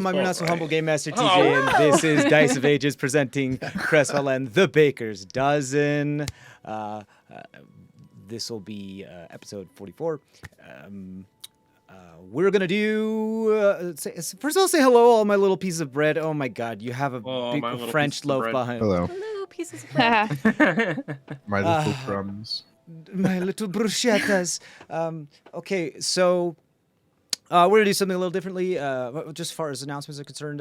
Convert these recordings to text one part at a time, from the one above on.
welcome. I'm your not so humble game master TJ, and this is Dice of Ages presenting CrestVahllen, The Baker's Dozen. This will be episode 44. We're gonna do. First of all, say hello, all my little pieces of bread. Oh my God, you have a big French loaf behind. Hello. Hello, pieces of bread. My little crumbs. My little bruschettas. Okay, so we're going to do something a little differently. Just as far as announcements are concerned,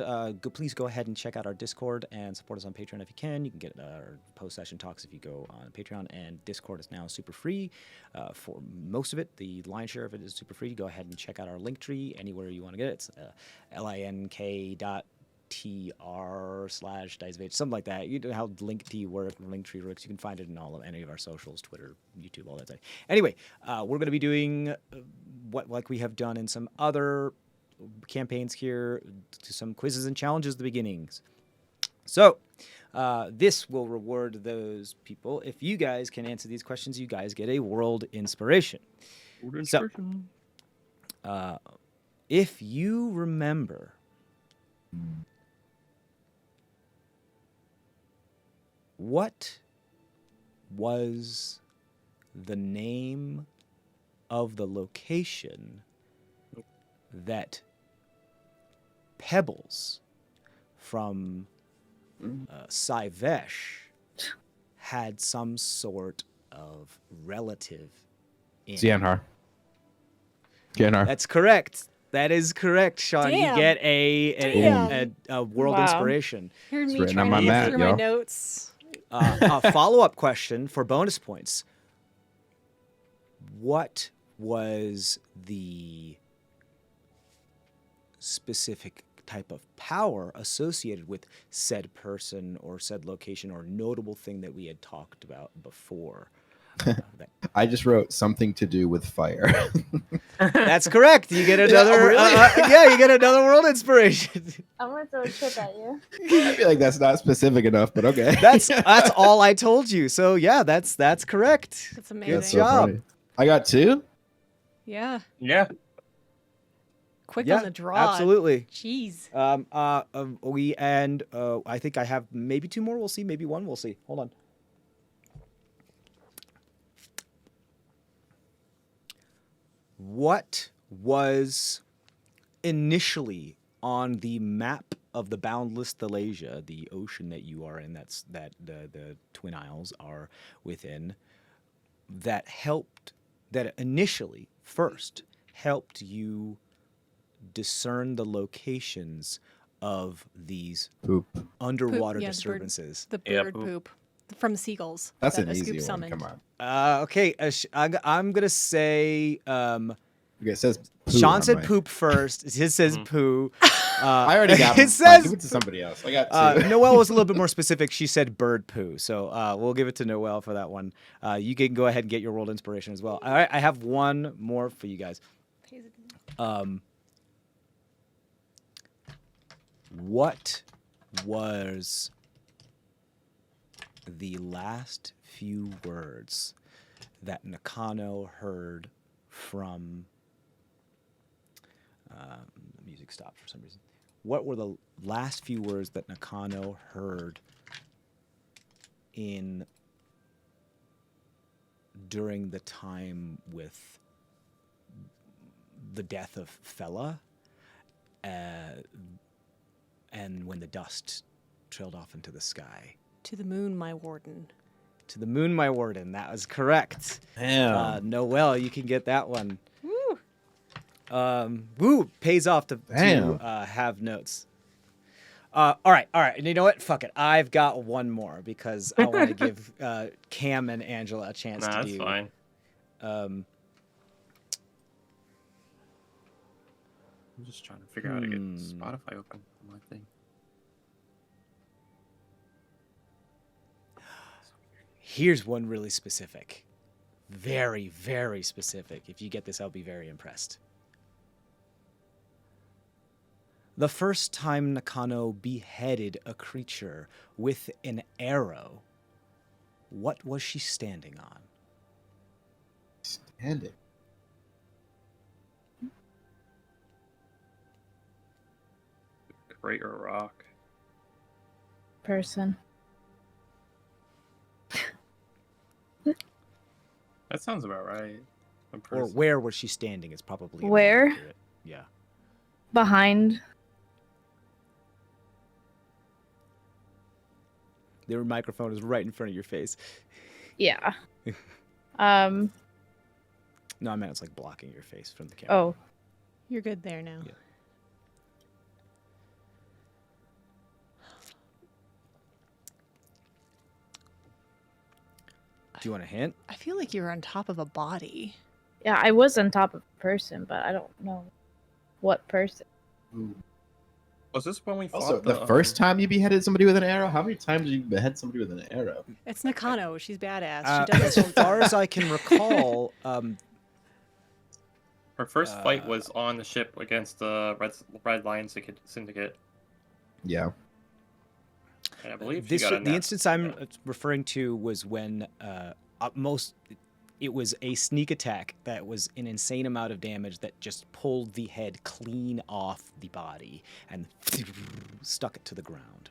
please go ahead and check out our Discord and support us on Patreon if you can. You can get our post-session talks if you go on Patreon, and Discord is now super free for most of it. The lion's share of it is super free. Go ahead and check out our link tree anywhere you want to get it. It's link.tr/dice, something like that. You know how Linktree works. You can find it in any of our socials, Twitter, YouTube, all that stuff. Anyway, we're going to be doing what like we have done in some other campaigns here, to some quizzes and challenges at the beginnings. So this will reward those people. If you guys can answer these questions, you guys get a world inspiration. So if you remember, what was the name of the location that Pebbles from Sivesh had some sort of relative in? Zianhar. That's correct. That is correct, Sean. Damn. You get a world inspiration. Heard me written trying on to my get mat, through my yo. notes. A follow-up question for bonus points. What was the specific type of power associated with said person or said location or notable thing that we had talked about before? I just wrote something to do with fire. That's correct. You get another. really? You get another world inspiration. I'm gonna throw a chip at you. I feel like that's not specific enough, but okay. That's all I told you. So yeah, that's correct. That's amazing. Good job. funny. I got 2. Yeah. Yeah. Quick Yeah, on the draw. absolutely. Jeez. I think I have maybe 2 more. We'll see. Maybe 1. We'll see. Hold on. What was initially on the map of the boundless Thalasia, the ocean that you are in, that the Twin Isles are within, that initially first helped you discern the locations of these Poop. underwater Poop, yeah, disturbances? The Yeah, bird poop. poop. From seagulls. That's that an easy Scoop one. summoned. Come on. Okay, I'm gonna say. Okay, it says poo Sean on said mine. poop first. His says poo. I already got it one. says Give it to somebody else. I got 2. Noelle was a little bit more specific. She said bird poo. So we'll give it to Noelle for that one. You can go ahead and get your world inspiration as well. All right, I have one more for you guys. What was the last few words that Nakano heard from... the music stopped for some reason. What were the last few words that Nakano heard during the time with the death of Fella, and when the dust trailed off into the sky? To the moon, my warden. To the moon, my warden. That was correct. Damn. Noelle, you can get that one. Pays off to have notes. All right. And you know what? Fuck it. I've got one more because I want to give Cam and Angela a chance to do. That's fine. I'm just trying to figure out how to get Spotify open on my thing. Here's one really specific. Very, very specific. If you get this, I'll be very impressed. The first time Nakano beheaded a creature with an arrow, what was she standing on? right, or rock? Person. That sounds about right. A Or person. where was she standing is probably more Where? accurate. Yeah. Behind. Their microphone is right in front of your face. Yeah. No, I meant it's like blocking your face from the camera. Oh. You're good there now. Yeah. Do you want a hint? I feel like you were on top of a body. Yeah, I was on top of a person, but I don't know what person. Ooh. Was this when we fought Also, the first time you beheaded somebody with an arrow, how many times did you behead somebody with an arrow? It's Nakano. She's badass. She does As this all the far time. as I can recall, Our first fight was on the ship against the Red Lion Syndicate. Yeah. And I believe the she got a instance I'm referring to was when it was a sneak attack that was an insane amount of damage that just pulled the head clean off the body and stuck it to the ground.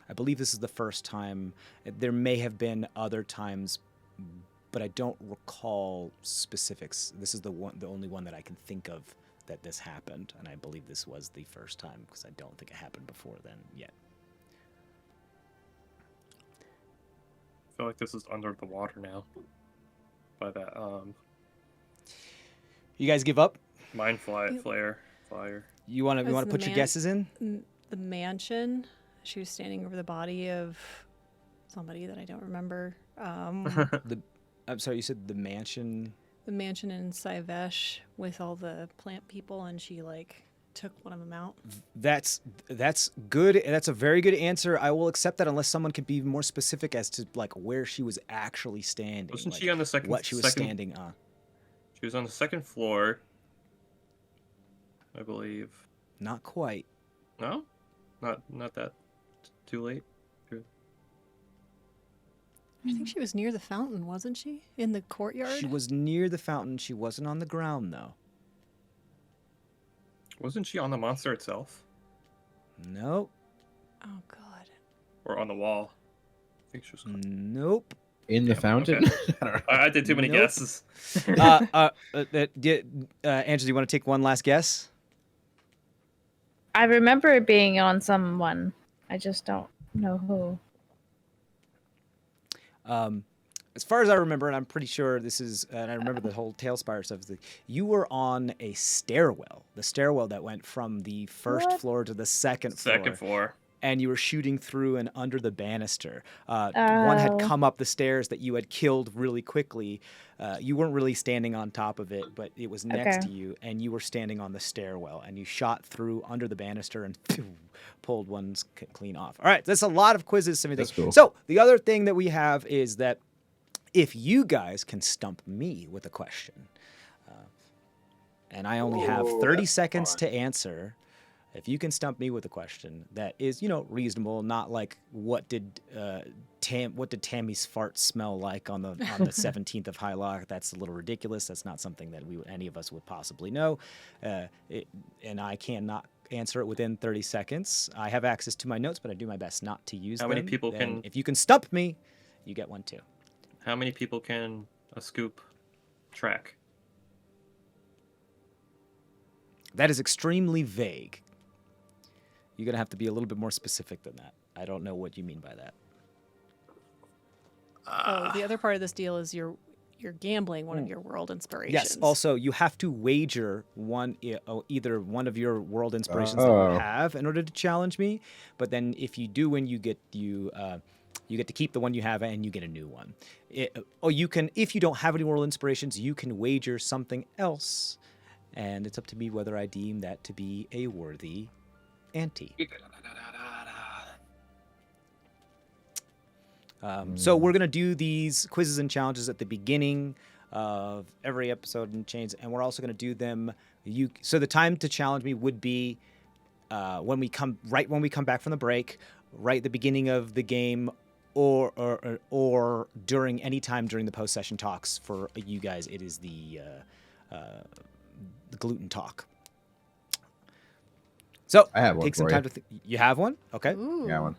I believe this is the first time. There may have been other times, but I don't recall specifics. This is the only one that I can think of that this happened, and I believe this was the first time because I don't think it happened before then yet. I feel like this is under the water now. By that You guys give up? mind flare. You want Was to the put your man- guesses in? The mansion. She was standing over the body of somebody that I don't remember. I'm sorry, you said the mansion. The mansion in Sivesh with all the plant people, and she like took one of them out. That's good. That's a very good answer. I will accept that unless someone could be more specific as to like where she was actually standing. Wasn't like, she on the second? what she was standing on? She was on the second floor, I believe. Not quite. No, not that. Too late. I think she was near the fountain, wasn't she? In the courtyard? She was near the fountain. She wasn't on the ground though. Wasn't she on the monster itself, Nope. Oh god. or on the wall? I think she was. Nope. In the fountain? okay. I don't know. I did too many Nope. guesses. Angela, do you want to take one last guess? I remember it being on someone. I just don't know who. As far as I remember, and I'm pretty sure this is, and I remember the whole Tailspire stuff. You were on a stairwell, the stairwell that went from the first What? floor to the second floor. Second floor. And you were shooting through and under the banister. One had Oh. come up the stairs that you had killed really quickly. You weren't really standing on top of it, but it was next Okay. to you, and you were standing on the stairwell, and you shot through under the banister and pulled one clean off. All right, that's a lot of quizzes. That's cool. So the other thing that we have is that if you guys can stump me with a question, and I only have 30 seconds to answer. If you can stump me with a question that is, reasonable, not like what did Tammy's fart smell like on the 17th of Hylock? That's a little ridiculous. That's not something that any of us would possibly know, and I cannot answer it within 30 seconds. I have access to my notes, but I do my best not to use How them. many people Then can- If you can stump me, you get one too. How many people can a scoop track? That is extremely vague. You're gonna have to be a little bit more specific than that. I don't know what you mean by that. Oh, the other part of this deal is you're gambling one of your world inspirations. Yes. Also, you have to wager either one of your world inspirations that Oh. you have in order to challenge me. But then, if you do win, you get to keep the one you have and you get a new one. You can, if you don't have any world inspirations, you can wager something else, and it's up to me whether I deem that to be a worthy ante. So we're gonna do these quizzes and challenges at the beginning of every episode in Chains, and we're also gonna do them. So the time to challenge me would be when we come back from the break, right at the beginning of the game, or during any time during the post session talks. For you guys, it is the the gluten talk. So I have one take some for time you. to think. You have one? Okay. Ooh. Yeah, one.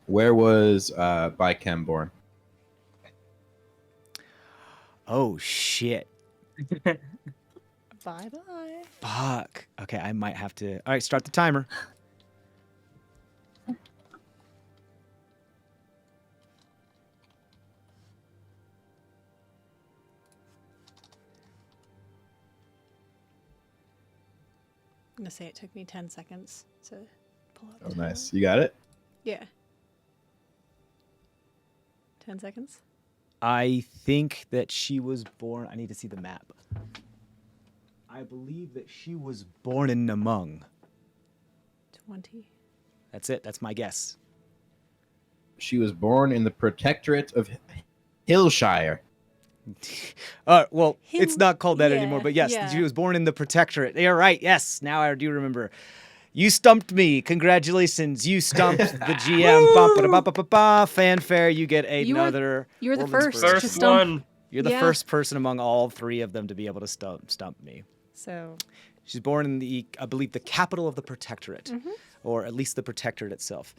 Where was Bichem born? Oh shit. Bye bye. Fuck. Okay, I might have to. All right, start the timer. I'm gonna say it took me 10 seconds to pull up. Oh, the nice. timer. You got it? Yeah. 10 seconds. I think that she was born. I need to see the map. I believe that she was born in Namung. 20. That's it. That's my guess. She was born in the Protectorate of Hillshire. Well, it's Him- not called that yeah, anymore, but yes, yeah. she was born in the Protectorate. You're right. Yes, now I do remember. You stumped me. Congratulations. You stumped the GM. Ba-ba-da-ba-ba-ba. Fanfare. You get You were- another. you were the World first Inspiration. to First stump. one. You're the Yeah. first person among all three of them to be able to stump me. So, She's born in I believe, the capital of the Protectorate, Mm-hmm. or at least the Protectorate itself.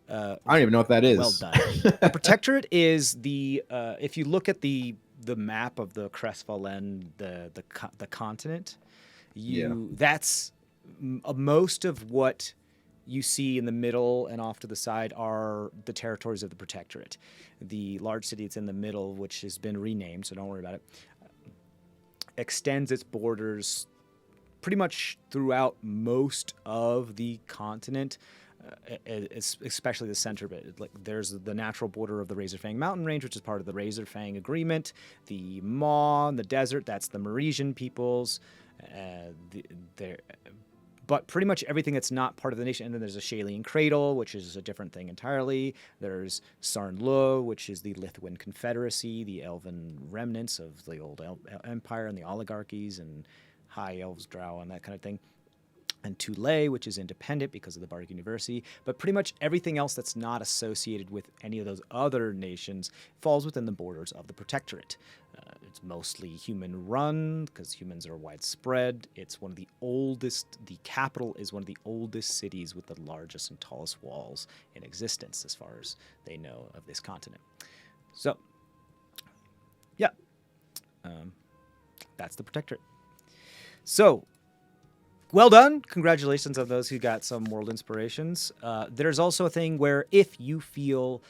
I don't even know what that is. Well done. The Protectorate is the if you look at the map of the CrestVahllen, the continent, that's most of what you see in the middle and off to the side are the territories of the Protectorate. The large city that's in the middle, which has been renamed, so don't worry about it, extends its borders pretty much throughout most of the continent, especially the center bit. Like there's the natural border of the Razorfang mountain range, which is part of the Razorfang agreement. The Maw in the desert, that's the Merisian peoples. But pretty much everything that's not part of the nation. And then there's a Shailian Cradle, which is a different thing entirely. There's Sarnlo, which is the Lithuan Confederacy, the elven remnants of the old empire and the oligarchies and high elves, drow, and that kind of thing. And Tulay, which is independent because of the Bardic University. But pretty much everything else that's not associated with any of those other nations falls within the borders of the Protectorate. It's mostly human-run because humans are widespread. It's one of the oldest. The capital is one of the oldest cities with the largest and tallest walls in existence, as far as they know of this continent. So, yeah, that's the Protectorate. So, well done. Congratulations on those who got some world inspirations. There's also a thing where if you feel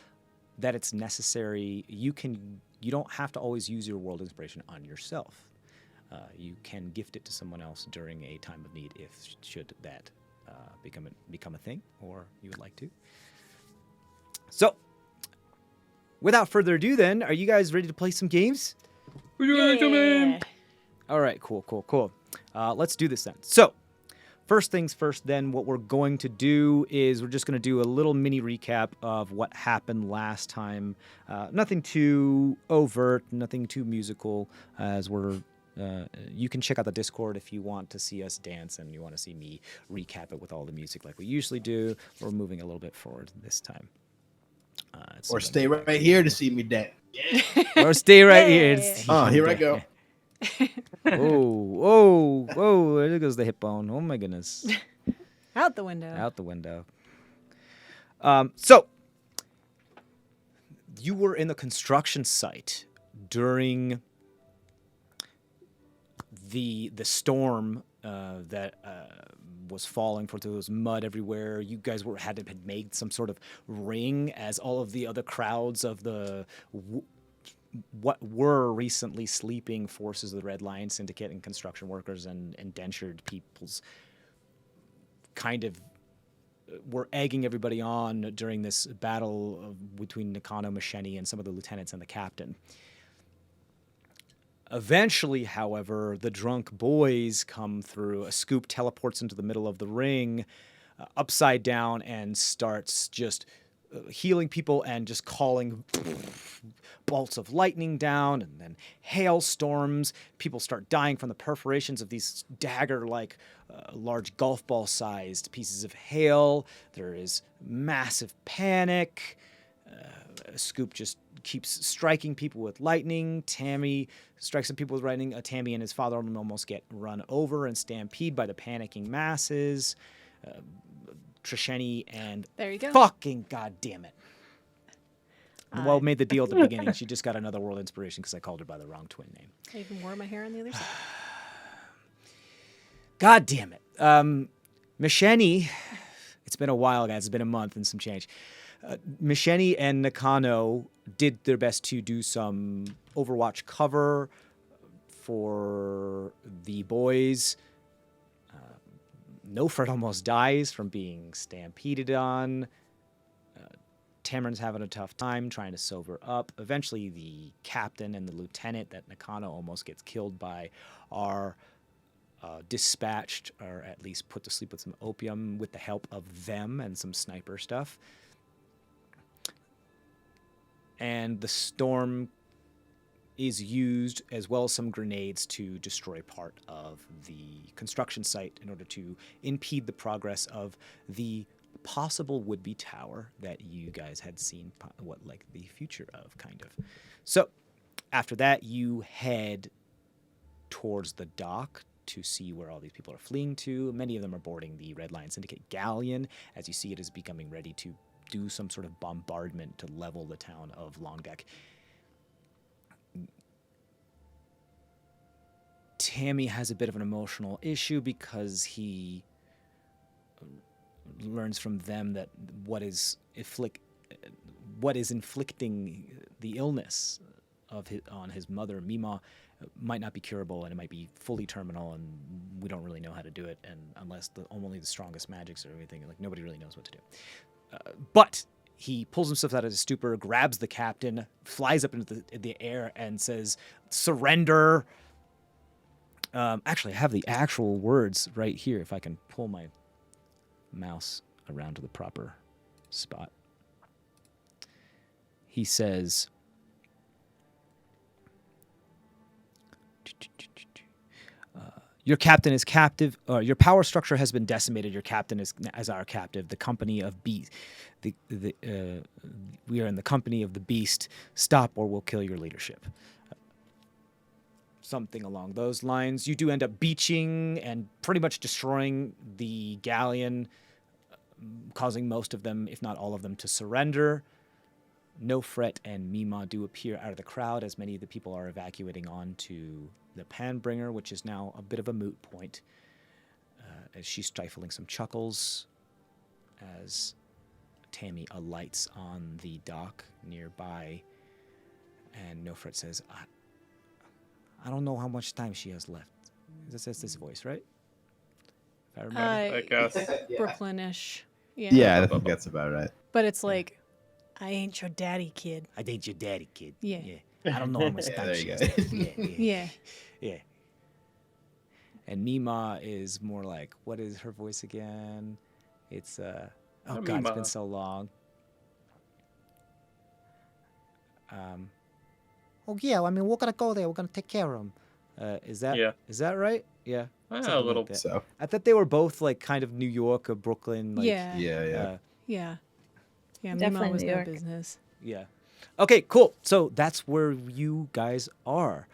that it's necessary, you don't have to always use your world inspiration on yourself. You can gift it to someone else during a time of need should that become a thing, or you would like to. So, without further ado then, are you guys ready to play some games? yeah. All right, cool. Let's do this then. So, first things first, then, what we're going to do is we're just going to do a little mini recap of what happened last time. Nothing too overt, nothing too musical, as you can check out the Discord if you want to see us dance and you want to see me recap it with all the music like we usually do. We're moving a little bit forward this time. Or stay right here to see me dance. Or stay right here. Yeah. Oh, here I go. Whoa, there goes the hip bone. Oh my goodness. Out the window. Out the window. So, you were in the construction site during the storm that was falling. There was mud everywhere. You guys had made some sort of ring as all of the other crowds of the what were recently sleeping forces of the Red Lion Syndicate and construction workers and indentured peoples kind of were egging everybody on during this battle between Nakano Masheni and some of the lieutenants and the captain. Eventually, however, the drunk boys come through. A scoop teleports into the middle of the ring, upside down, and starts just healing people and just calling bolts of lightning down, and then hailstorms. People start dying from the perforations of these dagger-like, large golf ball-sized pieces of hail. There is massive panic. Scoop just keeps striking people with lightning. Tammy strikes some people with lightning. Tammy and his father almost get run over and stampede by the panicking masses. Trisheni and There you go. fucking goddamn it. Well, made the deal at the beginning. She just got another world inspiration because I called her by the wrong twin name. I even wore my hair on the other side. God damn it. Misheni, it's been a while, guys. It's been a month and some change. Misheni and Nakano did their best to do some Overwatch cover for the boys. Nofred almost dies from being stampeded on. Tamrin's having a tough time trying to sober up. Eventually, the captain and the lieutenant that Nakano almost gets killed by are dispatched, or at least put to sleep with some opium with the help of them and some sniper stuff. And the storm is used, as well as some grenades, to destroy part of the construction site in order to impede the progress of the possible would-be tower that you guys had seen the future of, kind of. So after that, you head towards the dock to see where all these people are fleeing to. Many of them are boarding the Red Lion Syndicate galleon, as you see it is becoming ready to do some sort of bombardment to level the town of Longdeck. Tammy has a bit of an emotional issue because he learns from them that what is inflicting the illness on his mother, Mima, might not be curable, and it might be fully terminal, and we don't really know how to do it, and unless only the strongest magics or everything, like nobody really knows what to do. But he pulls himself out of his stupor, grabs the captain, flies up into the air, and says, "Surrender." Actually, I have the actual words right here, if I can pull my mouse around to the proper spot. He says, your captain is captive. Your power structure has been decimated. Your captain is our captive. The company of beast. We are in the company of the beast. Stop, or we'll kill your leadership. Something along those lines. You do end up beaching and pretty much destroying the galleon, causing most of them, if not all of them, to surrender. Nofret and Mima do appear out of the crowd as many of the people are evacuating onto the Panbringer, which is now a bit of a moot point, as she's stifling some chuckles as Tammy alights on the dock nearby. And Nofret says, I don't know how much time she has left. That's this voice, right? If I remember. I guess. Yeah. Brooklynish. Yeah. Yeah, I think that's about right. But it's like, I ain't your daddy, kid. I date your daddy, kid. Yeah. I don't know how much Yeah, time there she you has go. left. Yeah. Yeah. And Mima is more like, what is her voice again? It's oh god, Mima. it's been so long. Oh yeah, I mean we're gonna go there. We're gonna take care of them. Is that right? Yeah. A something like little. that. So, I thought they were both like kind of New York or Brooklyn. Like, Yeah. yeah. Yeah. Yeah. Definitely Mima was New no York. business. Yeah. Okay, cool. So that's where you guys are.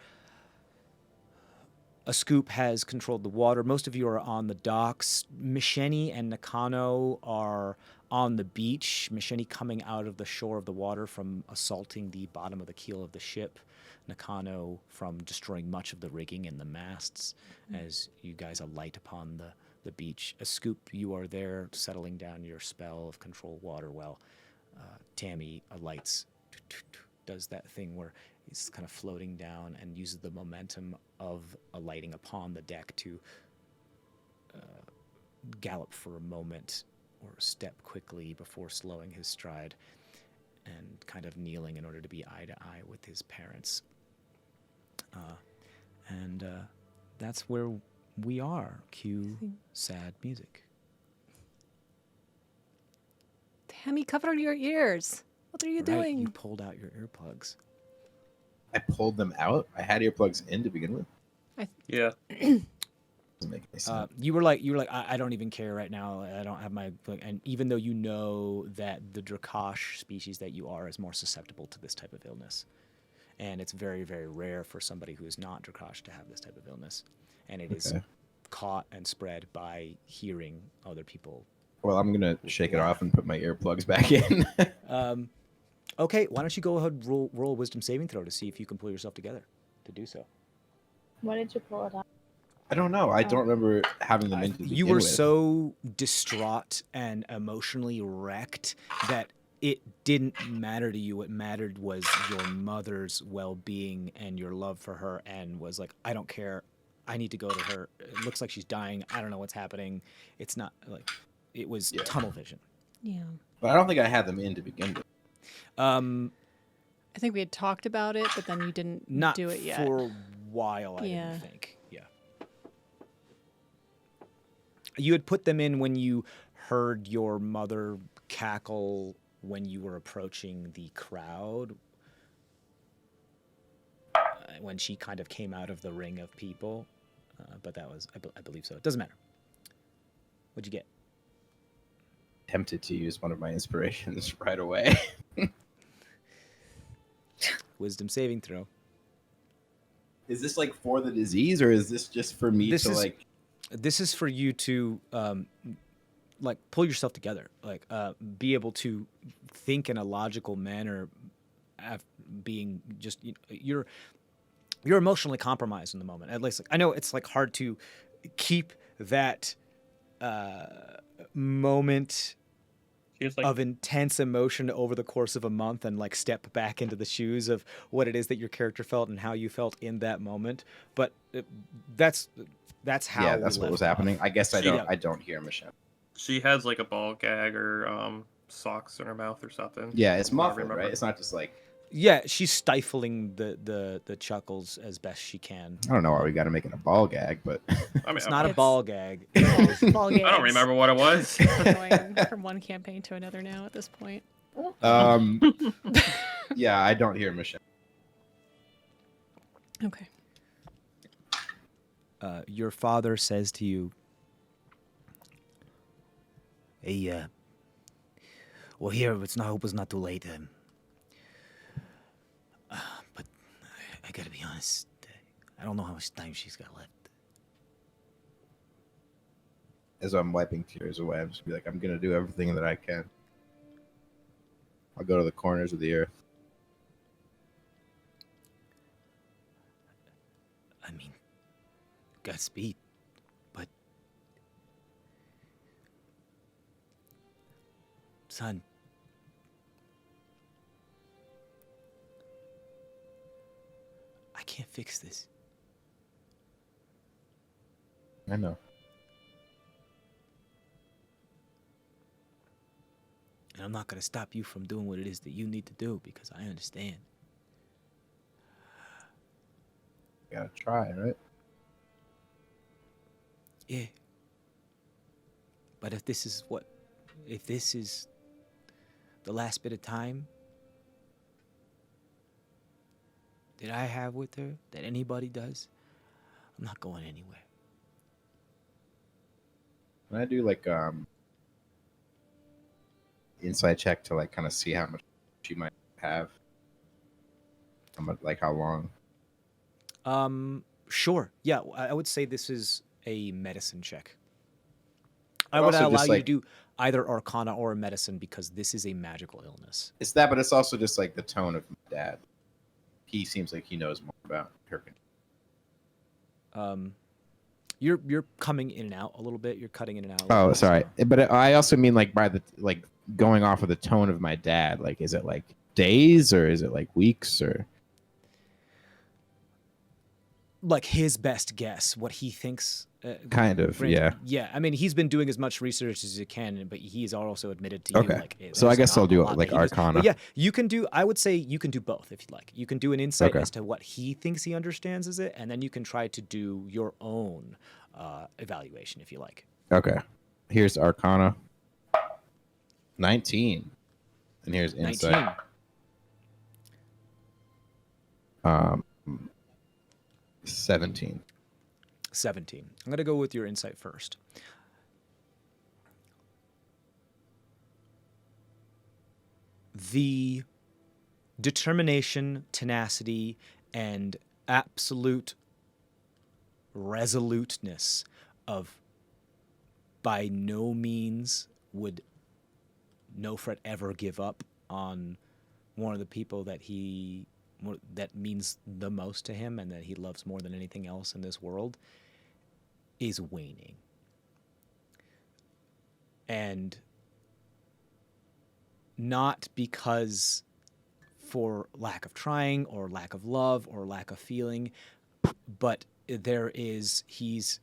A scoop has controlled the water. Most of you are on the docks. Misheni and Nakano are on the beach. Misheni coming out of the shore of the water from assaulting the bottom of the keel of the ship. Nakano from destroying much of the rigging and the masts as you guys alight upon the beach. A scoop, you are there settling down your spell of control water while Tammy alights, does that thing where he's kind of floating down and uses the momentum of alighting upon the deck to gallop for a moment or step quickly before slowing his stride and kind of kneeling in order to be eye to eye with his parents. And that's where we are. Cue sad music. Tammy, cover your ears. What are you Right, doing? you pulled out your earplugs. I pulled them out. I had earplugs in to begin with. Yeah. Doesn't make any sense. You were like, I don't even care right now. I don't have my, and even though you know that the Dracosh species that you are is more susceptible to this type of illness, and it's very, very rare for somebody who is not Dracosh to have this type of illness, and it is caught and spread by hearing other people. Well, I'm gonna shake it off and put my earplugs back in. Okay, why don't you go ahead and roll a wisdom saving throw to see if you can pull yourself together to do so. What did you pull it up? I don't know. I don't remember having them in. You were so distraught and emotionally wrecked that it didn't matter to you. What mattered was your mother's well-being and your love for her, and was like, I don't care. I need to go to her. It looks like she's dying. I don't know what's happening. It's not like it was tunnel vision. Yeah. But I don't think I had them in to begin with. I think we had talked about it, but then you didn't Not do it yet. for a while, I Yeah. didn't think. Yeah. You had put them in when you heard your mother cackle when you were approaching the crowd. When she kind of came out of the ring of people. But that was, I believe so. It doesn't matter. What'd you get? Tempted to use one of my inspirations right away. Wisdom saving throw. Is this like for the disease, or is this just for me This to is- like? This is for you to like pull yourself together, like be able to think in a logical manner, being just you're emotionally compromised in the moment. At least I know it's like hard to keep that moment She's like, of intense emotion over the course of a month and like step back into the shoes of what it is that your character felt and how you felt in that moment. But that's how Yeah, we that's what was left happening. off. I guess I She- don't. I don't hear Michelle. she has like a ball gag or socks in her mouth or something. Yeah, it's I muffled, remember. right? It's not just like. Yeah, she's stifling the chuckles as best she can. I don't know why we got to make it a ball gag, but I mean, It's not a It's- ball gag. Ball gags. I don't remember what it was. We're going from one campaign to another now at this point. yeah, I don't hear Michelle. Okay. Your father says to you, "Hey, well, here it's not. Hope it's not too late. But I gotta be honest. I don't know how much time she's got left." As I'm wiping tears away, I'm just be like, I'm gonna do everything that I can. I'll go to the corners of the earth. I mean, Godspeed, but son, I can't fix this. I know. And I'm not going to stop you from doing what it is that you need to do because I understand. Gotta try, right? Yeah. But if this is the last bit of time that I have with her, that anybody does, I'm not going anywhere. Can I do like insight check to like kind of see how much she might have? How much, like how long? Sure. Yeah, I would say this is a medicine check. I But would also allow just, you to like- do either Arcana or medicine because this is a magical illness. It's that, but it's also just like the tone of my dad. He seems like he knows more about her. You're coming in and out a little bit. You're cutting in and out. a little Oh, bit, sorry. so- But I also mean like by the like going off of the tone of my dad. Like, is it like days or is it like weeks or? Like his best guess, what he thinks. Kind of, granted, yeah. Yeah, I mean, he's been doing as much research as he can, but he's also admitted to you. Okay. Like, So I there's guess not I'll do a lot like that he knows. Arcana. But yeah, you can do. I would say you can do both if you like. You can do an insight Okay. as to what he thinks he understands as it, and then you can try to do your own evaluation if you like. Okay. Here's Arcana. 19. And here's insight. 19. 17. 17. I'm going to go with your insight first. The determination, tenacity, and absolute resoluteness of by no means would Nofret ever give up on one of the people that that means the most to him and that he loves more than anything else in this world is waning. And not because for lack of trying or lack of love or lack of feeling, but he's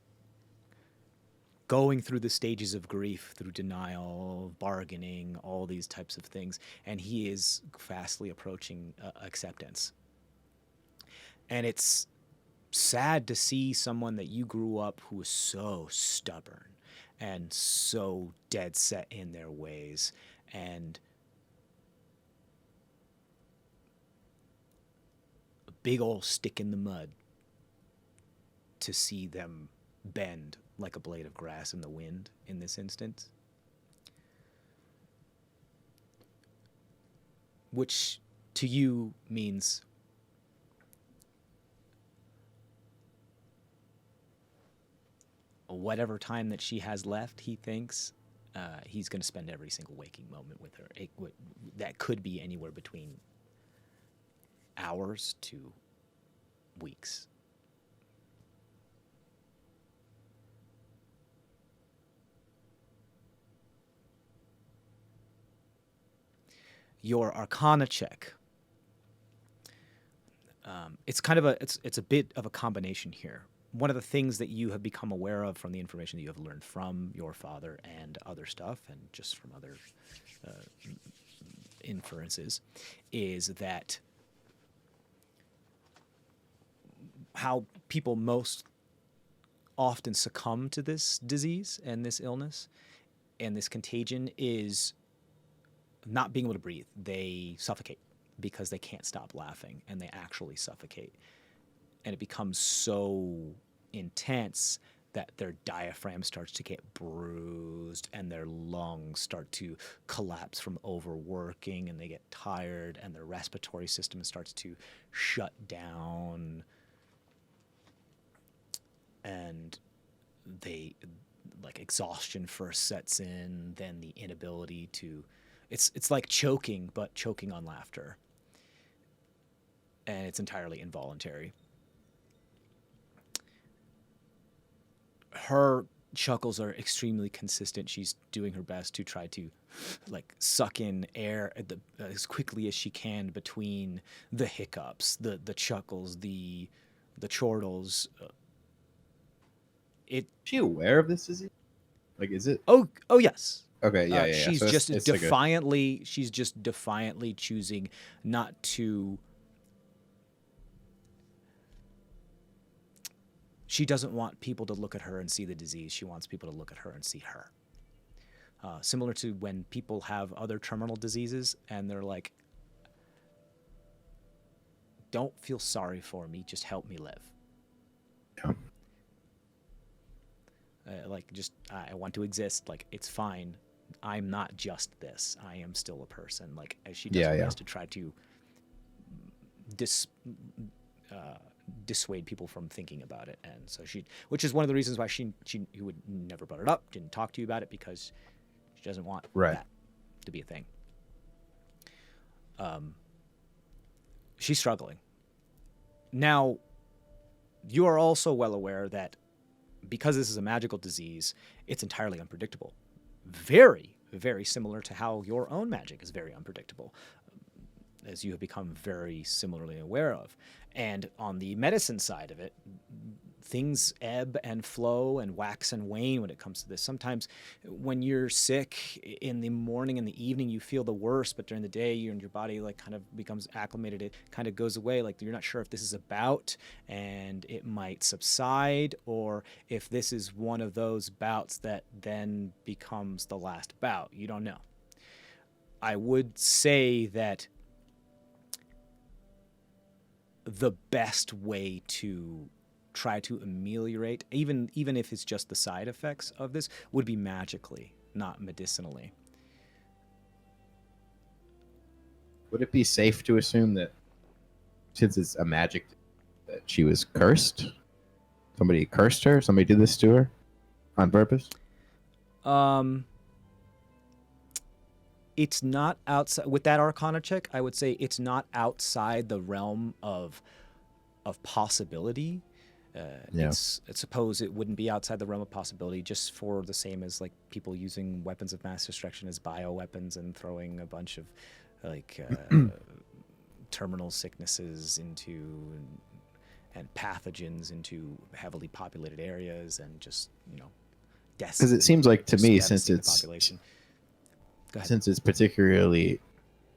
going through the stages of grief, through denial, bargaining, all these types of things, and he is fastly approaching acceptance. And it's sad to see someone that you grew up who was so stubborn and so dead set in their ways and a big old stick in the mud, to see them bend like a blade of grass in the wind in this instance. Which to you means whatever time that she has left, he thinks, he's going to spend every single waking moment with her. That could be anywhere between hours to weeks. Your Arcana check. It's kind of it's a bit of a combination here. One of the things that you have become aware of from the information that you have learned from your father and other stuff, and just from other inferences, is that how people most often succumb to this disease and this illness and this contagion is not being able to breathe. They suffocate because they can't stop laughing, and they actually suffocate. And it becomes so intense that their diaphragm starts to get bruised and their lungs start to collapse from overworking, and they get tired, and their respiratory system starts to shut down. And exhaustion first sets in, then the inability to... It's like choking, but choking on laughter. And it's entirely involuntary. Her chuckles are extremely consistent. She's doing her best to try to suck in air as quickly as she can between the hiccups, the chuckles, the chortles. Is she aware of this disease? Is it? Oh yes. Okay, yeah. She's So just it's defiantly. She's just defiantly choosing not to. She doesn't want people to look at her and see the disease. She wants people to look at her and see her. Similar to when people have other terminal diseases and they're like, "Don't feel sorry for me. Just help me live." Yeah. I want to exist. It's fine. I'm not just this. I am still a person. As she does her best to try to dissuade people from thinking about it, and so which is one of the reasons why she would never brought it up, didn't talk to you about it, because she doesn't want that to be a thing. She's struggling. Now, you are also well aware that because this is a magical disease, it's entirely unpredictable. Very, very similar to how your own magic is very unpredictable, as you have become very similarly aware of. And on the medicine side of it, things ebb and flow and wax and wane when it comes to this. Sometimes when you're sick in the morning and the evening, you feel the worst, but during the day, your body kind of becomes acclimated. It kind of goes away. You're not sure if this is a bout and it might subside, or if this is one of those bouts that then becomes the last bout. You don't know. I would say that the best way to try to ameliorate, even if it's just the side effects of this, would be magically, not medicinally. Would it be safe to assume that since it's a magic, that she was cursed? Somebody cursed her? Somebody did this to her on purpose? It's not outside with that Arcana check. I would say it's not outside the realm of possibility. I suppose it wouldn't be outside the realm of possibility, just for the same as like people using weapons of mass destruction as bioweapons and throwing a bunch of like terminal sicknesses into and pathogens into heavily populated areas and just deaths. Because it seems like to me, since devastating the it's population. Go ahead. since it's particularly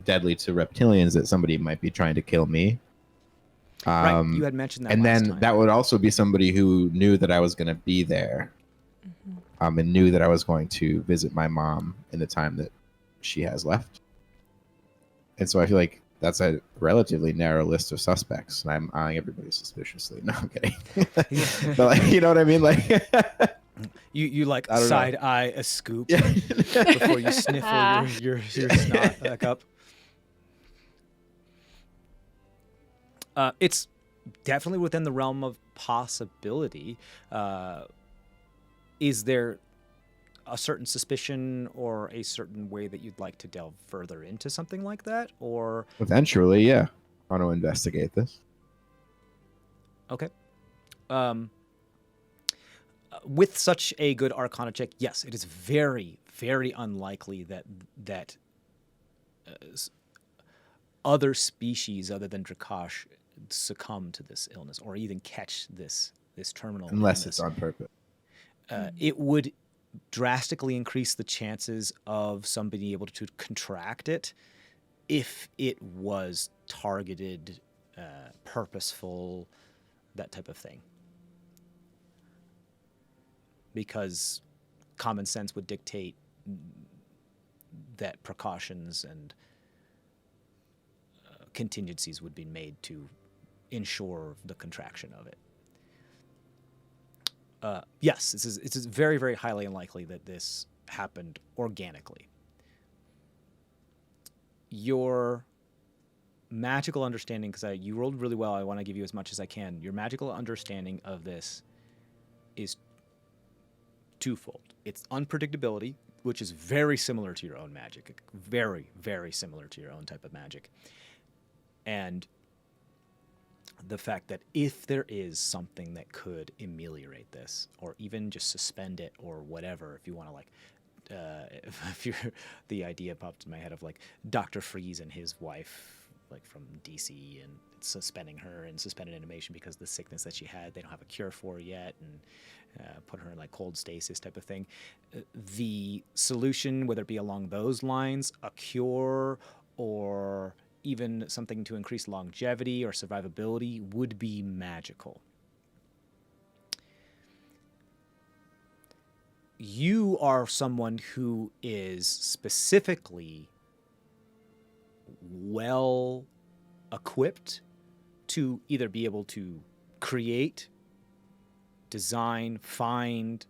deadly to reptilians, that somebody might be trying to kill me. Right, you had mentioned that. And last then time. that would also be somebody who knew that I was going to be there, and knew that I was going to visit my mom in the time that she has left. And so I feel like that's a relatively narrow list of suspects, and I'm eyeing everybody suspiciously. No, I'm kidding. But like, you know what I mean? Like, you like I don't know. side eye a scoop before you sniffle your snot back up. It's definitely within the realm of possibility. Is there a certain suspicion or a certain way that you'd like to delve further into something like that? Or eventually, yeah, I want to investigate this. okay. With such a good Arcana check, yes, it is very, very unlikely that other species other than Drakash succumb to this illness or even catch this terminal Unless illness. it's on purpose. It would drastically increase the chances of somebody able to contract it if it was targeted, purposeful, that type of thing. Because common sense would dictate that precautions and contingencies would be made to ensure the contraction of it. Yes, it's very, very highly unlikely that this happened organically. Your magical understanding, because you rolled really well, I want to give you as much as I can. Your magical understanding of this is twofold. It's unpredictability, which is very similar to your own magic. Very, very similar to your own type of magic. And the fact that if there is something that could ameliorate this, or even just suspend it, or whatever, if you want to like, if you're, the idea popped in my head of like Dr. Freeze and his wife, like from DC, and suspending her in suspended animation because the sickness that she had, they don't have a cure for yet, and put her in like cold stasis type of thing. The solution, whether it be along those lines, a cure, or even something to increase longevity or survivability, would be magical. You are someone who is specifically well equipped to either be able to create, design, find,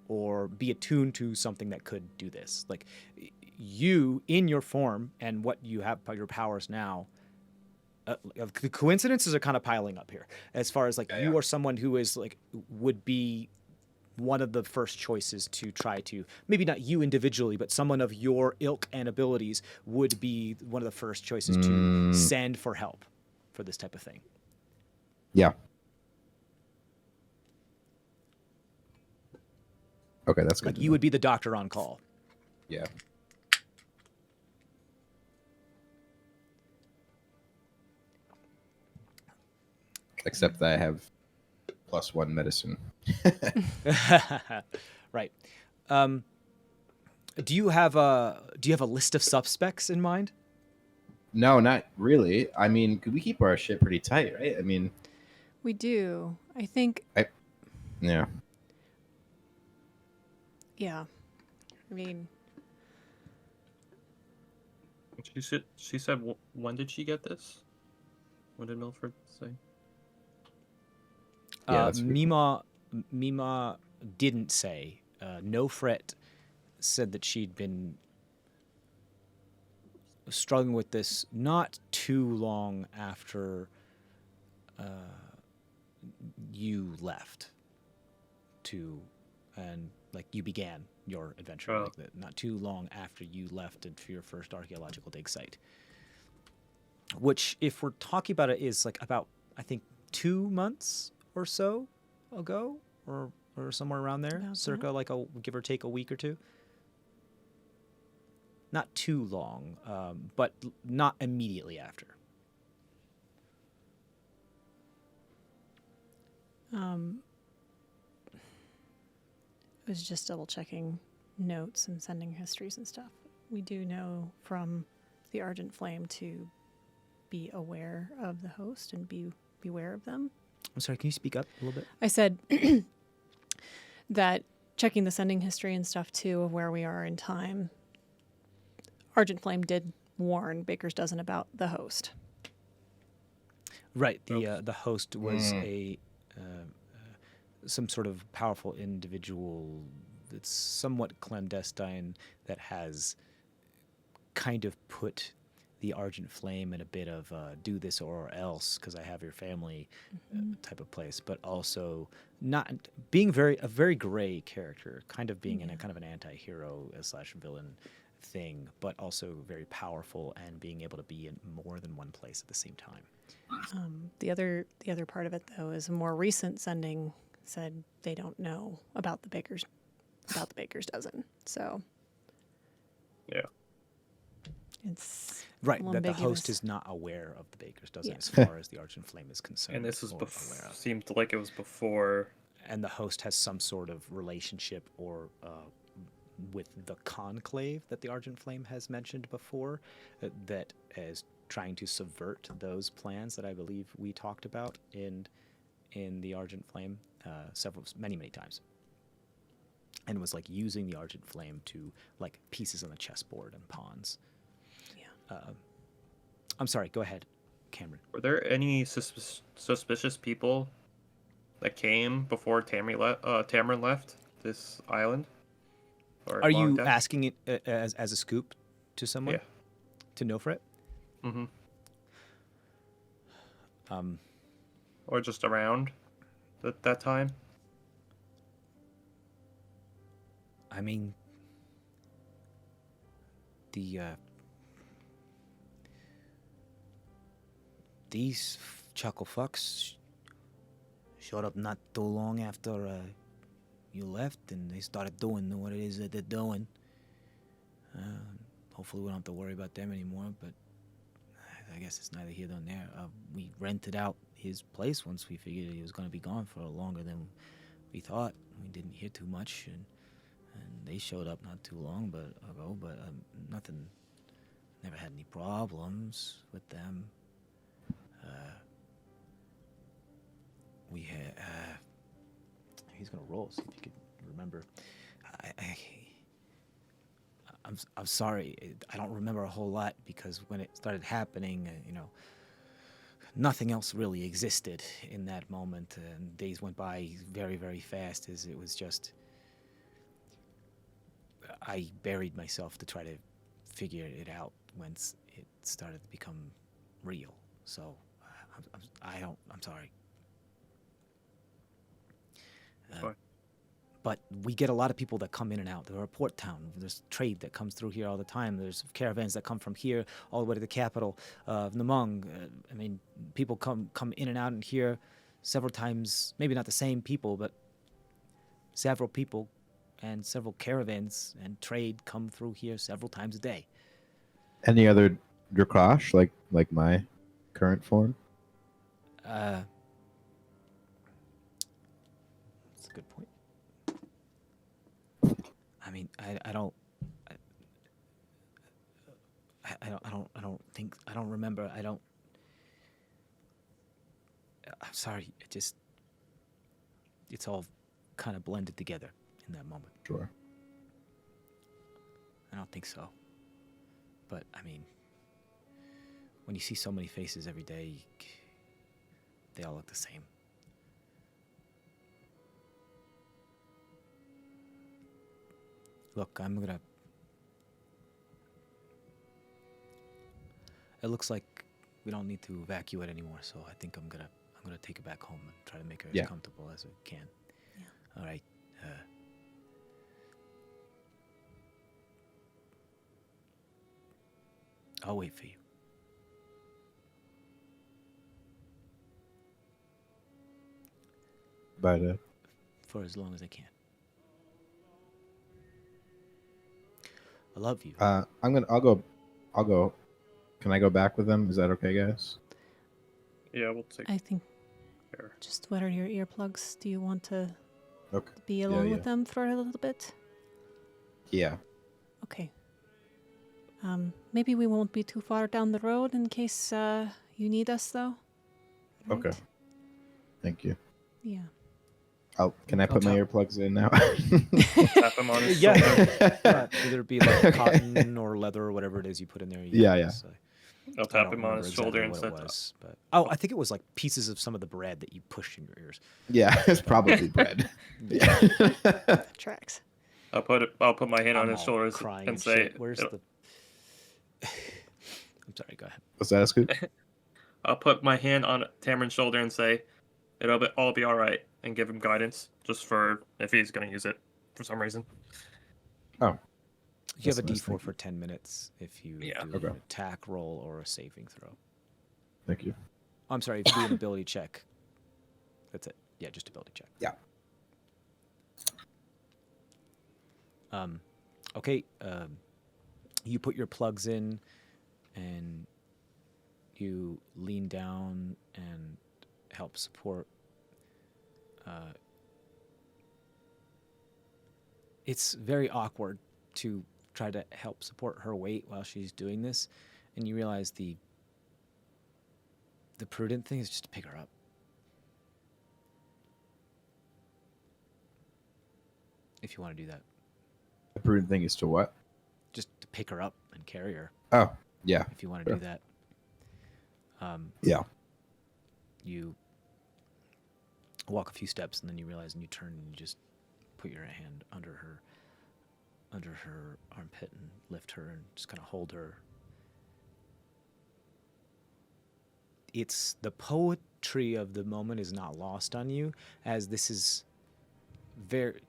or be attuned to something that could do this. Like, you, in your form and what you have, your powers now, the coincidences are kind of piling up here. As far as like, you are someone who is like, would be one of the first choices to try to, maybe not you individually, but someone of your ilk and abilities would be one of the first choices to send for help for this type of thing. Yeah. Okay, that's good. Like, you would be the doctor on call. Yeah. Except that I have +1 medicine. Right. Do you have a list of suspects in mind? No, not really. I mean, we keep our shit pretty tight, right? I mean, We do. I think, yeah. yeah. I mean, She said, when did she get this? What did Milford say? that's pretty cool. Mima didn't say. No Fret said that she'd been struggling with this not too long after you left and like you began your adventure, Oh. like that, not too long after you left and for your first archaeological dig site. Which, if we're talking about it, is like about, I think, 2 months or so ago, or somewhere around there, About circa that. like give or take a week or two. Not too long, but not immediately after. I was just double checking notes and sending histories and stuff. We do know from the Argent Flame to be aware of the host and beware of them. I'm sorry, can you speak up a little bit? I said that checking the sending history and stuff too of where we are in time. Argent Flame did warn Baker's Dozen about the host. Right. The host was some sort of powerful individual that's somewhat clandestine that has kind of put the Argent Flame in a bit of do this or else because I have your family type of place, but also not being a very gray character, kind of being in a kind of an anti-hero / villain thing, but also very powerful and being able to be in more than one place at the same time. The other part of it though is a more recent sending said they don't know about the Baker's Dozen. So Yeah. it's Right, a little that the ambiguous. host is not aware of the Baker's Dozen Yeah. as far as the Argent Flame is concerned. And this was or aware of. seemed like it was before. And the host has some sort of relationship or with the conclave that the Argent Flame has mentioned before, that is trying to subvert those plans that I believe we talked about in the Argent Flame many times, and was like using the Argent Flame to like pieces on the chessboard and pawns. Yeah. I'm sorry. Go ahead, Cameron. Were there any suspicious people that came before Tamrin left this island? Or Are Long you Death? asking it as a scoop to someone? Yeah. To know for it? Mm-hmm. Um, Or just around that time? I mean, these chuckle fucks showed up not too long after you left, and they started doing what it is that they're doing. Hopefully we don't have to worry about them anymore, but I guess it's neither here nor there. We rented out his place once we figured he was going to be gone for longer than we thought. We didn't hear too much, and they showed up not too long ago, but nothing, never had any problems with them. We had, he's going to roll, see if he can remember. I'm sorry, I don't remember a whole lot because when it started happening, nothing else really existed in that moment, and days went by very, very fast as it was just, I buried myself to try to figure it out once it started to become real. So, I'm sorry. Fine. But we get a lot of people that come in and out. We're a port town. There's trade that comes through here all the time. There's caravans that come from here all the way to the capital of Namung. I mean, people come in and out in here several times. Maybe not the same people, but several people and several caravans and trade come through here several times a day. Any other Dracosh, like my current form? That's a good point. I mean, I don't think, I don't remember. I'm sorry. It's all kind of blended together in that moment. Sure. I don't think so. But, I mean, when you see so many faces every day, they all look the same. Look, I'm gonna. It looks like we don't need to evacuate anymore, so I think I'm gonna take it back home and try to make her Yeah. as comfortable as we can. Yeah. All right. I'll wait for you. But For as long as I can. I love you. I'll go. Can I go back with them? Is that okay, guys? Yeah, we'll take I think care. just what are your earplugs? Do you want to Okay. be alone yeah. with them for a little bit? Yeah. Okay. Maybe we won't be too far down the road in case you need us, though. Okay. Right? Thank you. Yeah. Can I put my earplugs in now? Tap him on his shoulder. Yeah. Either be like cotton or leather or whatever it is you put in there. Yeah. I'll I tap don't him on remember his shoulder exactly and what it say, was, but I think it was like pieces of some of the bread that you pushed in your ears. Yeah, it's probably bread. Yeah. That tracks. I'll put my hand on I'm his all shoulders crying and say, shit. Where's the? I'm sorry. Go ahead. Was that a scoop? I'll put my hand on Tamrin's shoulder and say, it'll all be all right, and give him guidance just for if he's going to use it for some reason. Oh. You have a That's nice, D4 thank for 10 minutes if you Yeah. do Okay. an attack roll or a saving throw. Thank you. I'm sorry, if you do an ability check. That's it. Yeah, just ability check. Yeah. Okay. You put your plugs in, and you lean down and help support. It's very awkward to try to help support her weight while she's doing this, and you realize the prudent thing is just to pick her up. If you want to do that, The prudent thing is to what? just to pick her up and carry her. Oh, yeah. If you want to Sure. do that, Yeah. you walk a few steps and then you realize, and you turn and you just put your hand under her armpit and lift her and just kind of hold her. It's the poetry of the moment is not lost on you, as this is the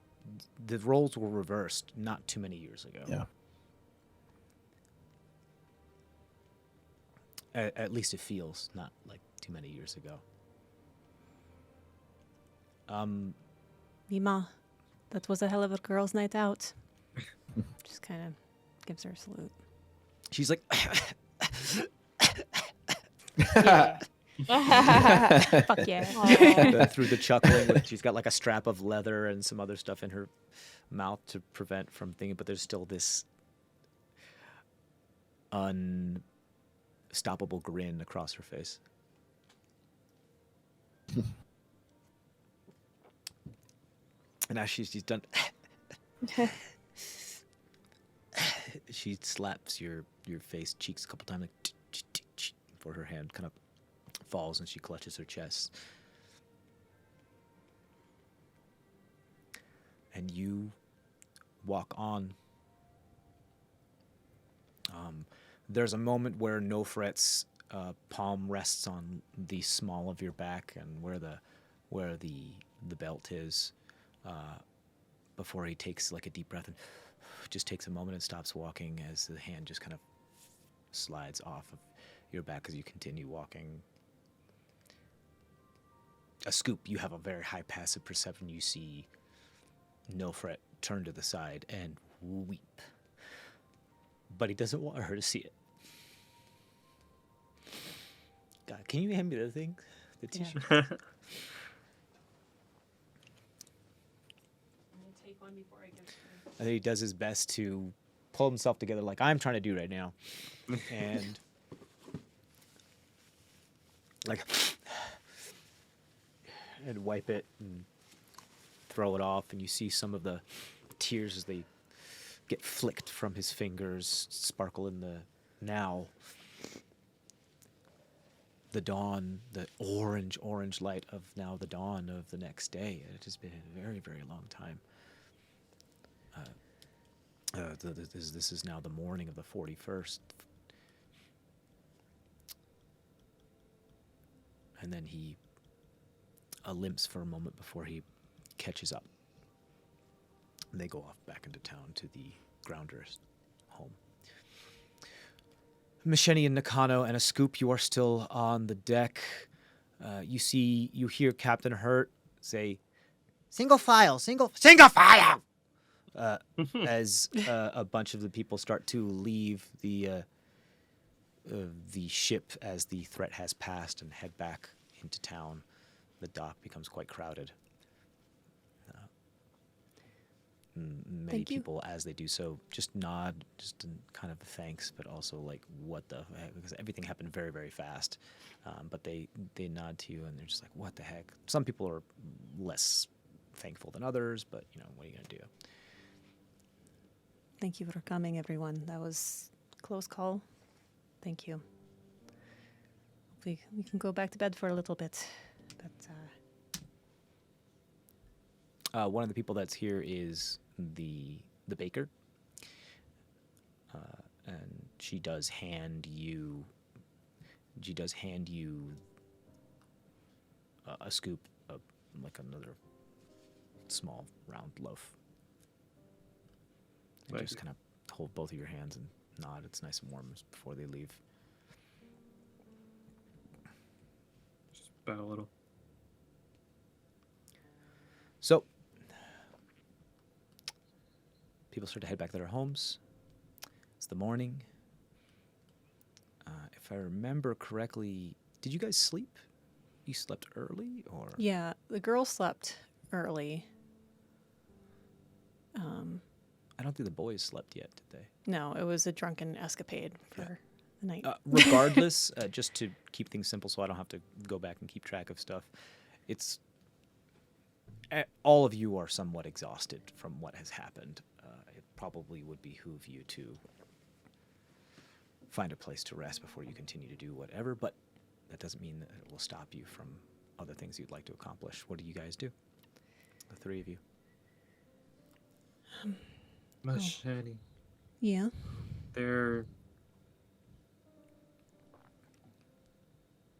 roles were reversed not too many years ago. Yeah. At least it feels not like too many years ago. Mima, that was a hell of a girls' night out. Just kind of gives her a salute. She's like, Fuck yeah. through the chuckling. She's got like a strap of leather and some other stuff in her mouth to prevent from thinking, but there's still this unstoppable grin across her face. And as she's done, she slaps your face cheeks a couple times, like before her hand kind of falls and she clutches her chest. And you walk on. There's a moment where Nofret's palm rests on the small of your back and where the belt is, before he takes like a deep breath and just takes a moment and stops walking as the hand just kind of slides off of your back as you continue walking. A scoop, you have a very high passive perception. You see Nofret turn to the side and weep. But he doesn't want her to see it. God, can you hand me the thing? The Yeah. tissue? I'm gonna take one before I give it to her. I think he does his best to pull himself together like I'm trying to do right now. And like and wipe it and throw it off, and you see some of the tears as they get flicked from his fingers sparkle in the now the dawn, the orange light of now the dawn of the next day. It has been a very, very long time. this is now the morning of the 41st. And then he limps for a moment before he catches up. And they go off back into town to the Grounder's home. Misheni and Nakano and a Scoop, you are still on the deck. You hear Captain Hurt say, single file, single file! As a bunch of the people start to leave the ship as the threat has passed and head back into town. The dock becomes quite crowded. Many Thank you. people, as they do so, just nod, just in kind of thanks, but also like, what the heck? Because everything happened very, very fast. But they nod to you, and they're just like, what the heck? Some people are less thankful than others, but, what are you going to do? Thank you for coming, everyone. That was a close call. Thank you. We can go back to bed for a little bit. But One of the people that's here is the baker, and she does hand you a scoop of like another small round loaf. And Thank just you. kind of hold both of your hands and nod. It's nice and warm before they leave. Just bow a little. So, people start to head back to their homes. It's the morning. If I remember correctly, did you guys sleep? You slept early, or? yeah, the girl slept early. I don't think the boys slept yet, did they? No, it was a drunken escapade for the night. Regardless, just to keep things simple so I don't have to go back and keep track of stuff, it's all of you are somewhat exhausted from what has happened. It probably would behoove you to find a place to rest before you continue to do whatever, but that doesn't mean that it will stop you from other things you'd like to accomplish. What do you guys do? The three of you. Machete. Yeah. There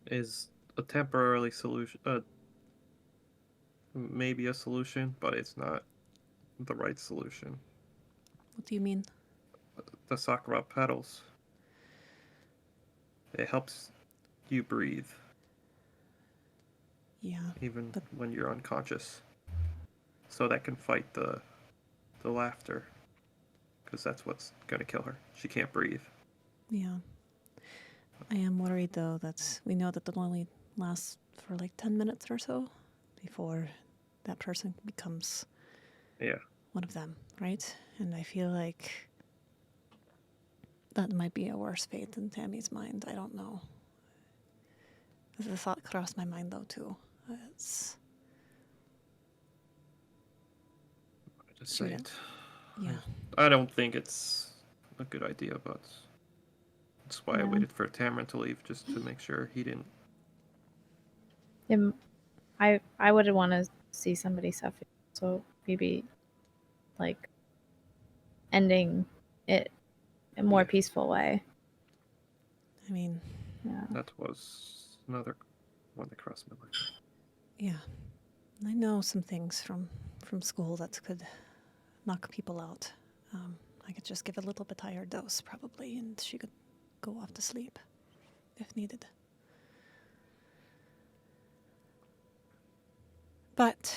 is a temporary solution, maybe a solution, but it's not the right solution. What do you mean? The Sakura petals. It helps you breathe, Yeah. even But- when you're unconscious. So that can fight the laughter. Because that's what's going to kill her. She can't breathe. Yeah. I am worried, though, that we know that it'll only last for like 10 minutes or so before that person becomes Yeah. one of them, right? And I feel like that might be a worse fate than Tammy's mind. I don't know. The thought crossed my mind, though, too. It's, Just Shoot say it. it. yeah. I don't think it's a good idea, but that's why I Yeah. waited for Tamrin to leave, just to make sure he didn't. I would want to see somebody suffer. So maybe like ending it in a more Yeah. peaceful way. I mean, Yeah. That was another one that crossed my mind. yeah. I know some things from school that could knock people out. I could just give a little bit higher dose, probably, and she could go off to sleep if needed. But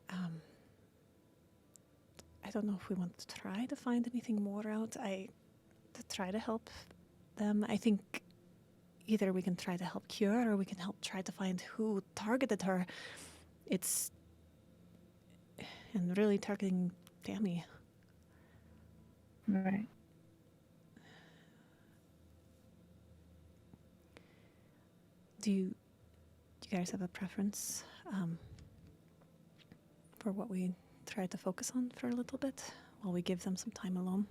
I don't know if we want to try to find anything more out. To try to help them. I think either we can try to help cure, or we can help try to find who targeted her. And really targeting Tammy. Right. Do you guys have a preference for what we try to focus on for a little bit while we give them some time alone?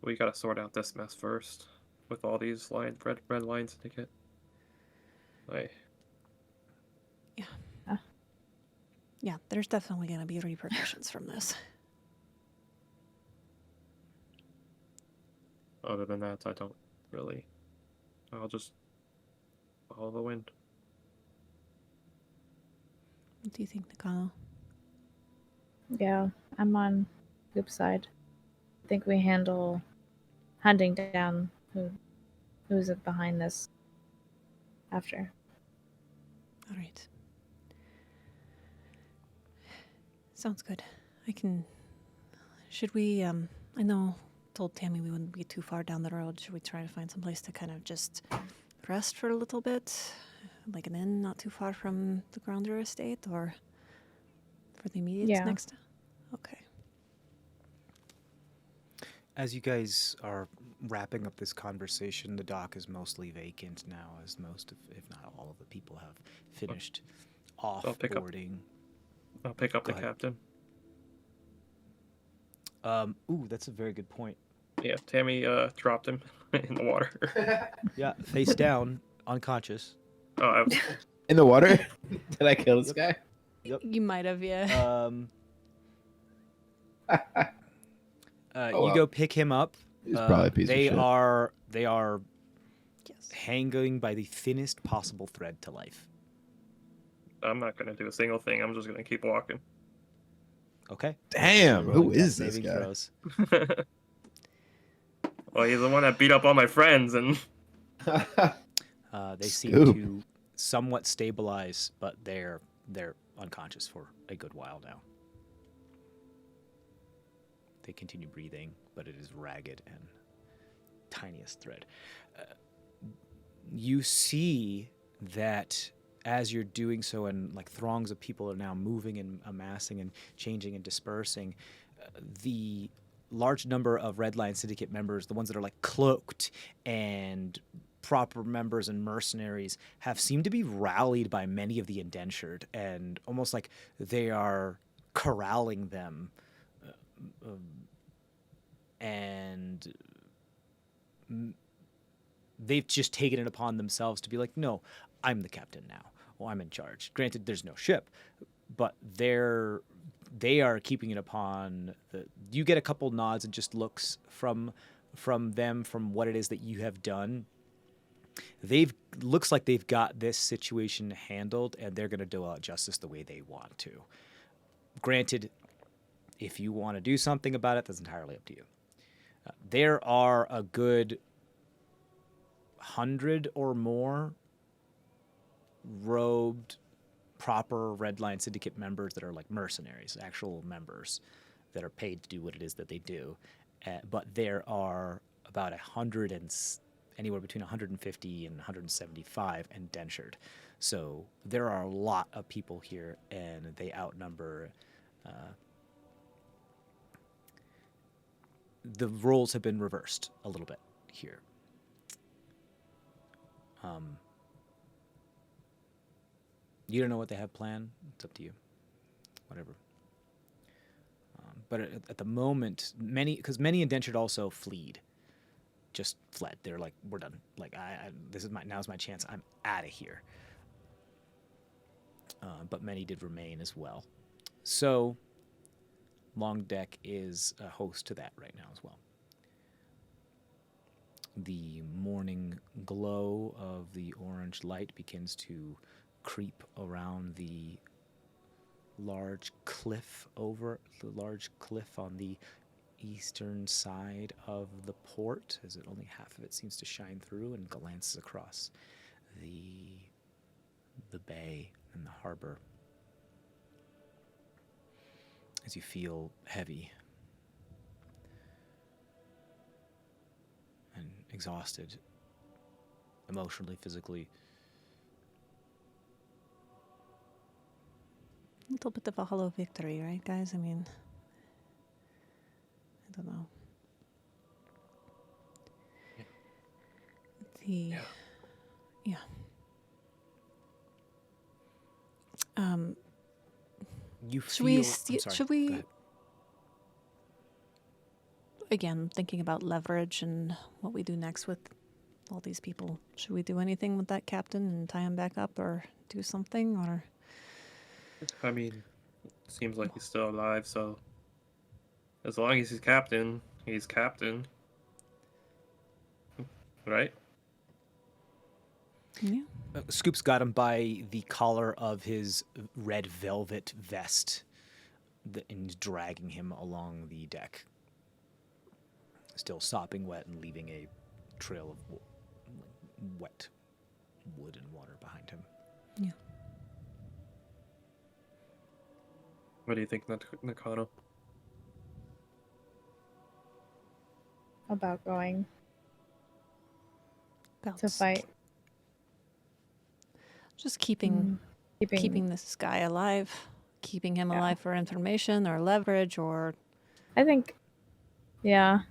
We gotta sort out this mess first, with all these red lines to get. Yeah. Yeah, there's definitely going to be repercussions from this. Other than that, I don't really. I'll just follow the wind. What do you think, Nakano? Yeah, I'm on Goop's side. I think we handle hunting down who's behind this after. All right. Sounds good. I can... Should we, I know told Tammy we wouldn't be too far down the road. Should we try to find some place to kind of just rest for a little bit? Like an inn not too far from the Grounder estate, or for the immediate Yeah. next? Okay. As you guys are wrapping up this conversation, the dock is mostly vacant now, as most of, if not all of the people have finished pick up- off-boarding. I'll pick up Go the ahead. captain. Ooh, that's a very good point. Yeah, Tammy dropped him in the water. Yeah, face down, unconscious. Oh, I was, In the water? Did I kill this guy? Yep. You might have, yeah. Oh, You well. go pick him up. He's probably a piece of they shit. are Yes. hanging by the thinnest possible thread to life. I'm not gonna do a single thing. I'm just gonna keep walking. Okay. Damn, who Rolling is death this saving guy? throws. Well, he's the one that beat up all my friends, and They seem Scoop. to somewhat stabilize, but they're unconscious for a good while now. They continue breathing, but it is ragged and tiniest thread. You see that as you're doing so, and like throngs of people are now moving and amassing and changing and dispersing, the large number of Red Line Syndicate members, the ones that are like cloaked and proper members and mercenaries, have seemed to be rallied by many of the indentured, and almost like they are corralling them, and they've just taken it upon themselves to be like, no, I'm the captain now. Well, I'm in charge. Granted, there's no ship, but they are keeping it upon the. You get a couple nods and just looks from them, from what it is that you have done. Looks like they've got this situation handled, and they're going to do out justice the way they want to. Granted, if you want to do something about it, that's entirely up to you. There are a good 100 or more robed, proper Red Line Syndicate members that are like mercenaries, actual members that are paid to do what it is that they do. But there are about 100 and anywhere between 150 and 175 indentured. So there are a lot of people here, and they outnumber. The roles have been reversed a little bit here. You don't know what they have planned. It's up to you. Whatever. But at the moment, many indentured also fled. Just fled. They're like, we're done. Like, now's my chance. I'm out of here. But many did remain as well. So, Long Deck is a host to that right now as well. The morning glow of the orange light begins to creep around the large cliff on the eastern side of the port, as only half of it seems to shine through and glances across the bay and the harbor. As you feel heavy and exhausted, emotionally, physically. A little bit of a hollow victory, right, guys? I mean, I don't know. Yeah. You Should we? feel. I'm sorry, Should go we? ahead. Again, thinking about leverage and what we do next with all these people. Should we do anything with that captain and tie him back up, or do something, or? I mean, Seems like he's still alive, so as long as he's captain. Right? Yeah. Scoop's got him by the collar of his red velvet vest and he's dragging him along the deck. Still sopping wet and leaving a trail of wet wood and water behind him. Yeah. What do you think, Nakano? About going to Bounce. fight. Just keeping this guy alive, keeping him Yeah. alive for information or leverage or I think, yeah.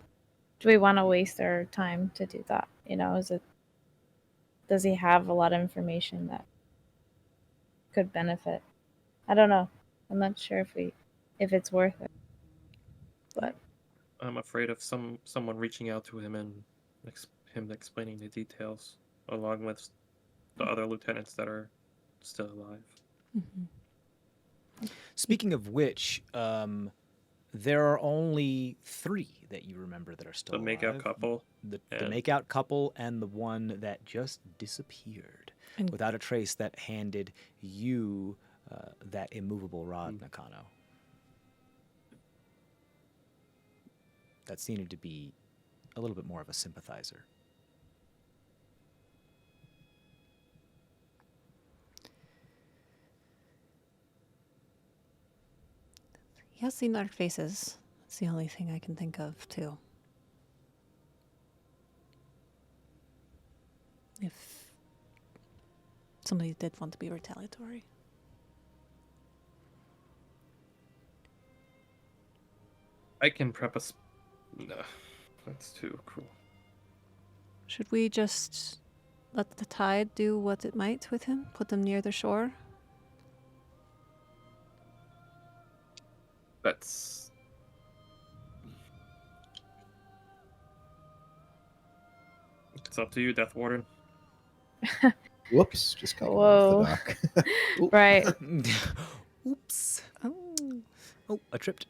Do we want to waste our time to do that? Does he have a lot of information that could benefit? I don't know. I'm not sure if it's worth it. But I'm afraid of someone reaching out to him and him explaining the details, along with the other lieutenants that are still alive. Speaking of which, there are only 3 that you remember that are still The makeout alive. couple. The and- makeout couple and the one that just disappeared And- without a trace that handed you that immovable rod, Nakano. That seemed to be a little bit more of a sympathizer. he has seen their faces. That's the only thing I can think of too. If somebody did want to be retaliatory. I can prep us. No, that's too cool. Should we just let the tide do what it might with him? Put him near the shore? That's. It's up to you, Death Warden. Whoops, just cut him Whoa. off the dock. Oop. right. Oops. Oh, I tripped.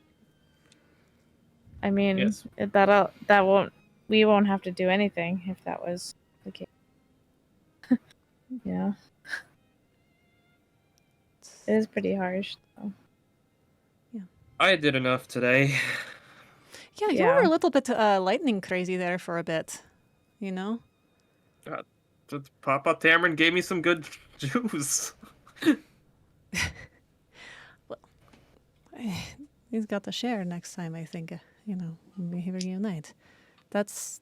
I mean, Yes. we won't have to do anything if that was the case. Yeah. It is pretty harsh, though. I did enough today. Yeah, you Yeah. were a little bit lightning crazy there for a bit, you know? Papa Tamrin gave me some good juice. He's got to share next time, I think, when we reunite. That's...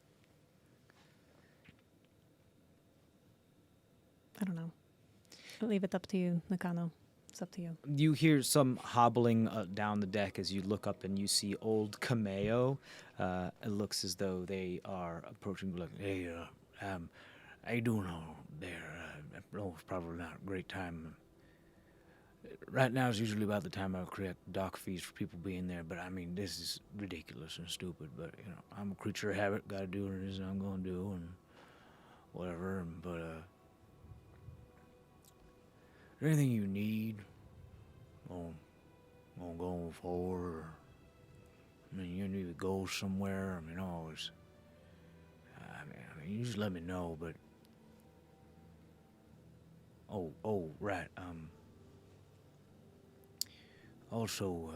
I don't know. I'll leave it up to you, Nakano. It's up to you. You hear some hobbling down the deck as you look up and you see old Kameo. It looks as though they are approaching. Like, hey, I do know there. Oh, it's probably not a great time. Right now is usually about the time I'll collect dock fees for people being there, but I mean, this is ridiculous and stupid. But I'm a creature of habit. Got to do what it is I'm going to do, and whatever. But is there anything you need? Going forward? Or, I mean, you need to go somewhere. I mean, always. I mean, you just let me know. But oh, right. Also,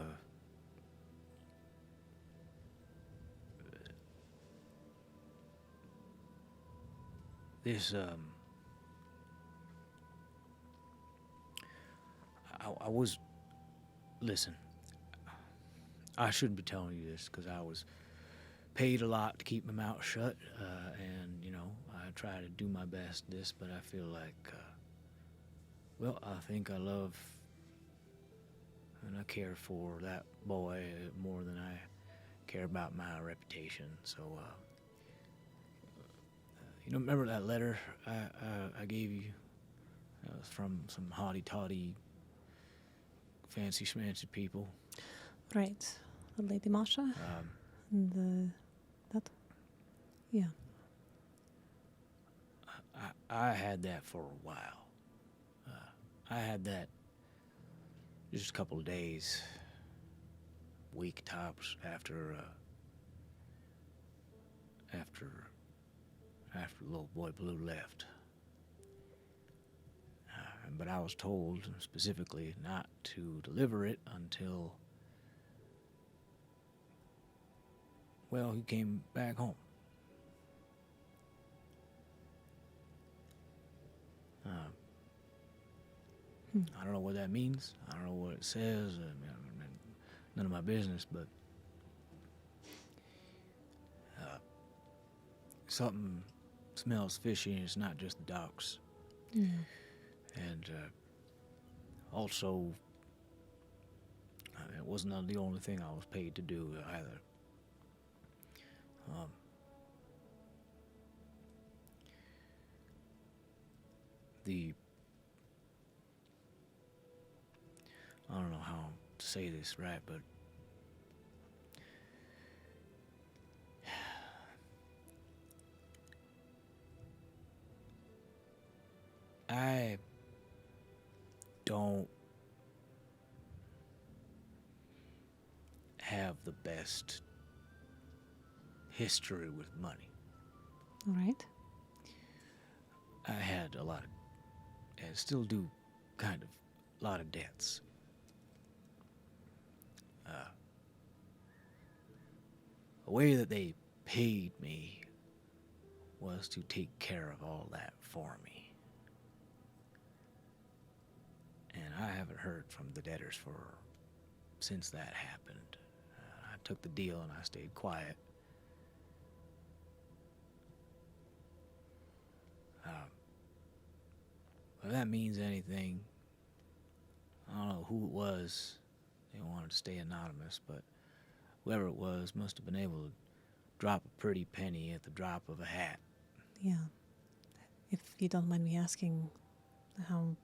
this I was. Listen, I shouldn't be telling you this because I was paid a lot to keep my mouth shut, and I try to do my best at this, but I feel like, I think I love and I care for that boy more than I care about my reputation. So, remember that letter I gave you? It was from some haughty-taughty, fancy-schmancy people. Right. The Lady Masha? And that? Yeah. I had that for a while. I had that just a couple of days, week tops after little boy Blue left. But I was told specifically not to deliver it until, well, he came back home. I don't know what that means. I don't know what it says. I mean, none of my business, but something smells fishy, and it's not just the docks. Yeah. And also, it wasn't the only thing I was paid to do either. I don't know how to say this right, but I don't have the best history with money. All right. I had a lot of, and still do, kind of, a lot of debts. The way that they paid me was to take care of all that for me. And I haven't heard from the debtors since that happened. I took the deal and I stayed quiet. If that means anything, I don't know who it was. They wanted to stay anonymous, but whoever it was must have been able to drop a pretty penny at the drop of a hat. Yeah. If you don't mind me asking, how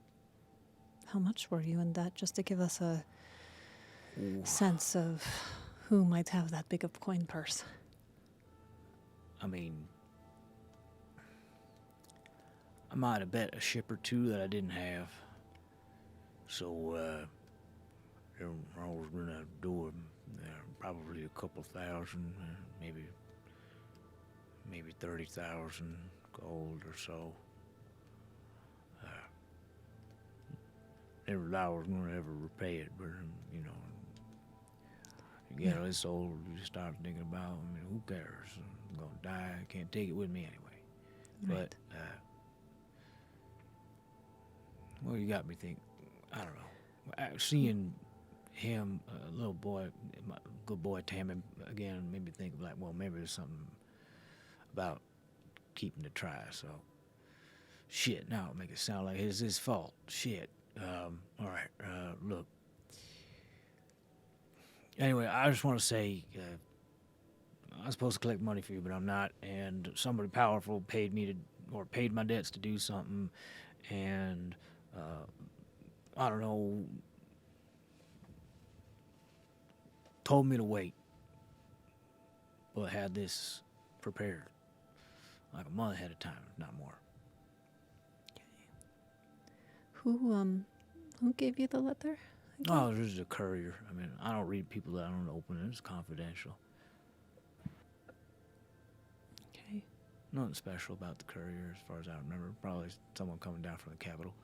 much were you in debt, just to give us a sense of who might have that big of coin purse? I mean, I might have bet a ship or two that I didn't have. So, I was going to do probably a couple thousand, maybe 30,000 gold or so. Never thought I was going to ever repay it, but, you know, you get this old, you start thinking about, I mean, who cares? I'm going to die, I can't take it with me anyway. Right. But, well, you got me thinking, I don't know. Seeing him, little boy, my good boy Tammin, again, made me think like, well, maybe there's something about keeping the try. So, shit, now it'll make it sound like it's his fault. Shit. All right, look. Anyway, I just want to say, I'm supposed to collect money for you, but I'm not. And somebody powerful paid my debts to do something, and I don't know, told me to wait, but had this prepared like a month ahead of time, if not more. Who gave you the letter? Oh, this is a courier. I mean, I don't read people that I don't open it. It's confidential. Okay. Nothing special about the courier as far as I remember. Probably someone coming down from the capital.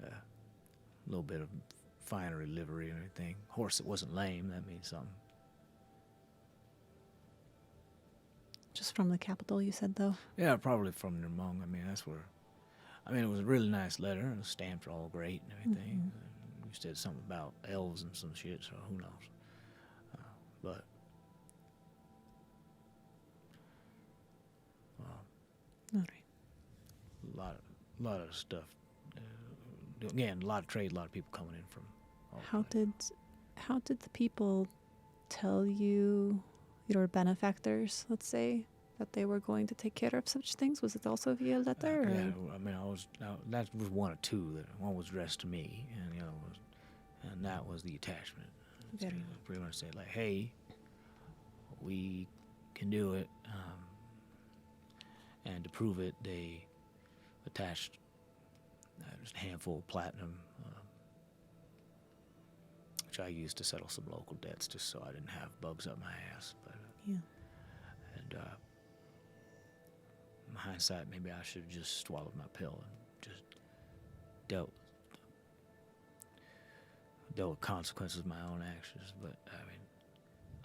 A little bit of finery livery and everything. Horse that wasn't lame, that means something. Just from the capital, you said, though? Yeah, probably from Nermung. I mean, that's where... I mean, it was a really nice letter, and it was stamped all great and everything. You said something about elves and some shit, so who knows. But... All right. A lot of stuff. Again, a lot of trade, a lot of people coming in from all How did the people tell you, your benefactors, let's say, that they were going to take care of such things? Was it also via letter? Yeah, I mean, that was one of two. One was addressed to me, and the other was, and that was the attachment. It's pretty much say like, hey, we can do it, and to prove it, they attached just a handful of platinum which I used to settle some local debts just so I didn't have bugs up my ass. But Yeah. and in hindsight, maybe I should have just swallowed my pill and just dealt with consequences of my own actions. But I mean,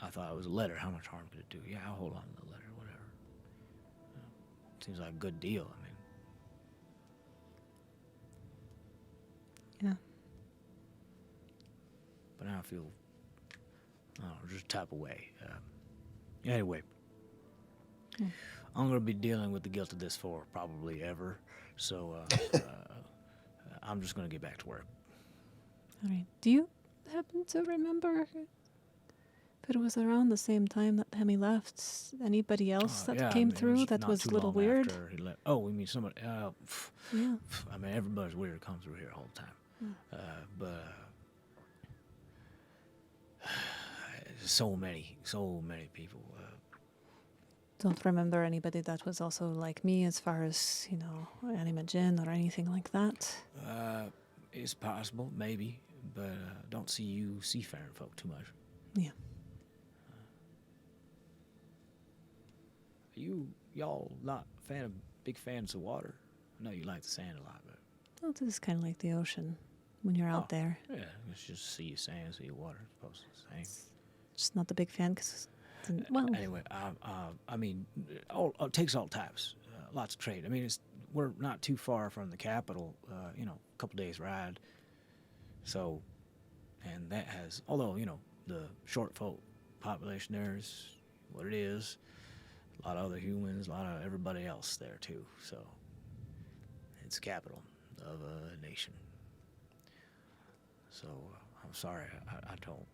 I thought it was a letter. How much harm could it do? Yeah, I'll hold on to the letter, whatever. Seems like a good deal. I mean, Yeah. but now I feel, I don't know, just a type of way. Anyway, I'm going to be dealing with the guilt of this for probably ever. So I'm just going to get back to work. All right. Do you happen to remember if it was around the same time that Hemi left? Anybody else that Yeah, I came mean, it through that not was too a little long weird? after he left. Oh, we mean somebody. Yeah. I mean, everybody's weird comes through here all the time. But so many people. Don't remember anybody that was also like me as far as, Anima Jin or anything like that. It's possible, maybe, but don't see you seafaring folk too much. Yeah. Y'all not big fans of water? I know you like the sand a lot, but Well, this is kind of like the ocean when you're out there. yeah, it's just see sand, see water. It's supposed to the same. Just not the big fan because, well, Anyway, I mean, it takes all types, lots of trade. I mean, we're not too far from the capital, a couple days ride. So, and that has, although, the short folk population there is what it is. A lot of other humans, a lot of everybody else there too. So, it's the capital of a nation. So, I'm sorry, I don't.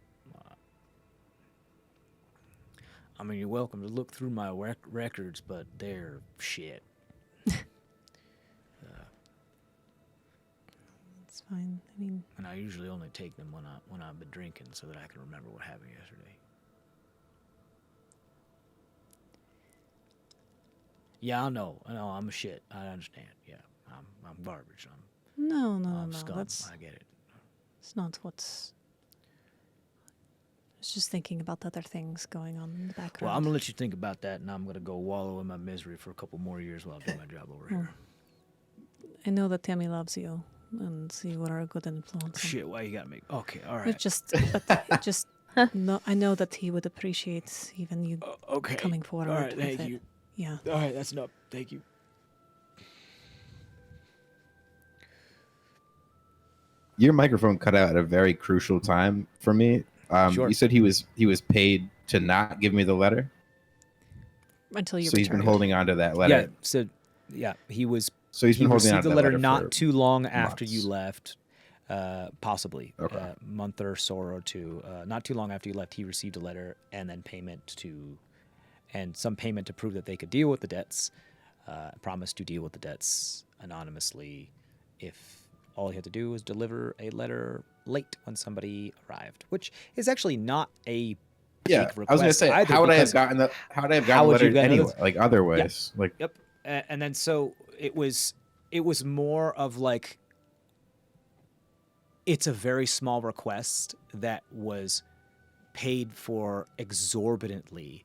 I mean, you're welcome to look through my records, but they're shit. it's fine. I mean, And I usually only take them when I've been drinking so that I can remember what happened yesterday. Yeah, I know, I'm a shit. I understand. Yeah, I'm garbage. no, I'm scum. scum. I get it. It's not what's. I was just thinking about other things going on in the background. Well, I'm gonna let you think about that, and I'm gonna go wallow in my misery for a couple more years while I do my job over here. I know that Tammy loves you, and you are a good influence. Shit, why you gotta make? Okay, all But right. just no. I know that he would appreciate even you Okay. coming forward. All right, with thank it. you. Yeah. All right, that's enough. Thank you. Your microphone cut out at a very crucial time for me. Sure. You said he was paid to not give me the letter, Until you so he's been return. holding on to that letter. Yeah. So, he was. So he's been holding on received to the that letter letter not for too long after you months. left, possibly Okay. a month or so or two. Not too long after you left, he received a letter and then some payment to prove that they could deal with the debts. Promised to deal with the debts anonymously if all he had to do was deliver a letter late when somebody arrived, which is actually not a big request. I was going to say, either, how would I have because gotten the how would you letter get anyway? another- Like other ways, like Yep. And then so it was more of like, it's a very small request that was paid for exorbitantly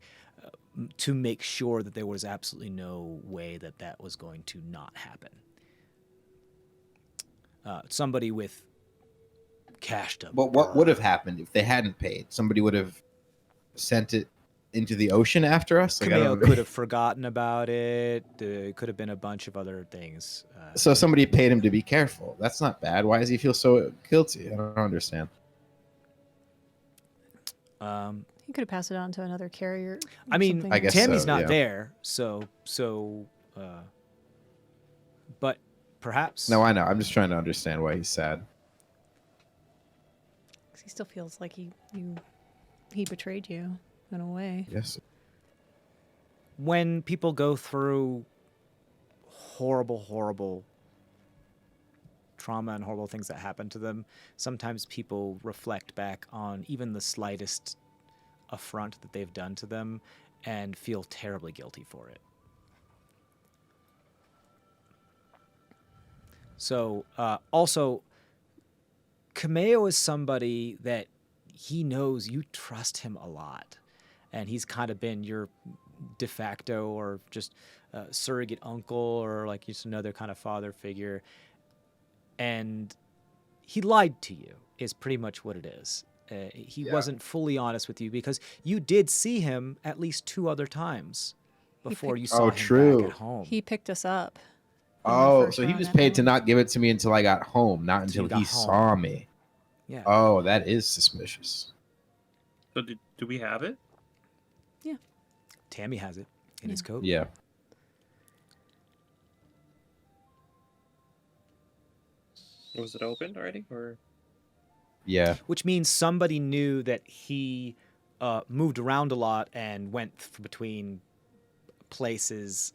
to make sure that there was absolutely no way that was going to not happen. Somebody with cash to But what burn. would have happened if they hadn't paid? Somebody would have sent it into the ocean after us. Like, I Camille don't know. could have forgotten about it. It could have been a bunch of other things. So somebody paid him to be careful. That's not bad. Why does he feel so guilty? I don't understand. You could have passed it on to another carrier. or I mean, something. I guess Tammy's so, not yeah. there, but perhaps. No, I know. I'm just trying to understand why he's sad. 'Cause he still feels like he betrayed you in a way. Yes. When people go through horrible trauma and horrible things that happen to them, sometimes people reflect back on even the slightest affront that they've done to them and feel terribly guilty for it. So, also, Cameo is somebody that he knows you trust him a lot, and he's kind of been your de facto or just surrogate uncle or like just another kind of father figure, and he lied to you is pretty much what it is. He wasn't fully honest with you because you did see him at least 2 other times before you saw him true. back at home. He picked us up. in the Oh, first so he run was at paid to home. not give it to me until I got home, not Until until you he got home. saw me. Yeah. Oh, that is suspicious. So do we have it? Tammy has it in his coat. Yeah. Was it opened already, or? Yeah. Which means somebody knew that he moved around a lot and went between places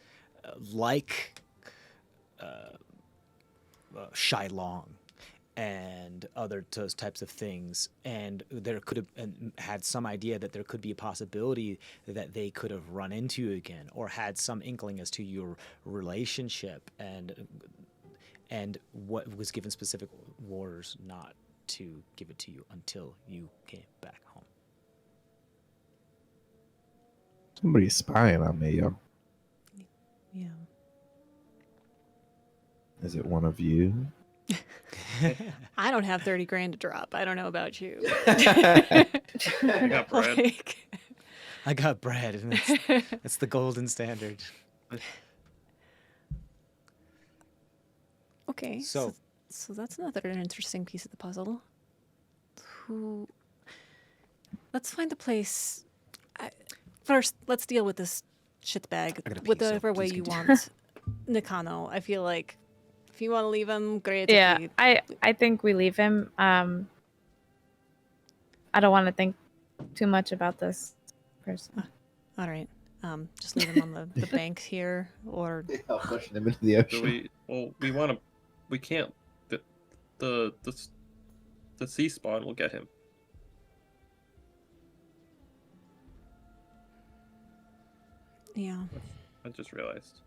like Shylong and other those types of things, and there could have had some idea that there could be a possibility that they could have run into you again, or had some inkling as to your relationship, and what was given specific orders not to give it to you until you came back home. Somebody's spying on me, yo. Yeah. Is it one of you? I don't have 30 grand to drop. I don't know about you. I got bread. Like, I got bread, and it's the golden standard. okay. So- So that's another interesting piece of the puzzle. Let's find a place. First, let's deal with this shitbag I gotta pee, whatever so way please you continue. want. Nakano, I feel like if you want to leave him, great. If Yeah, you- I think we leave him. I don't want to think too much about this person. all right. Just leave him on the bank here, or I'll push him into the Do ocean. we? Well, we want to. We can't. The sea spawn will get him. yeah, I just realized.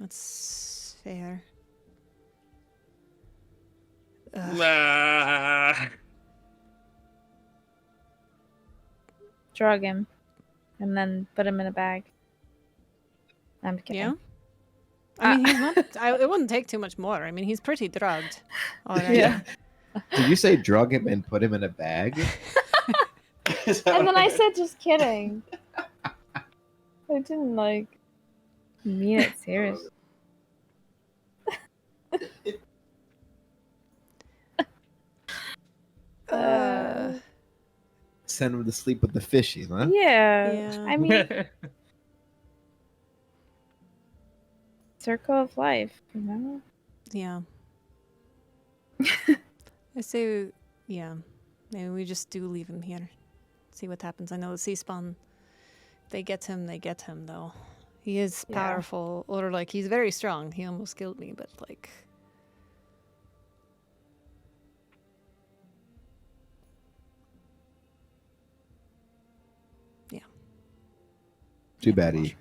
that's fair. Nah. Drug him, and then put him in a bag. I'm kidding. Yeah. I mean, he's not. It wouldn't take too much more. I mean, he's pretty drugged. Already. Yeah. Did you say drug him and put him in a bag? And then I said, just kidding. I didn't mean it serious. Send him to sleep with the fishies, huh? Yeah. Yeah. I mean, circle of life, you know? Yeah. I say, yeah. Maybe we just do leave him here. See what happens. I know the sea spawn. They get him, though. He is Yeah. powerful, or he's very strong. He almost killed me, but yeah. Too bad he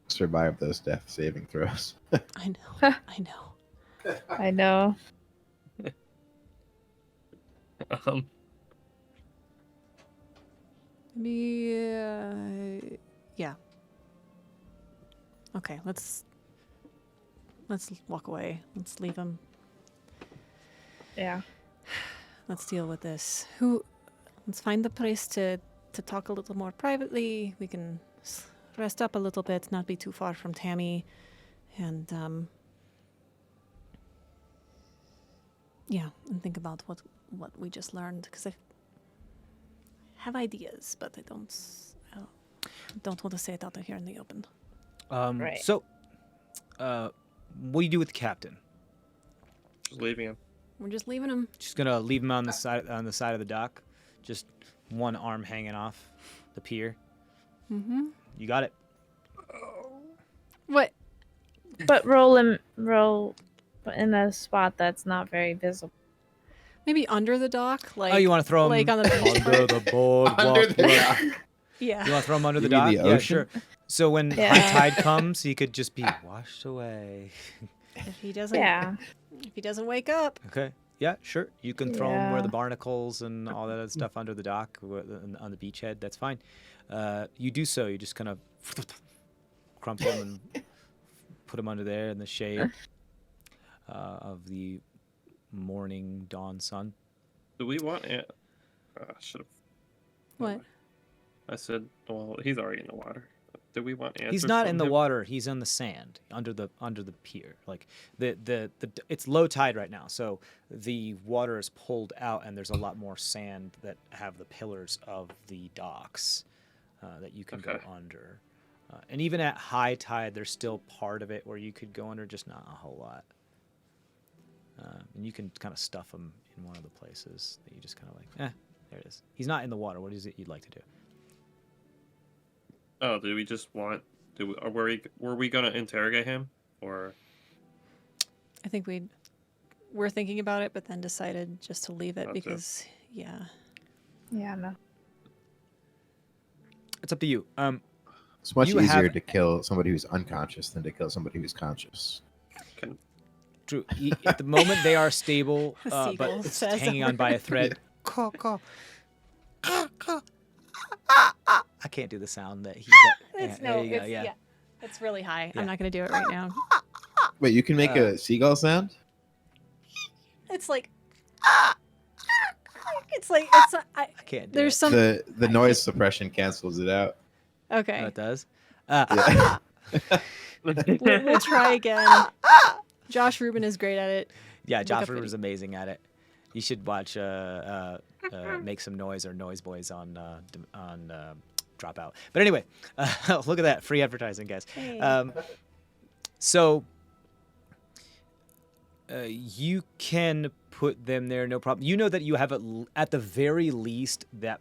survived those death saving throws. I know. I know. I know. Maybe, yeah. Okay, let's walk away. Let's leave him. Yeah. Let's deal with this. Let's find the place to talk a little more privately. We can rest up a little bit, not be too far from Tammy, and yeah, and think about what we just learned, because I have ideas, but I don't want to say it out here in the open. Right. So, what do you do with the captain? Just leaving him. We're just leaving him. Just gonna leave him on the side of the dock, just one arm hanging off the pier. Mm-hmm. You got it. What? But roll in a spot that's not very visible. Maybe under the dock, like. Oh, you want to throw him like on the beach under the boardwalk? Under the dock. Yeah. You want to throw him under You the mean dock? the Yeah, ocean? sure. So when Yeah. high tide comes, he could just be washed away. If he doesn't. Yeah. If he doesn't wake up. Okay. Yeah, sure. You can throw them where the Yeah. barnacles and all that other stuff under the dock on the beachhead. That's fine. You do so. You just kind of crumple them and put them under there in the shade of the morning dawn sun. Do we want it? Should have. What? I said, well, he's already in the water. Do we want answers? He's not from in the him? water. He's on the sand under the pier. Like it's low tide right now, so the water is pulled out, and there's a lot more sand that have the pillars of the docks that you can go Okay. under. And even at high tide, there's still part of it where you could go under, just not a whole lot. And you can kind of stuff him in one of the places that you just kind of like, there it is. He's not in the water. What is it you'd like to do? Oh, do we just want? Were we gonna interrogate him, or I think we're thinking about it, but then decided just to leave it Gotcha. because, yeah. Yeah, no. It's up to you. It's much You easier have- to kill somebody who's unconscious than to kill somebody who's conscious. can True. At the moment, they are stable, A but seagull it's says hanging over. on by a thread. Caw, caw. I can't do the sound that he. There you go, yeah. It's really high. Yeah. I'm not going to do it right now. Wait, you can make Uh, a seagull sound? It's like, it's I can't do there's it. some, The noise suppression cancels it out. okay. Oh, it does. Yeah. We'll try again. Josh Rubin is great at it. Yeah, Look Josh up Rivers is amazing at it. You should watch Make Some Noise or Noise Boys on Dropout. But anyway, look at that free advertising, guys. Hey. So you can put them there, no problem. You know that you have at the very least that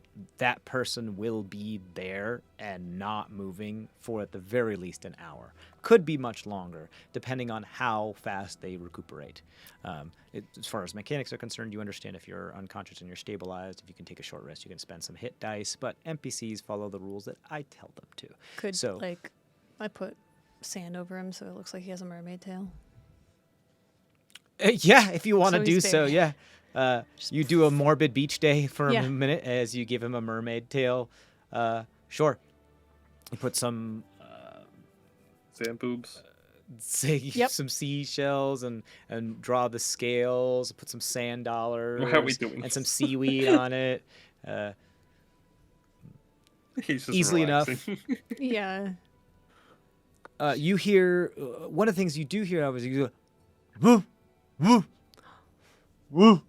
person will be there and not moving for at the very least an hour. Could be much longer, depending on how fast they recuperate. As far as mechanics are concerned, you understand if you're unconscious and you're stabilized, if you can take a short rest, you can spend some hit dice. But NPCs follow the rules that I tell them to. Could, so- I put sand over him so it looks like he has a mermaid tail. Yeah, if you want to So do he's so, there. yeah. You do a morbid beach day for Yeah. a minute as you give him a mermaid tail. Sure. You put some sand boobs? Yep. some seashells and draw the scales. Put some sand dollars. Why are we doing and some this? seaweed on it. He's just Easily enough. relaxing. Yeah. You hear one of the things you do hear is you go, woo, woo, woo,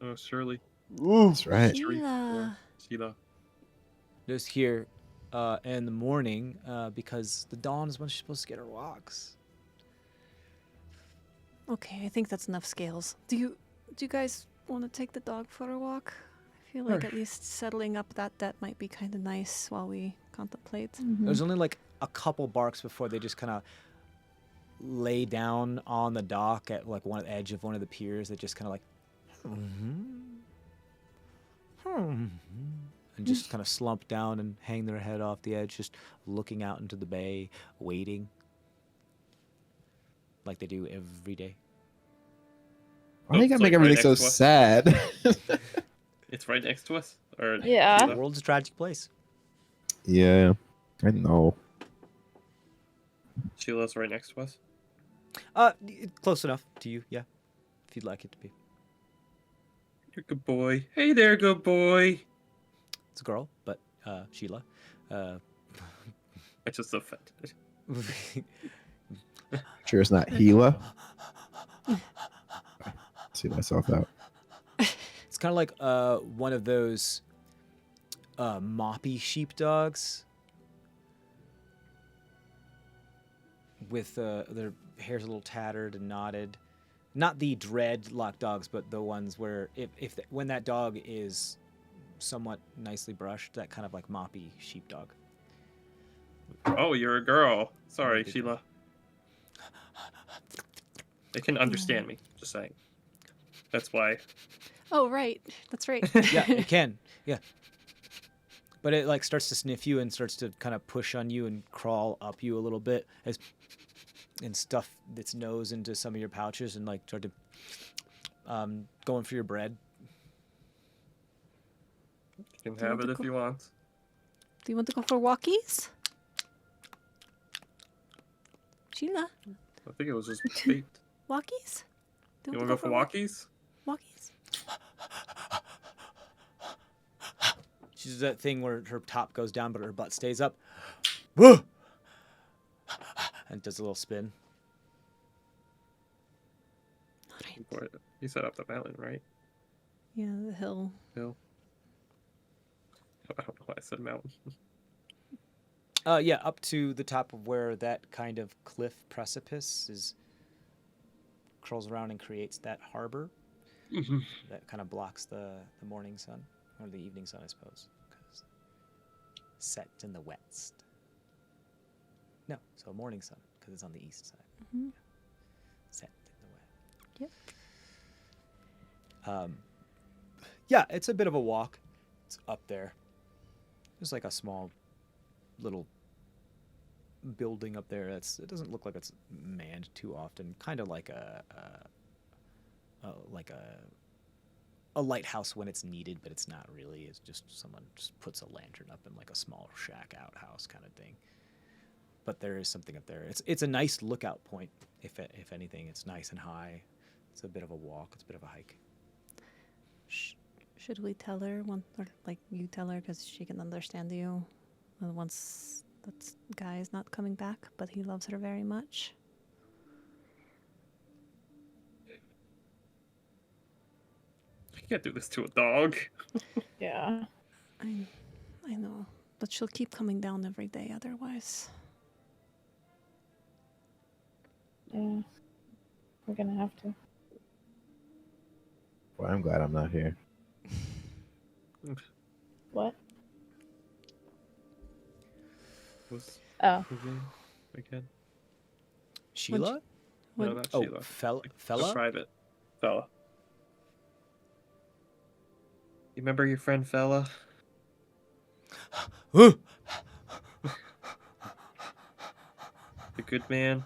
Oh, Shirley, woo. That's right. Sheila. Sheila. Just here in the morning because the dawn is when she's supposed to get her walks. Okay, I think that's enough scales. Do you guys want to take the dog for a walk? I feel like Sure. at least settling up that debt might be kind of nice while we contemplate. There's only like a couple barks before they just kind of lay down on the dock at like one edge of one of the piers. That just kind of like, and just kind of slump down and hang their head off the edge, just looking out into the bay, waiting, like they do every day. Why do you gotta It's make like right everything so next to us. sad? It's right next to us. Or Yeah. The Sheila? world's a tragic place. Yeah, I know. Sheila's right next to us. Close enough to you, yeah, if you'd like it to be. You're a good boy. Hey there, good boy. It's a girl, but Sheila. I just offended. Sure, it's not Gila. See myself out. It's kind of like one of those moppy sheepdogs with their hair's a little tattered and knotted. Not the dreadlock dogs, but the ones where when that dog is somewhat nicely brushed, that kind of like moppy sheepdog. Oh, you're a girl. Sorry, Big Sheila. They can understand me. Just saying. That's why. Oh, right. That's right. Yeah, it can. Yeah. But it like starts to sniff you and starts to kind of push on you and crawl up you a little bit and stuff its nose into some of your pouches and like start to Going for your bread. You can Do you have want it to if go- you want. Do you want to go for walkies? Sheila, I think it was just bait. walkies? Do You want to go for walkies? walkies? She does that thing where her top goes down but her butt stays up. Whoa! And does a little spin. All right. Before you set up the mountain, right? Yeah, the hill. Hill. I don't know why I said mountain. Yeah, up to the top of where that kind of cliff precipice is curls around and creates that harbor that kind of blocks the morning sun or the evening sun, I suppose, because set in the west. No, so morning sun because it's on the east side. Mhm. Set in the west. Yeah, it's a bit of a walk. It's up there. There's like a small little building up there. It doesn't look like it's manned too often. Kind of like a lighthouse when it's needed, but it's not really. It's just someone just puts a lantern up in like a small shack outhouse kind of thing. But there is something up there. It's a nice lookout point. If anything, it's nice and high. It's a bit of a walk. It's a bit of a hike. Should we tell her or like you tell her because she can understand you? Once that guy is not coming back, but he loves her very much. You can't do this to a dog. Yeah. I know, but she'll keep coming down every day otherwise. Yeah. We're gonna have to. Well, I'm glad I'm not here. What? What's Oh. his name again? Sheila? No, What- not Oh, Sheila. fella? The private fella. You remember your friend fella? Huh? The good man?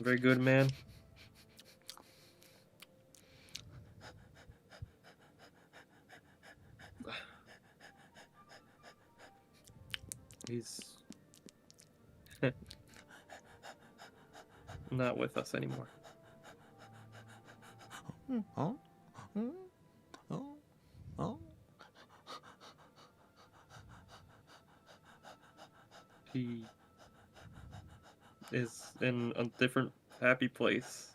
Very good man? He's not with us anymore. Oh? Oh? Oh? He is in a different happy place.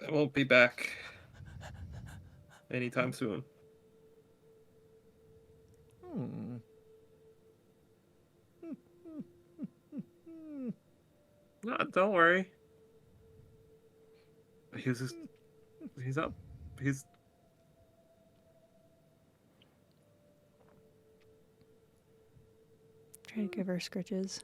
I won't be back anytime soon. Hmm. No, don't worry. He's up. He's Try to give her scritches.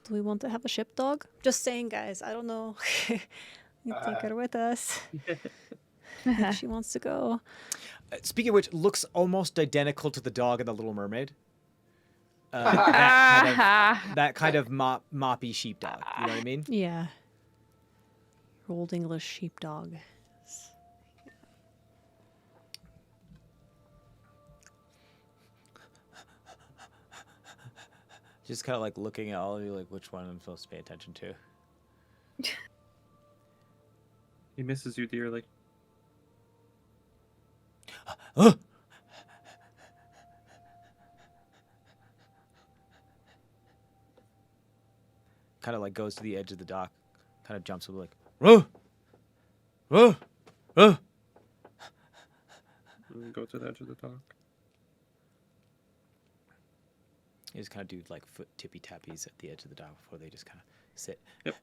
Do we want to have a ship dog? Just saying, guys. I don't know. You take her with us if she wants to go. Speaking of which, looks almost identical to the dog in The Little Mermaid. That kind of moppy sheepdog. You know what I mean? Yeah. Old English sheepdog. Just kind of like looking at all of you, like which one I'm supposed to pay attention to. he misses you dearly. Kind of like goes to the edge of the dock, kind of jumps up like, ruh, ruh, ruh. Go to the edge of the dock. You just kind of do like foot tippy tappies at the edge of the dock before they just kind of sit. Yep.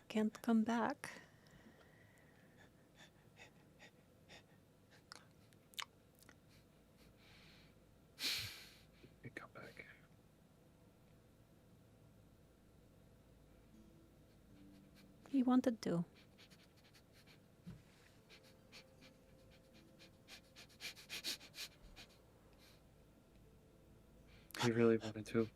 Can't come back. You come back. He wanted to. He really wanted to.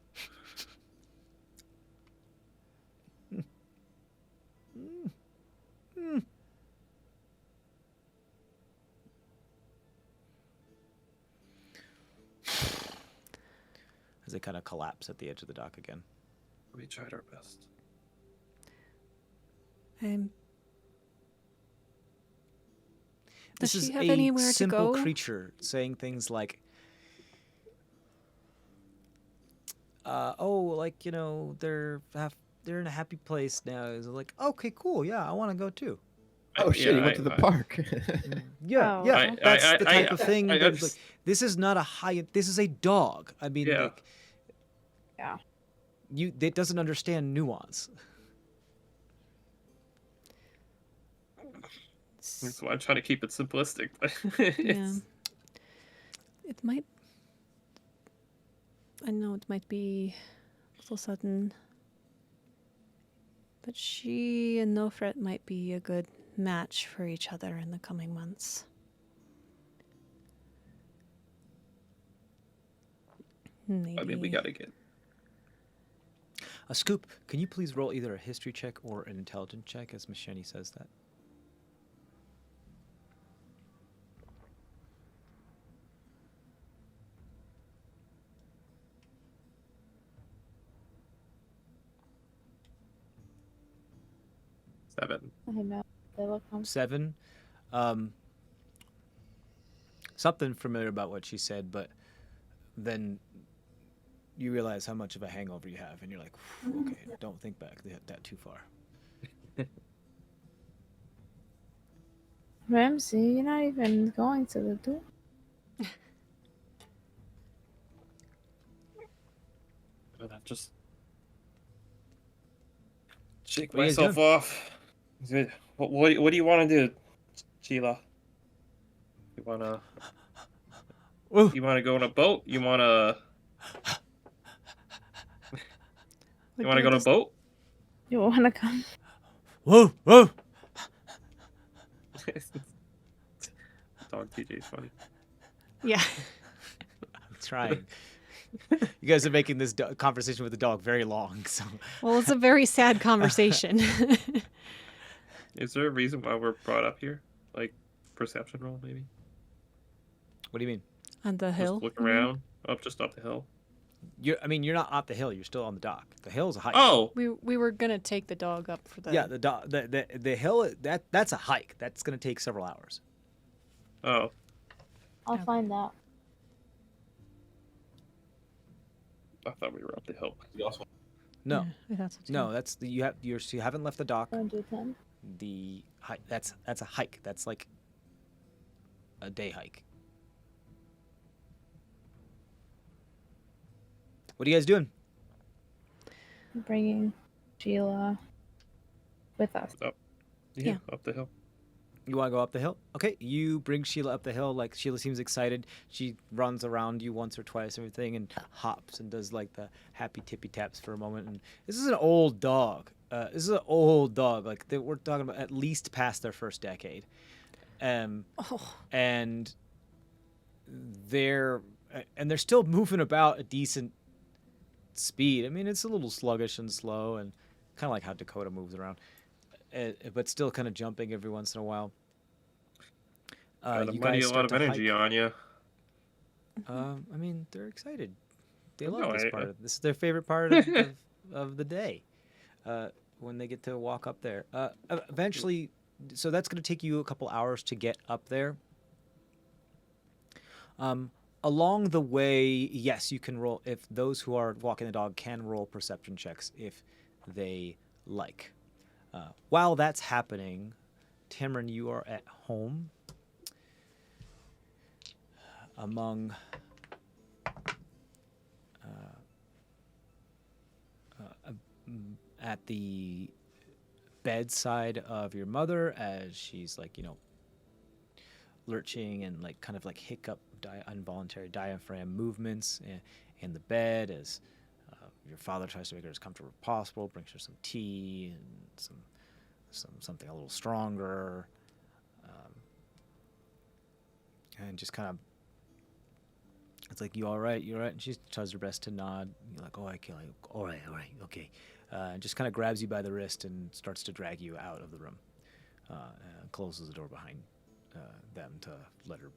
As they kind of collapse at the edge of the dock again. We tried our best. Does This she is have a anywhere to simple go? creature saying things like, "Oh, like they're in a happy place now." It's like, "Okay, cool, yeah, I want to go too." Oh shit, he went to the park. Yeah, Oh, yeah, okay. that's the type of thing. I That, like, just- this is not a high. This is a dog. I mean, Yeah. like, Yeah. it doesn't understand nuance. That's why I'm trying to keep it simplistic. But Yeah. it's, It might. I know it might be a little sudden, but she and Nofret might be a good match for each other in the coming months. Maybe. I mean, we gotta get. A Scoop, can you please roll either a history check or an intelligence check as Macheni says that? Seven. I know. They look 7. Something familiar about what she said, but then you realize how much of a hangover you have, and you're like, "Phew, okay, don't think back that too far." Ramsey, you're not even going to the door. But I just shake What are you guys myself off. What do you want to do, Sheila? You wanna Whoa, go on a boat? You wanna We're go on a just- boat? You want to come? whoa, whoa! Dog TJ is funny. Yeah. I'm trying. You guys are making this conversation with the dog very long, so Well, it's a very sad conversation. Is there a reason why we're brought up here? Like perception roll, maybe? what do you mean? On the hill. Just look around, just up the hill. You're not up the hill. You're still on the dock. The hill's a hike. Oh, We were gonna take the dog up for the. Yeah, the hill that's a hike. That's gonna take several hours. oh, I'll Okay. find out. I thought we were up the hill. No, Yeah, I thought so too. no, that's the you haven't left the dock. Don't do 10. The hike that's a hike. That's like a day hike. What are you guys doing? Bringing Sheila with us. Yeah. Up the hill. You want to go up the hill? Okay, you bring Sheila up the hill. Like, Sheila seems excited. She runs around you once or twice, everything, and hops and does like the happy tippy taps for a moment. And this is an old dog. This is an old dog. Like, we're talking about at least past their first decade. Oh, And they're still moving about a decent speed. I mean, it's a little sluggish and slow, and kind of like how Dakota moves around, but still kind of jumping every once in a while. Gotta You muddy guys a lot start of to energy hike. on you. I mean, they're excited. They No, love this I- part. This is their favorite part of the day, when they get to walk up there. Eventually, so that's going to take you a couple hours to get up there. Along the way, yes, you can roll. If those who are walking the dog can roll perception checks if they like. While that's happening, Tamrin, you are at home. Among at the bedside of your mother as she's like, lurching and like kind of like hiccup involuntary diaphragm movements in the bed as your father tries to make her as comfortable as possible, brings her some tea and something a little stronger, and just kind of It's like, you all right? You all right? And she tries her best to nod. You're like, oh, I can. Like, all right, okay. And just kind of grabs you by the wrist and starts to drag you out of the room. And closes the door behind them to let her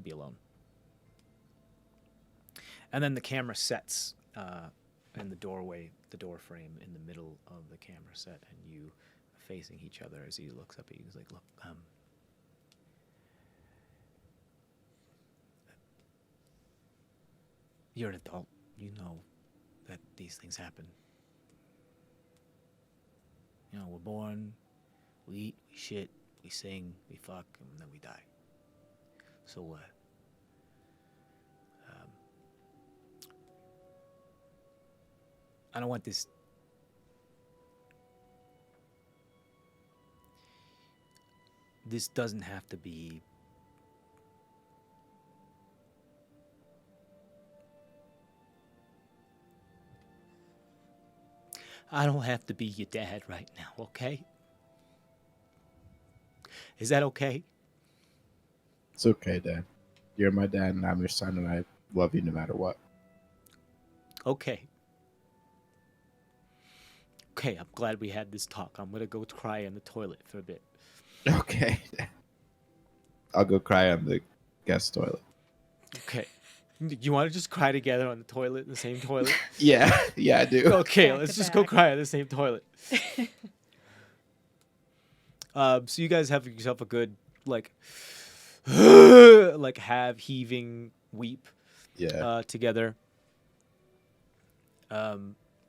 be alone. And then the camera sets in the doorway, the door frame in the middle of the camera set, and you facing each other as he looks up at you. He's like, look, you're an adult. You know that these things happen. You know, we're born, we eat, we shit, we sing, we fuck, and then we die. So what? I don't want this. This doesn't have to be. I don't have to be your dad right now, okay? Is that okay? It's okay, Dad. You're my dad, and I'm your son, and I love you no matter what. Okay. Okay, I'm glad we had this talk. I'm gonna go cry in the toilet for a bit. Okay. I'll go cry on the guest toilet. Okay. You want to just cry together on the toilet, in the same toilet? Yeah, I do. Okay, Back let's to just go back. cry on the same toilet. So you guys have yourself a good, like, like heaving weep Yeah. together.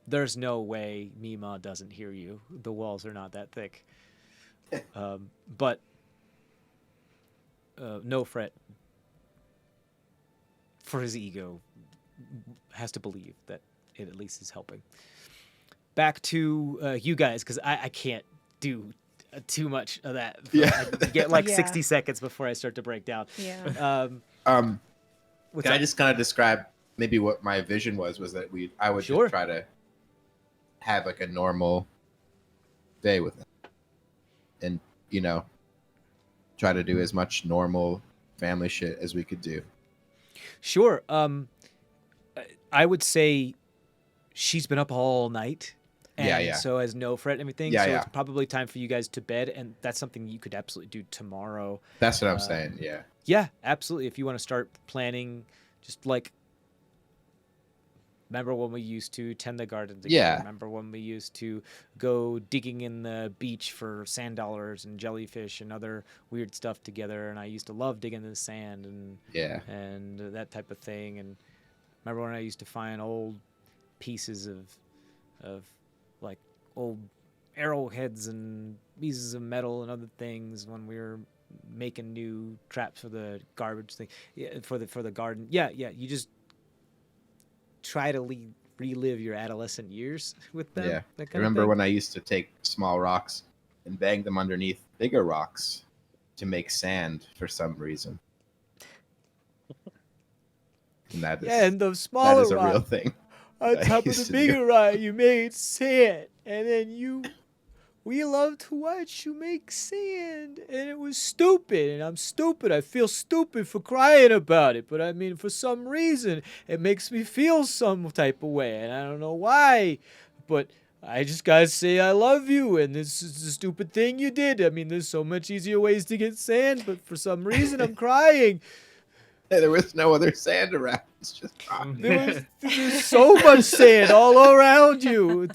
There's no way Mima doesn't hear you. The walls are not that thick. But no fret. For his ego, has to believe that it at least is helping. Back to you guys, because I can't do too much of that. Yeah. I get like Yeah. 60 seconds before I start to break down. Yeah. What's Can I up? just kind of describe maybe what my vision was that I would Sure. just try to have like a normal day with him, and try to do as much normal family shit as we could do. Sure. I would say she's been up all night. And Yeah. so has no fret and everything. Yeah, so yeah. it's probably time for you guys to bed, and that's something you could absolutely do tomorrow. That's what I'm saying. Yeah. Yeah, absolutely. If you want to start planning, just like, remember when we used to tend the garden together? Yeah. Remember when we used to go digging in the beach for sand dollars and jellyfish and other weird stuff together? And I used to love digging in the sand and that type of thing. And remember when I used to find old pieces of like old arrowheads and pieces of metal and other things when we were making new traps for the garbage thing, for the garden. Yeah. You just try to relive your adolescent years with them. Yeah. That kind Remember of thing. when I used to take small rocks and bang them underneath bigger rocks to make sand for some reason? And that is, Yeah, and the that smaller is a real rock thing. on I top of used the to bigger do. rock, you made sand, and then we love to watch you make sand, and it was stupid, and I'm stupid. I feel stupid for crying about it, but I mean, for some reason, it makes me feel some type of way, and I don't know why, but I just gotta say I love you, and this is a stupid thing you did. I mean, there's so much easier ways to get sand, but for some reason, I'm crying. There was no other sand around. It's just rock. There's so much sand all around you.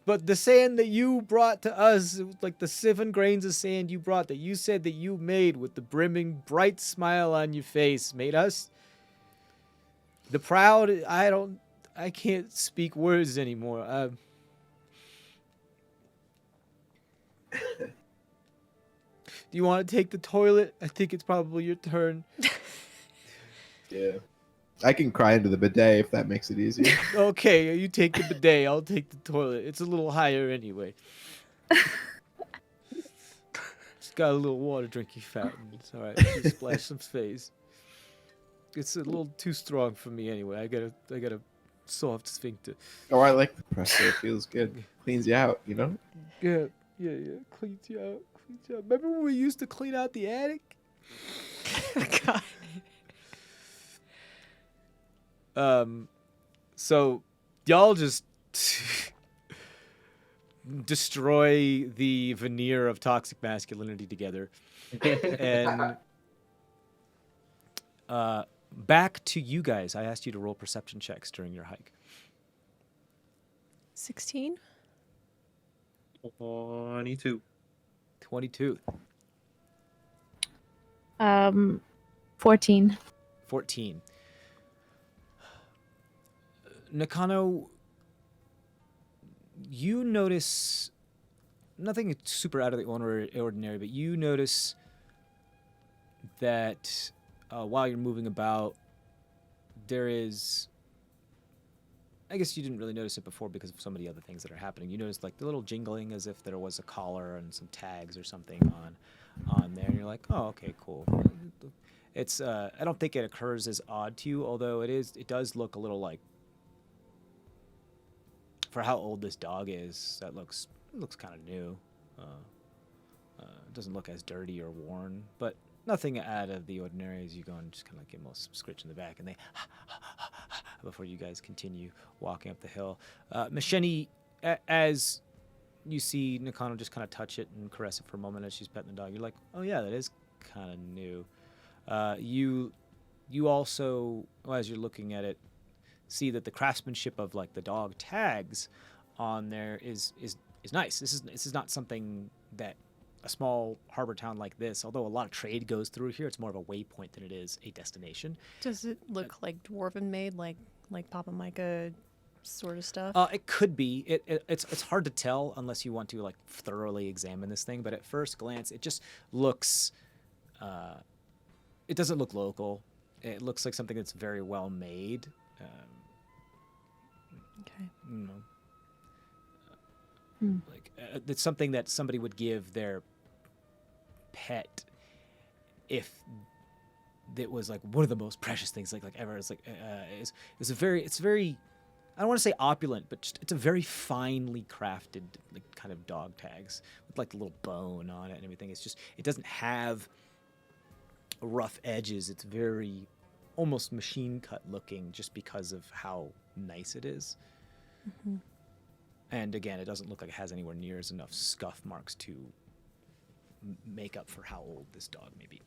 But the sand that you brought to us, it was like the 7 grains of sand you brought that you said that you made with the brimming, bright smile on your face, made us the proud. I can't speak words anymore. Do you want to take the toilet? I think it's probably your turn. Yeah. I can cry into the bidet if that makes it easier. Okay, you take the bidet. I'll take the toilet. It's a little higher anyway. It's got a little water drinking fountain. It's all right. Just splash some face. It's a little too strong for me anyway. I got a soft sphincter. Oh, I like the pressure. It feels good. Cleans you out, you know? Yeah. Cleans you out. Remember when we used to clean out the attic? God. So y'all just destroy the veneer of toxic masculinity together. And back to you guys. I asked you to roll perception checks during your hike. 16? 22. 22. 14. 14. Nakano, you notice nothing super out of the ordinary, but you notice that while you're moving about, there is... I guess you didn't really notice it before because of so many other things that are happening. You notice like the little jingling as if there was a collar and some tags or something on there, and you're like, oh, okay, cool. It's I don't think it occurs as odd to you, although it does look a little like, for how old this dog is, that looks kind of new. It doesn't look as dirty or worn, but nothing out of the ordinary as you go and just kind of like give them a scritch in the back, and they before you guys continue walking up the hill. Masheni, as you see Nakano just kind of touch it and caress it for a moment as she's petting the dog, you're like, oh yeah, that is kind of new. You also, as you're looking at it, see that the craftsmanship of like the dog tags on there is nice. This is not something that a small harbor town like this, although a lot of trade goes through here, it's more of a waypoint than it is a destination. Does it look like dwarven made, like Papa Micah sort of stuff? It could be. It's hard to tell unless you want to like thoroughly examine this thing. But at first glance, it just looks. It doesn't look local. It looks like something that's very well made. Okay. You know, like it's something that somebody would give their pet if it was like one of the most precious things like ever. It's like it's very I don't want to say opulent, but just, it's a very finely crafted like kind of dog tags with like a little bone on it and everything. It's just, it doesn't have rough edges. It's very almost machine cut looking just because of how nice it is. Mm-hmm. And again, it doesn't look like it has anywhere near as enough scuff marks to make up for how old this dog may be.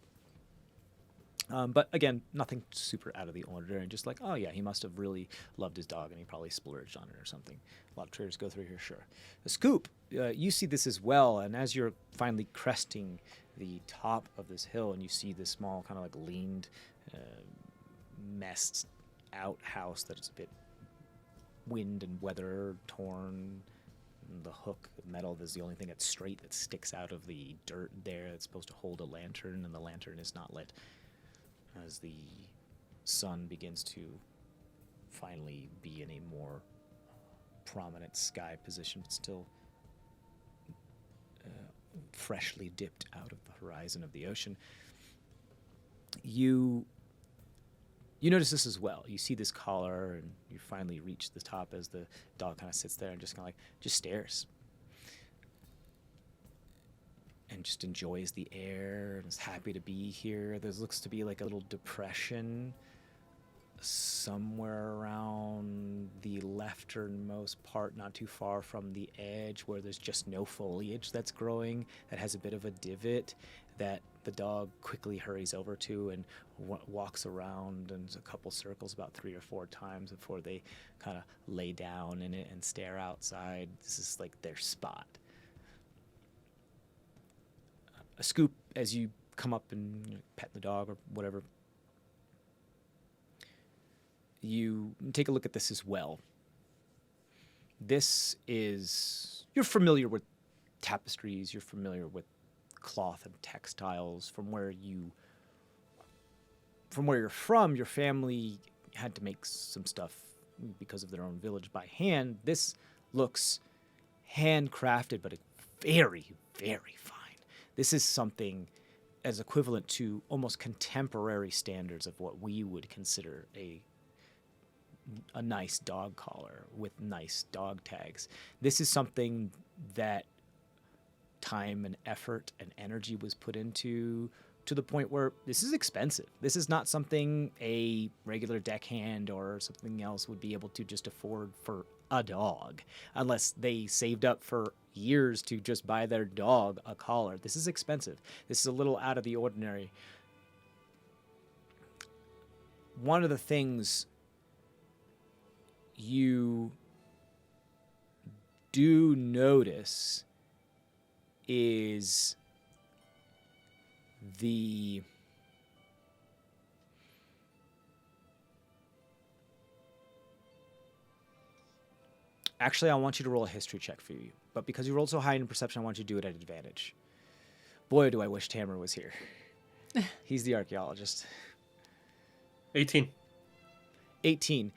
But again, nothing super out of the ordinary. Just like, oh yeah, he must have really loved his dog and he probably splurged on it or something. A lot of traders go through here, sure. The Scoop, you see this as well, and as you're finally cresting the top of this hill and you see this small kind of like leaned, messed out house that is a bit wind and weather torn. And the hook of metal is the only thing that's straight that sticks out of the dirt there. It's supposed to hold a lantern, and the lantern is not lit. As the sun begins to finally be in a more prominent sky position, but still freshly dipped out of the horizon of the ocean, you notice this as well. You see this collar, and you finally reach the top as the dog kind of sits there and just kind of like just stares. And just enjoys the air and is happy to be here. There looks to be like a little depression somewhere around the lefternmost part, not too far from the edge, where there's just no foliage that's growing, that has a bit of a divot that the dog quickly hurries over to and walks around in a couple circles about 3 or 4 times before they kind of lay down in it and stare outside. This is like their spot. A Scoop, as you come up and pet the dog or whatever, you take a look at this as well. This is, you're familiar with tapestries, you're familiar with cloth and textiles. From where you're from, your family had to make some stuff because of their own village by hand. This looks handcrafted, but very, very fine. This is something as equivalent to almost contemporary standards of what we would consider a nice dog collar with nice dog tags. This is something that time and effort and energy was put into to the point where this is expensive. This is not something a regular deckhand or something else would be able to just afford for a dog, unless they saved up for years to just buy their dog a collar. This is expensive. This is a little out of the ordinary. One of the things you do notice is the actually, I want you to roll a history check for you, but because you rolled so high in perception, I want you to do it at advantage. Boy, do I wish Tamrin was here. He's the archaeologist. 18. 18.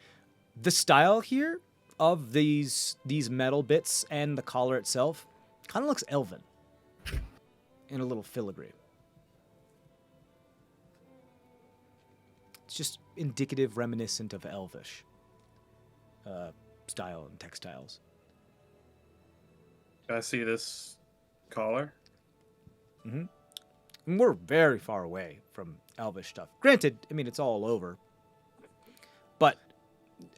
The style here of these metal bits and the collar itself kind of looks elven in a little filigree. It's just indicative, reminiscent of elvish style and textiles. I see this collar. And we're very far away from elvish stuff. Granted, I mean, it's all over. But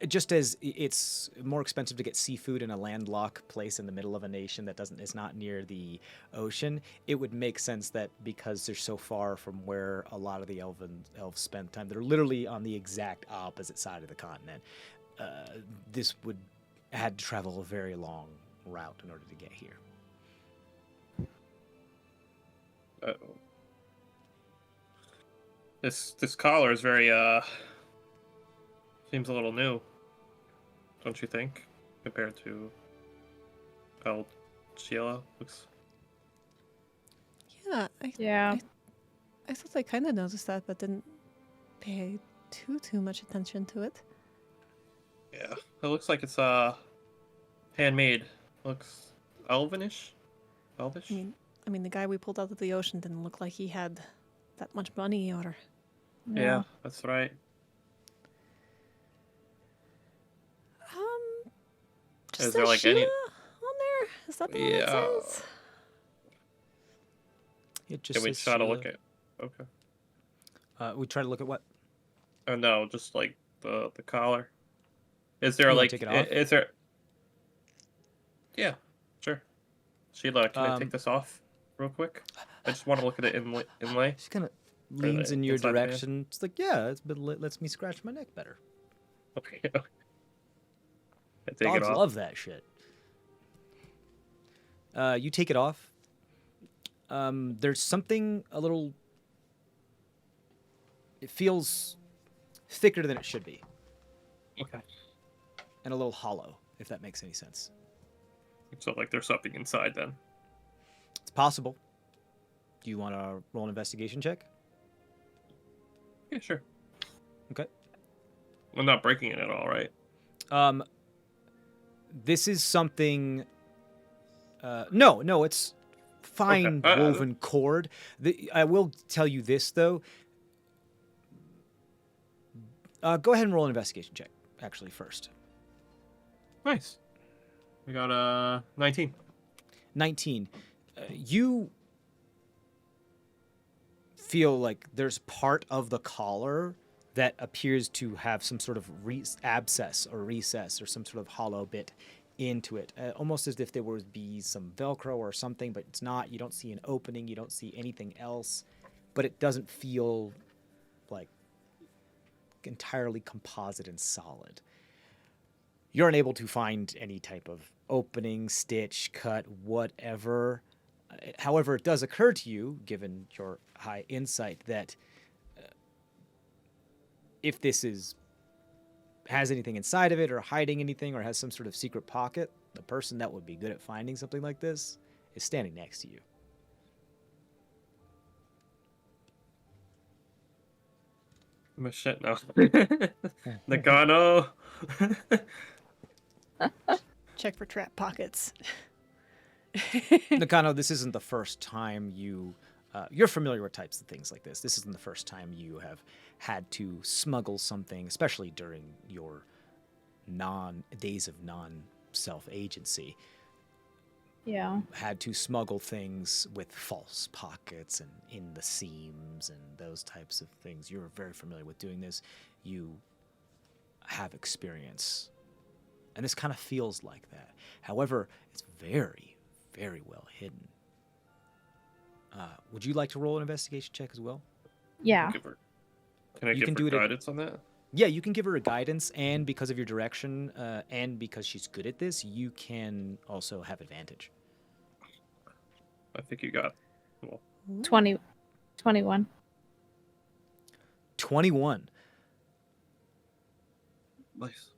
just as it's more expensive to get seafood in a landlocked place in the middle of a nation that is not near the ocean, it would make sense that because they're so far from where a lot of the elves spend time, they're literally on the exact opposite side of the continent. This would had to travel a very long route in order to get here. Uh-oh. This collar is very seems a little new, don't you think? Compared to how Sheila looks. Yeah, I thought I kind of noticed that, but didn't pay too much attention to it. Yeah, it looks like it's handmade. Looks elvish. Elvish. I mean, the guy we pulled out of the ocean didn't look like he had that much money, or Yeah, that's right. just Is there says like Sheila any? on there? Is that the one Yeah. that says? It just Can we says try to Sheila. look at? Okay. We try to look at what? Oh no, just like the collar. Is there You wanna like take it off? is there? Yeah, sure. Sheila, can I take Um, this off real quick? I just want to look at it inlay. She kind of leans the in your inside the band? direction. It's like, yeah, lets me scratch my neck better. Okay. I take Dogs it off. love that shit. You take it off. There's something a little. It feels thicker than it should be, Okay. and a little hollow, if that makes any sense. So like there's something inside then. It's possible. Do you want to roll an investigation check? Yeah, sure. Okay. I'm not breaking it at all, right? This is something. No, it's fine Okay. woven cord. I will tell you this though. Go ahead and roll an investigation check, actually, first. Nice. We got 19. 19. You feel like there's part of the collar that appears to have some sort of abscess or recess or some sort of hollow bit into it, almost as if there would be some Velcro or something, but it's not. You don't see an opening. You don't see anything else, but it doesn't feel like entirely composite and solid. You're unable to find any type of opening, stitch, cut, whatever. However, it does occur to you, given your high insight, that if this has anything inside of it or hiding anything or has some sort of secret pocket, the person that would be good at finding something like this is standing next to you. I'm a shit now. Nagano. Check for trap pockets. Nakano, this isn't the first time you're familiar with types of things like this. This isn't the first time you have had to smuggle something, especially during your days of non-self agency. Yeah. had to smuggle things with false pockets and in the seams and those types of things. You're very familiar with doing this. You have experience. And this kind of feels like that. However, it's very, very well hidden. Would you like to roll an investigation check as well? Yeah. Can I You give can her do it at- guidance on that? Yeah, you can give her a guidance, and because of your direction, and because she's good at this, you can also have advantage. I think you got. Well, 21. 21. nice.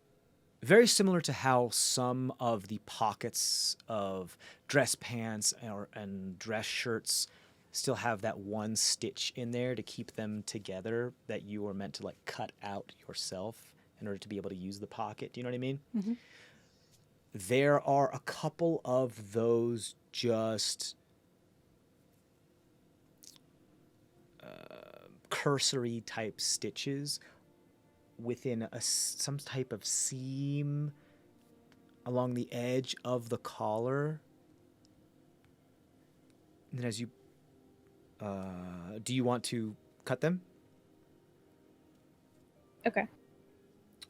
Very similar to how some of the pockets of dress pants and dress shirts still have that one stitch in there to keep them together that you were meant to like cut out yourself in order to be able to use the pocket. Do you know what I mean? Mm-hmm. There are a couple of those just cursory type stitches within some type of seam along the edge of the collar. And then as you do you want to cut them? Okay.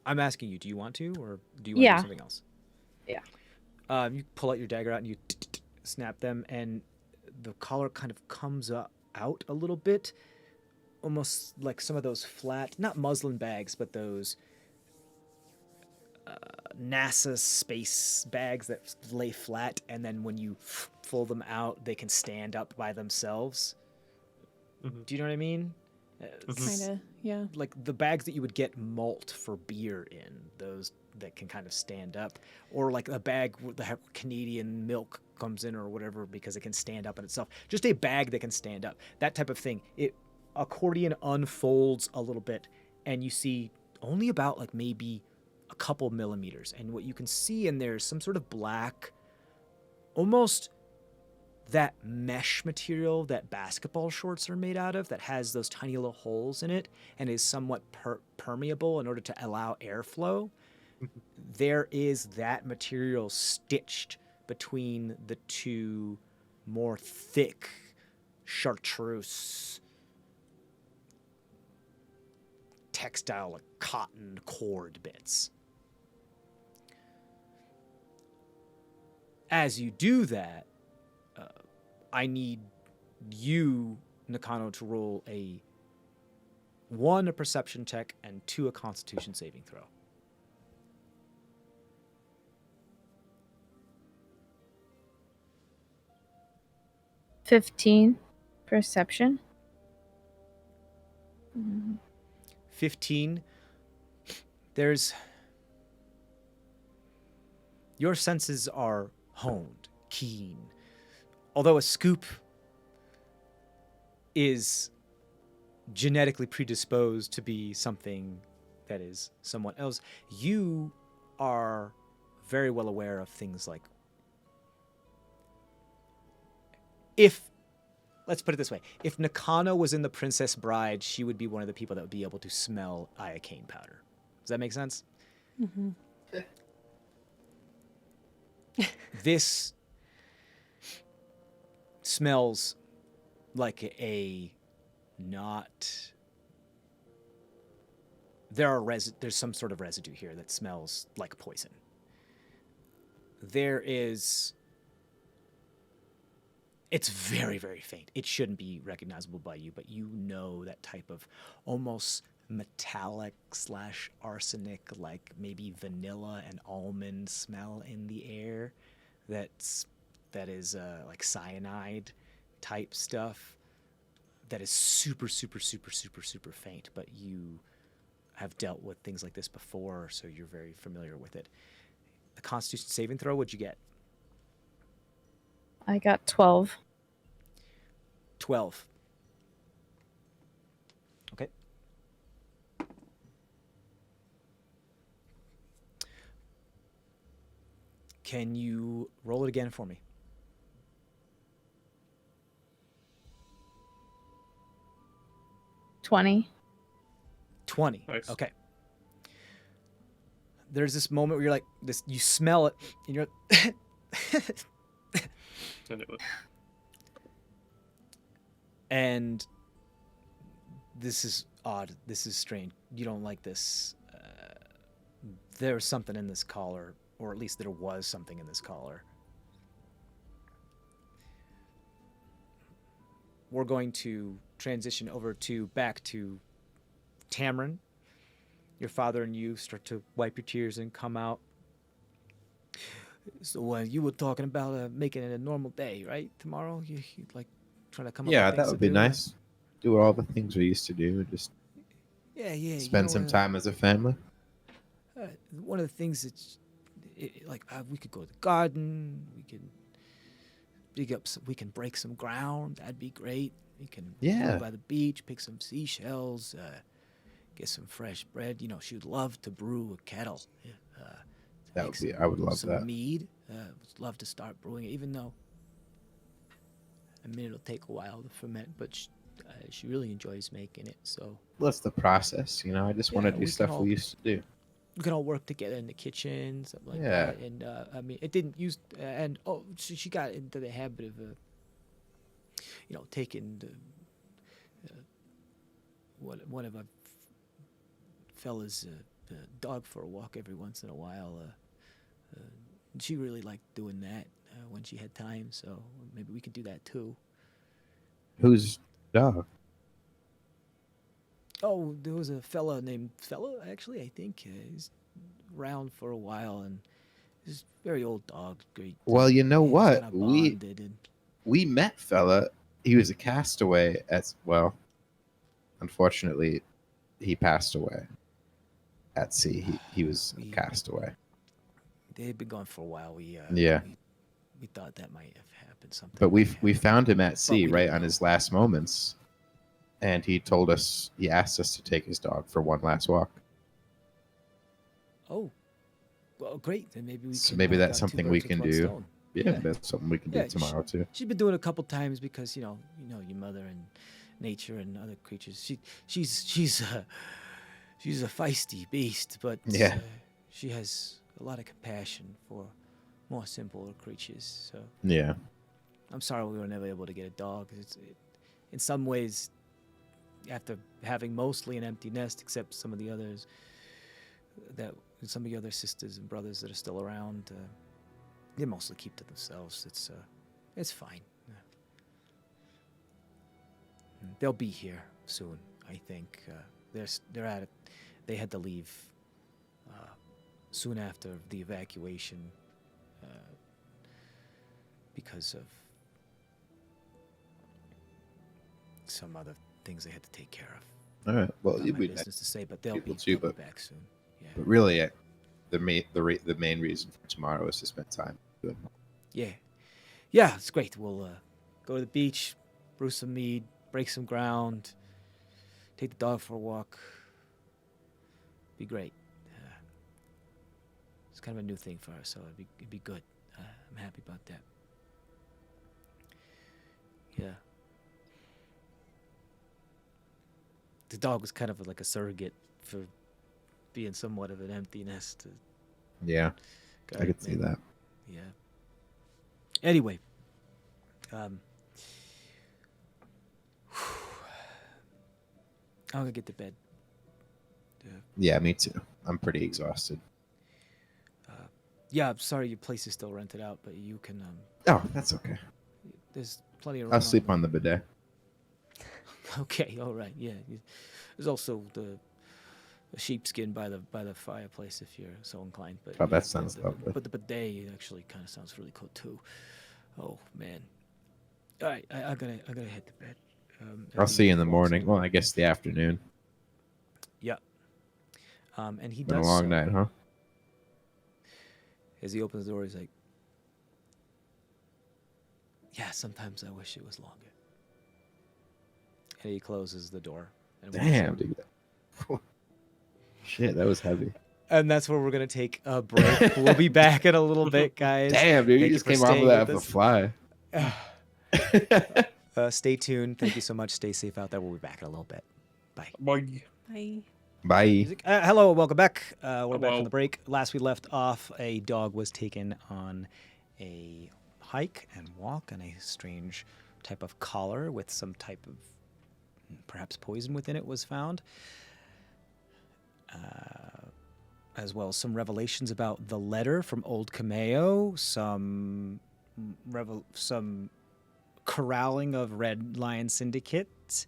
I'm asking you, do you want to, or do you want to Yeah. do something else? Yeah. You pull out your dagger out and you snap them, and the collar kind of comes out a little bit, almost like some of those flat, not muslin bags, but those NASA space bags that lay flat, and then when you fold them out, they can stand up by themselves. Mhm. Do you know what I mean? Kind of, yeah. Like the bags that you would get malt for beer in, those that can kind of stand up, or like a bag with the Canadian milk comes in or whatever because it can stand up in itself. Just a bag that can stand up, that type of thing. It accordion unfolds a little bit, and you see only about like maybe a couple millimeters, and what you can see in there is some sort of black, almost that mesh material that basketball shorts are made out of, that has those tiny little holes in it and is somewhat permeable in order to allow airflow. There is that material stitched between the two more thick chartreuse textile, like cotton cord bits. As you do that, I need you, Nakano, to roll a 1, a perception check, and 2, a constitution saving throw. $15 perception. Mm-hmm. 15. Your senses are honed, keen. Although a scoop is genetically predisposed to be something that is somewhat else, you are very well aware of things like, let's put it this way, if Nakano was in The Princess Bride, she would be one of the people that would be able to smell iocane powder. Does that make sense? Mm-hmm. This smells like there's some sort of residue here that smells like poison. It's very, very faint. It shouldn't be recognizable by you, but you know that type of almost metallic / arsenic, like maybe vanilla and almond smell in the air. That is like cyanide type stuff. That is super, super, super, super, super faint. But you have dealt with things like this before, so you're very familiar with it. The Constitution saving throw, what'd you get? I got 12. 12. Okay. Can you roll it again for me? 20. 20. Nice. Okay. There's this moment where you're like, you smell it, and you're I knew it. And this is odd. This is strange. You don't like this. There's something in this collar, or at least there was something in this collar. We're going to transition over back to Tamrin. Your father and you start to wipe your tears and come out. So you were talking about making it a normal day, right? Tomorrow, you like trying to come up. Yeah, with that things would to be do? nice. Do all the things we used to do. Just Yeah, yeah. spend some time as a family. One of the things that's we could go to the garden. We can we can break some ground. That'd be great. We can Yeah. go by the beach, pick some seashells, get some fresh bread. You know, she would love to brew a kettle. That would be. I would love some that. mead. Would love to start brewing it, even though I mean it'll take a while to ferment. But she really enjoys making it. So What's the process? You know, I just want Yeah, to we do can stuff all- we used to do. we can all work together in the kitchen, something like Yeah. that. And I mean, it didn't use. And she got into the habit of, taking one of our fellas' dog for a walk every once in a while. She really liked doing that when she had time. So maybe we could do that too. Whose dog? Oh, there was a fella named actually, I think. He's around for a while, and he's a very old dog. Great. Well, you know he's what? kinda bonded and- We met fella. He was a castaway as well. Unfortunately, he passed away at sea. He was a castaway. They'd been gone for a while. Yeah. We thought that might have happened. Something. But might have we found him at sea we right didn't on know. his last moments, and he told us he asked us to take his dog for one last walk. Oh, well, great. Then maybe we. So can maybe knock that's out two something we birds with can one do. stone. Yeah, Yeah. that's something we can Yeah, do tomorrow too. She's been doing it a couple times because you know your mother and nature and other creatures. She's a feisty beast, but Yeah. she has a lot of compassion for more simpler creatures. So Yeah. I'm sorry we were never able to get a dog. In some ways, after having mostly an empty nest, except some of the others, some of your other sisters and brothers that are still around, they mostly keep to themselves. It's fine. They'll be here soon, I think. They're at it. They had to leave soon after the evacuation because of some other things they had to take care of. All right. Well, Not it'd my be nice. business to say, but they'll people be, too, they'll be but- back soon. Yeah. But really, the main reason for tomorrow is to spend time with him. Yeah, it's great. We'll go to the beach, brew some mead, break some ground, take the dog for a walk. Be great. It's kind of a new thing for us, so it'd be good. I'm happy about that. Yeah. The dog was kind of like a surrogate for being somewhat of an empty nest. Yeah, I could see maybe. that. Yeah. Anyway, I'm gonna get to bed. Yeah, me too. I'm pretty exhausted. Yeah, I'm sorry your place is still rented out, but you can. Oh, that's okay. There's plenty of room. I'll sleep on the bidet. Okay, all right, yeah. There's also the sheepskin by the fireplace if you're so inclined. But Oh, that yeah, sounds lovely. But the bidet actually kind of sounds really cool too. Oh man. All right, I gotta head to bed. I'll see you in the Well, morning. Well, I guess the afternoon. Yeah. And he Been does a long so. night, huh? As he opens the door, he's like, "Yeah, sometimes I wish it was longer." And he closes the door. And walks Damn, out. dude. Shit, that was heavy. And that's where we're gonna take a break. We'll be back in a little bit, guys. Damn, dude, you Thank you just for came off of staying that with off the fly. Stay tuned. Thank you so much. Stay safe out there. We'll be back in a little bit. Bye. Boy. Bye. Bye. Hello, welcome back. We're back Hello. from the break. Last we left off, a dog was taken on a hike and walk, and a strange type of collar with some type of perhaps poison within it was found. As well as some revelations about the letter from Old Cameo, some corralling of Red Lion Syndicate,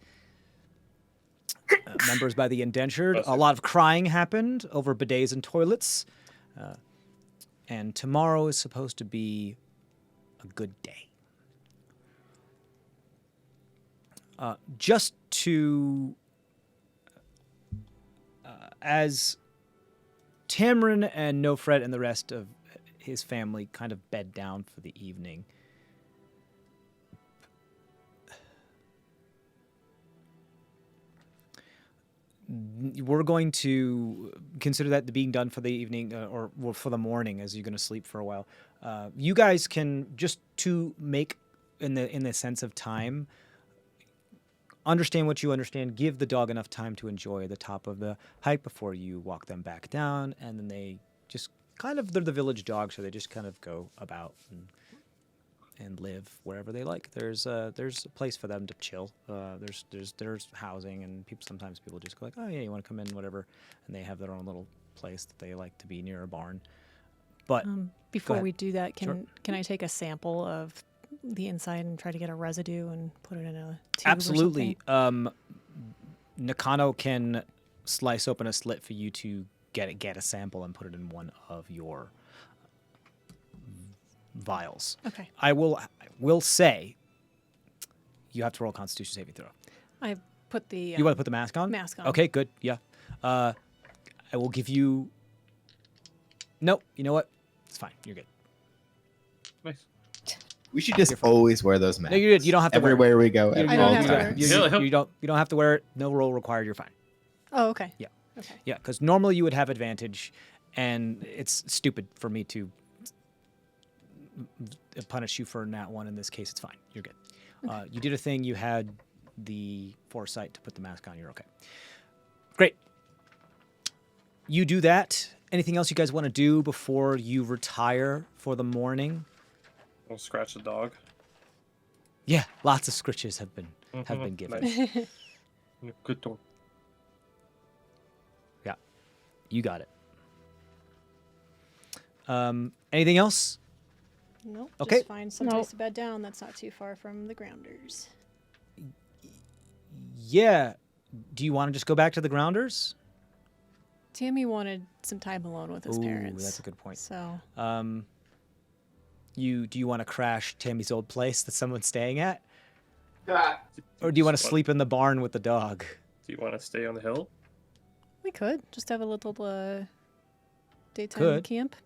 members by the indentured. A lot of crying happened over bidets and toilets. And tomorrow is supposed to be a good day. Just to... as Tamrin and Nofret and the rest of his family kind of bed down for the evening, we're going to consider that being done for the evening or for the morning, as you're going to sleep for a while. You guys can, just to make in the sense of time, understand what you understand, give the dog enough time to enjoy the top of the hike before you walk them back down, and then they just kind of, they're the village dogs, so they just kind of go about and live wherever they like. There's a place for them to chill. There's housing, and sometimes people just go like, oh yeah, you want to come in, whatever, and they have their own little place that they like to be near a barn. But Before ahead. we do that, Sure. can I take a sample of the inside and try to get a residue and put it in a tube or absolutely, something? Nakano can slice open a slit for you to get a sample and put it in one of your vials. Okay. I will say you have to roll a Constitution saving throw. I put the You want to put the mask on? mask on. Okay, good. Yeah. I will give you. Nope. You know what? It's fine. You're good. Nice. We should just always wear those masks. No, you're good. You don't have to wear it. everywhere we go at I don't all have to wear it. times. You don't have to wear it. No roll required. You're fine. Oh, okay. Yeah. Okay. Yeah, because normally you would have advantage, and it's stupid for me to punish you for that one. In this case, it's fine. You're good. You did a thing. You had the foresight to put the mask on. You're okay. Great. You do that. Anything else you guys want to do before you retire for the morning? We'll scratch the dog. Yeah, lots of scritches have been given. Nice. Good dog. Yeah, you got it. Anything else? Nope. Okay. Just find some place to bed down that's not too far from the grounders. Yeah. Do you want to just go back to the grounders? Tammy wanted some time alone with his Ooh, parents. that's a good point. So Do you want to crash Tammy's old place that someone's staying at? Or do you want to sleep in the barn with the dog? Do you want to stay on the hill? we could just have a little daytime Could. camp.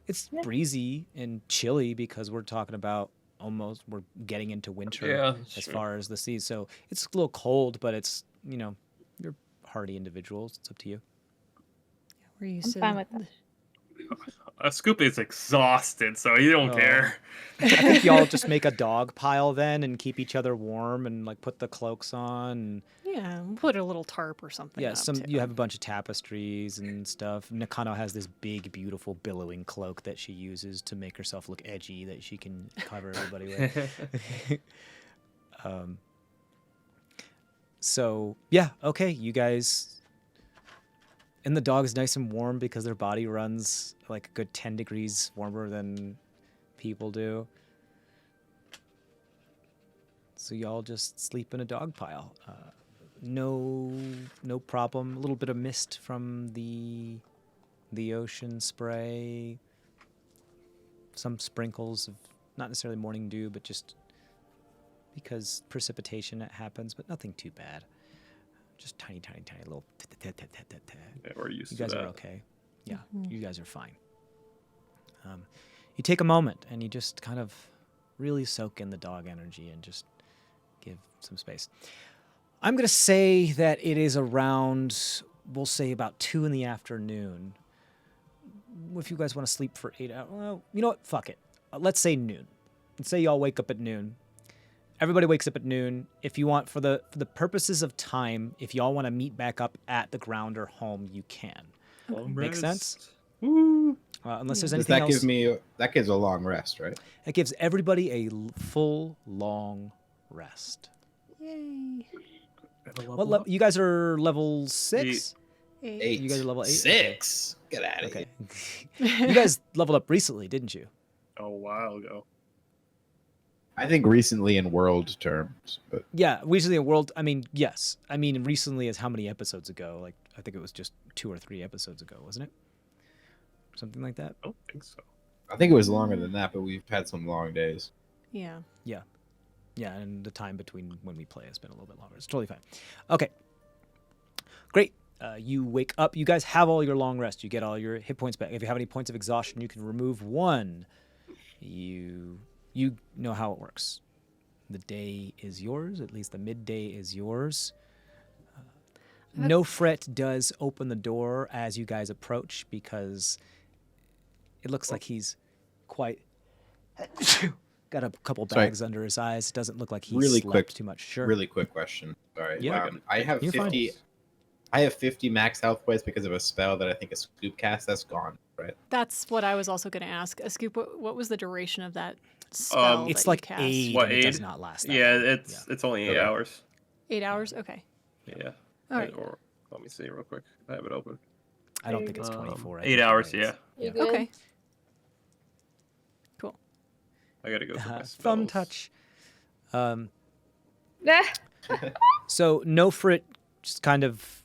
It's breezy and chilly because we're talking about we're getting into winter Yeah, as sure. far as the sea. So it's a little cold, but it's, you're hardy individuals. It's up to you. We're I'm used to fine with that. Scoop is exhausted, so he don't Oh. care. I think y'all just make a dog pile then and keep each other warm and like put the cloaks on. And Yeah, we'll put a little tarp or something. yeah, up, you too. have a bunch of tapestries and stuff. Nakano has this big, beautiful billowing cloak that she uses to make herself look edgy that she can cover everybody with. So yeah, okay, you guys. And the dog's nice and warm because their body runs like a good 10 degrees warmer than people do. So y'all just sleep in a dog pile. No problem. A little bit of mist from the ocean spray. Some sprinkles of not necessarily morning dew, but just because precipitation happens, but nothing too bad. Just tiny little. Yeah, we're used You to guys that. are okay. Yeah, you guys are fine. You take a moment and you just kind of really soak in the dog energy and just give some space. I'm going to say that it is around, we'll say about 2 in the afternoon. If you guys want to sleep for 8 hours, well, you know what? Fuck it. Let's say noon. Let's say y'all wake up at noon. Everybody wakes up at noon. If you want, for the purposes of time, if y'all want to meet back up at the grounder home, you can. Long Makes sense? rest. Woo! Unless there's Does anything that else. give me that gives a long rest, right? It gives everybody a full long rest. Yay. You guys are level 6? 8. You guys are level 8? 6. Get out of Okay. here. You guys leveled up recently, didn't you? A while ago. I think recently in world terms, but Yeah, recently in world. I mean, yes. I mean, recently is how many episodes ago? Like, I think it was just 2 or 3 episodes ago, wasn't it? Something like that. I don't think so. I think it was longer than that. But we've had some long days. Yeah. Yeah, and the time between when we play has been a little bit longer. It's totally fine. Okay. Great. You wake up. You guys have all your long rest. You get all your hit points back. If you have any points of exhaustion, you can remove 1. You know how it works. The day is yours. At least the midday is yours. No Fret does open the door as you guys approach because it looks like he's quite got a couple Sorry. bags under his eyes. It doesn't look like he Really slept quick- too much. Sure. Really quick question. Sorry. Yeah. I have You're fine. 50. I have 50 max health points because of a spell that I think is Scoop cast. That's gone, right? That's what I was also going to ask. Scoop, what was the duration of that spell? It's that you like cast? 8 What, and it does 8? not last that Yeah, long. it's only 8 Okay. hours. 8 hours? Okay. Yeah. All right. Or let me see real quick. I have it open. I don't think it's 24. I 8 think hours. it's- Yeah. You good? Okay. Cool. I gotta go through my Thumb spells. touch. Ah, So No Frit just kind of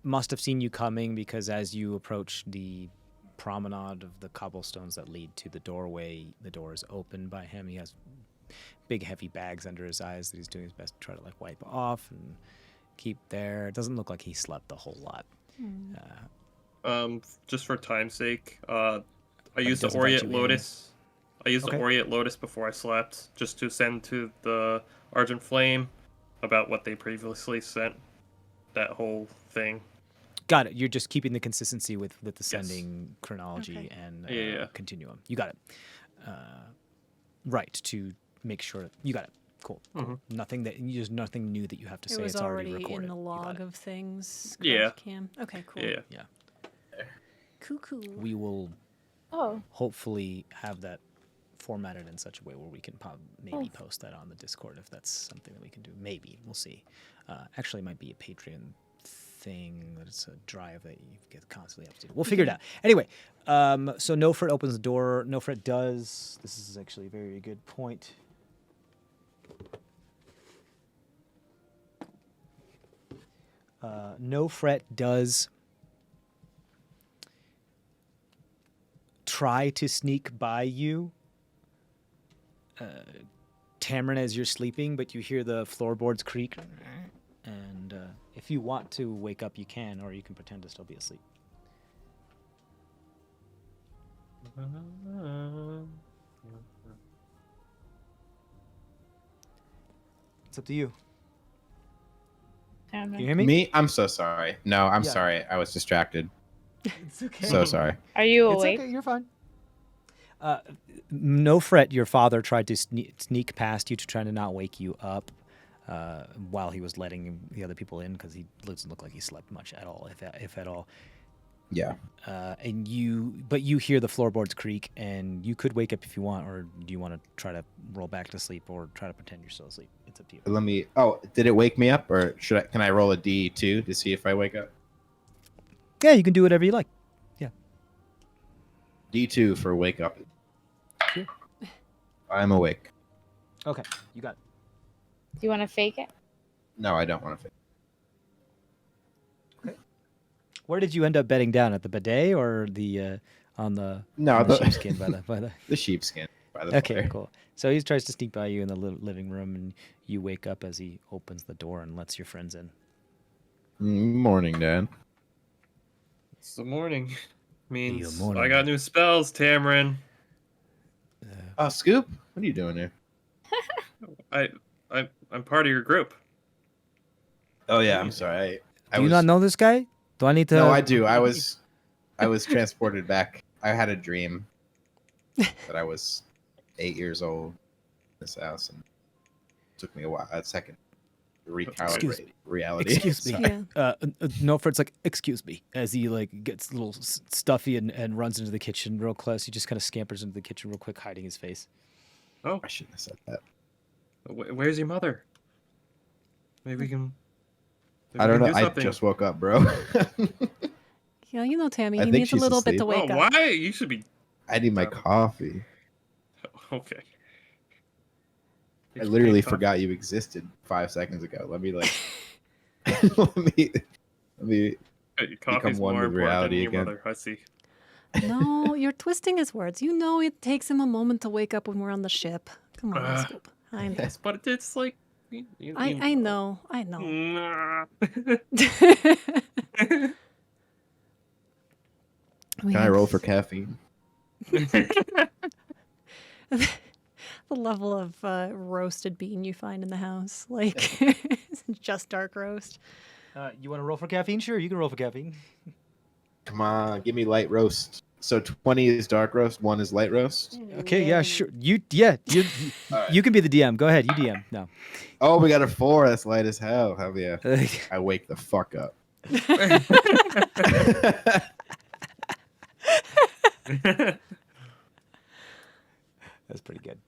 must have seen you coming because as you approach the promenade of the cobblestones that lead to the doorway, the door is opened by him. He has big heavy bags under his eyes that he's doing his best to try to like wipe off and keep there. It doesn't look like he slept a whole lot. Just for time's sake, I used the doesn't invite Orient you in. Lotus. I used Okay. the Orient Lotus before I slept, just to send to the Argent Flame about what they previously sent. That whole thing. Got it. You're just keeping the consistency with the sending chronology Okay. and Yeah. continuum. You got it. Right, to make sure. You got it. Cool. Cool. Nothing there's nothing new that you have to It say. was It's already already recorded. in the You got log it. of things. Yeah. Cam. Okay, cool. Yeah. Yeah. Cool. We will oh, hopefully have that formatted in such a way where we can maybe post that on the Discord if that's something that we can do. Maybe. We'll see. Actually, it might be a Patreon thing that it's a drive that you get constantly updated. We'll figure it out. Anyway, so No Fret opens the door. No Fret does. This is actually a very good point. No Fret does try to sneak by you, Tamrin, as you're sleeping, but you hear the floorboards creak. And if you want to wake up, you can, or you can pretend to still be asleep. It's up to you. damn Can it. you hear me? Me? I'm so sorry. No, I'm Yeah. sorry. I was distracted. It's okay. So sorry. Are you It's awake? okay. You're fine. No Fret, your father tried to sneak past you to try to not wake you up while he was letting the other people in because he doesn't look like he slept much at all, if at all. Yeah. And you hear the floorboards creak, and you could wake up if you want, or do you want to try to roll back to sleep, or try to pretend you're still asleep? It's up to you. Let me. Oh, did it wake me up, or should I? Can I roll a D2 to see if I wake up? Yeah, you can do whatever you like. D2 for wake up. Sure. I'm awake. Okay, you got it. Do you want to fake it? No, I don't want to. Where did you end up bedding down, at the bidet or the on the No, on the the- sheepskin by the The sheepskin. By the Okay, fire. cool. So he tries to sneak by you in the living room, and you wake up as he opens the door and lets your friends in. Morning, Dad. It's the morning. Means morning. I got new spells, Tamrin. Oh, Scoop, what are you doing here? I'm part of your group. Oh yeah, I'm sorry. I Do you was, not know this guy? Do I need to? No, I do. I was transported back. I had a dream that I was 8 years old in this house, and it took me a second recalibrate reality. Excuse me. Sorry. Yeah. No, Fred's like, excuse me, as he like gets a little stuffy and runs into the kitchen real close. He just kind of scampers into the kitchen real quick, hiding his face. Oh, I shouldn't have said that. where's your mother? Maybe we can. I don't know. I something. just woke up, bro. Yeah, you know Tammy. I He think needs a she's little bit to asleep. wake up. Why? You should be. I need my coffee. Okay. I literally forgot you existed 5 seconds ago. Let me like. let me Coffee's become one more with important reality than your again. mother. I see. No, you're twisting his words. You know it takes him a moment to wake up when we're on the ship. Come on, Scoop. I know. Yes, but it's like. I know. I know. Nah. Can I roll for caffeine? The level of roasted bean you find in the house, like just dark roast. You want to roll for caffeine? Sure, you can roll for caffeine. Come on, give me light roast. So 20 is dark roast, 1 is light roast. Okay, yeah, sure. You All right. you can be the DM. Go ahead, you DM. No. Oh, we got a 4. That's light as hell. Hell yeah. I wake the fuck up. That's pretty good.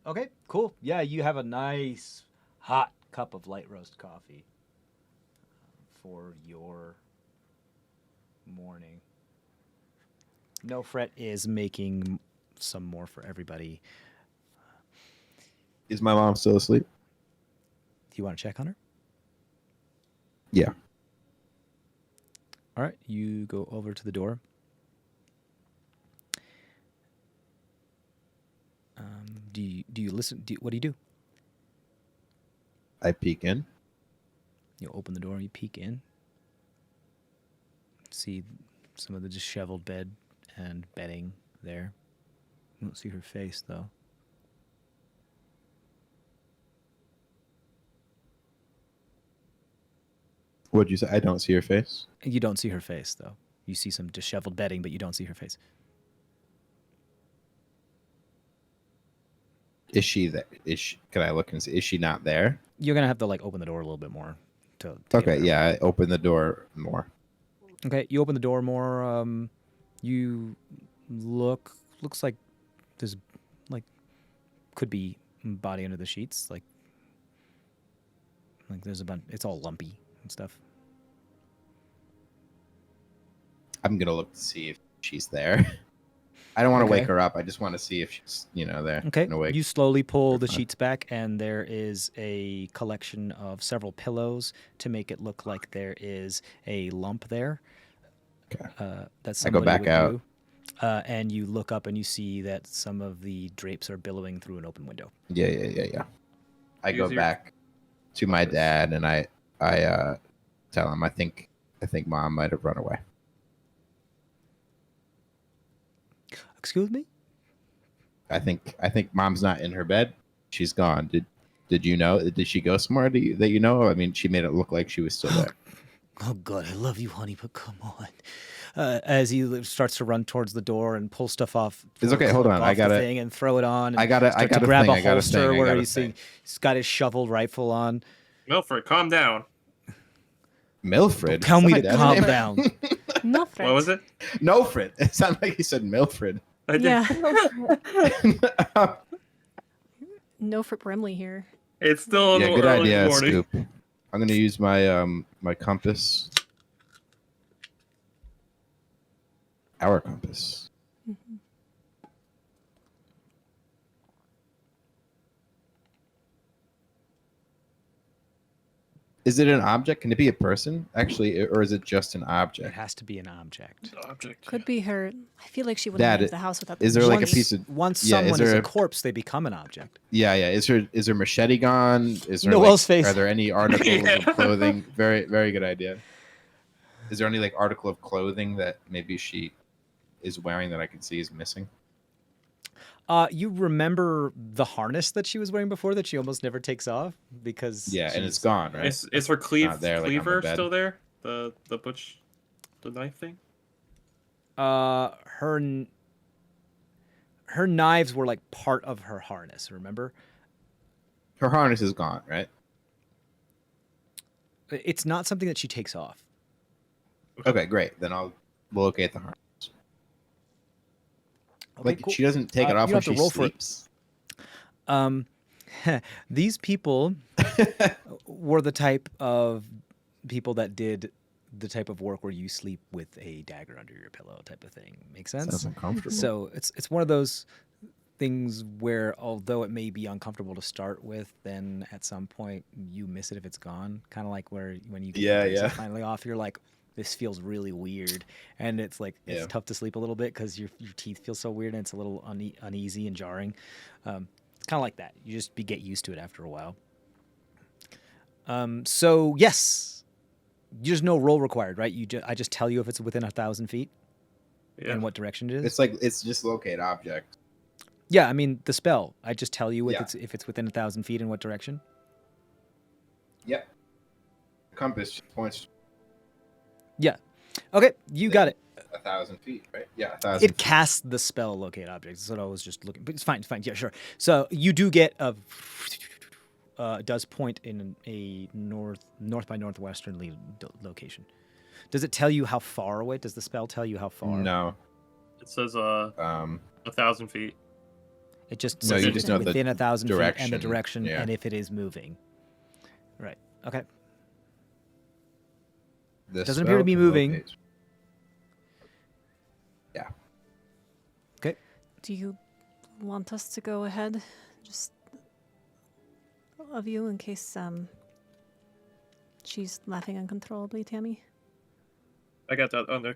Okay, cool. Yeah, you have a nice hot cup of light roast coffee for your morning. No Fret is making some more for everybody. Is my mom still asleep? Do you want to check on her? Yeah. All right, you go over to the door. Do you listen? What do you do? I peek in. You open the door, you peek in. See some of the disheveled bed and bedding there. You don't see her face, though. What'd you say? I don't see her face. You don't see her face, though. You see some disheveled bedding, but you don't see her face. Is she there? Can I look and see? Is she not there? You're gonna have to like open the door a little bit more to get Okay, there. yeah. I open the door more. Okay, you open the door more. You looks like there's like could be body under the sheets. Like there's a bunch. It's all lumpy and stuff. I'm gonna look to see if she's there. I don't want to Okay. wake her up. I just want to see if she's, there. Okay. and awake. You slowly pull the Fine. sheets back, and there is a collection of several pillows to make it look like there is a lump there. Okay. That's I go somebody back would out. do. And you look up and you see that some of the drapes are billowing through an open window. Yeah. I go Use your- back to my dad and I tell him I think mom might have run away. Excuse me? I think mom's not in her bed. She's gone. Did you know? Did she go somewhere that you know? I mean, she made it look like she was still there. Oh, God, I love you, honey, but come on. As he starts to run towards the door and pull stuff off. It's pull a okay, hold cloak on, off I gotta- the thing and throw it on. And I gotta grab thing, a holster where he's thing. got his shoveled rifle on. Milford, calm down. Milfred. Tell Is me that to my dad's calm name? down. No, Fred. What was it? Milfred. It sounded like he said Milfred. I did. Yeah. No for Brimley here. It's still Yeah, good early idea, morning. Scoop. I'm gonna use my my compass. Our compass. Is it an object? Can it be a person, actually, or is it just an It object? has to be an object. Object. Could be her. I feel like she wouldn't Dad, leave the house without. is the there like a keys. piece of? Once Yeah, is someone is there a a- corpse, they become an object. Yeah. Is her machete gone? Is there Noel's face. Are there any articles Yeah. of clothing? Very very good idea. Is there any like article of clothing that maybe she is wearing that I can see is missing? You remember the harness that she was wearing before that she almost never takes off because Yeah, and she's- it's gone, right? Is her not there, like, on the cleaver bed. still there? The knife thing? Her knives were like part of her harness. Remember? her harness is gone, right? It's not something that she takes off. Okay, great. Then I'll locate the harness. Okay, Like cool. she doesn't take it You off don't when have to she roll for it. sleeps. These people were the type of people that did the type of work where you sleep with a dagger under your pillow type of thing. Make sense? Sounds uncomfortable. So it's one of those things where although it may be uncomfortable to start with, then at some point you miss it if it's gone. Kind of like where when you get your braces finally off, you're like, this feels really weird, and it's like it's tough to sleep a little bit because your teeth feel so weird and it's a little uneasy and jarring. It's kind of like that. You just get used to it after a while. So yes, there's no roll required, right? I just tell you if it's within 1,000 feet and what direction it is. It's like it's just locate object. Yeah, I mean the spell. I just tell you Yeah. if it's within 1,000 feet and what direction. Yep. Compass points Yeah. Okay, you got it. 1,000 feet, right? Yeah, 1,000. It casts the spell locate objects. That's what I was just looking. But it's fine. It's fine. Yeah, sure. So you do get a. It does point in a north by northwesternly location. Does it tell you how far away? Does the spell tell you how far? No. It says 1,000 feet. It just No, says you it's just know the within 1,000 feet and the direction, direction yeah. and if it is moving. Right. Okay. The Doesn't appear to spell be can moving. locate. Yeah. Okay. Do you want us to go ahead? Just of you in case she's laughing uncontrollably, Tammy? I got that under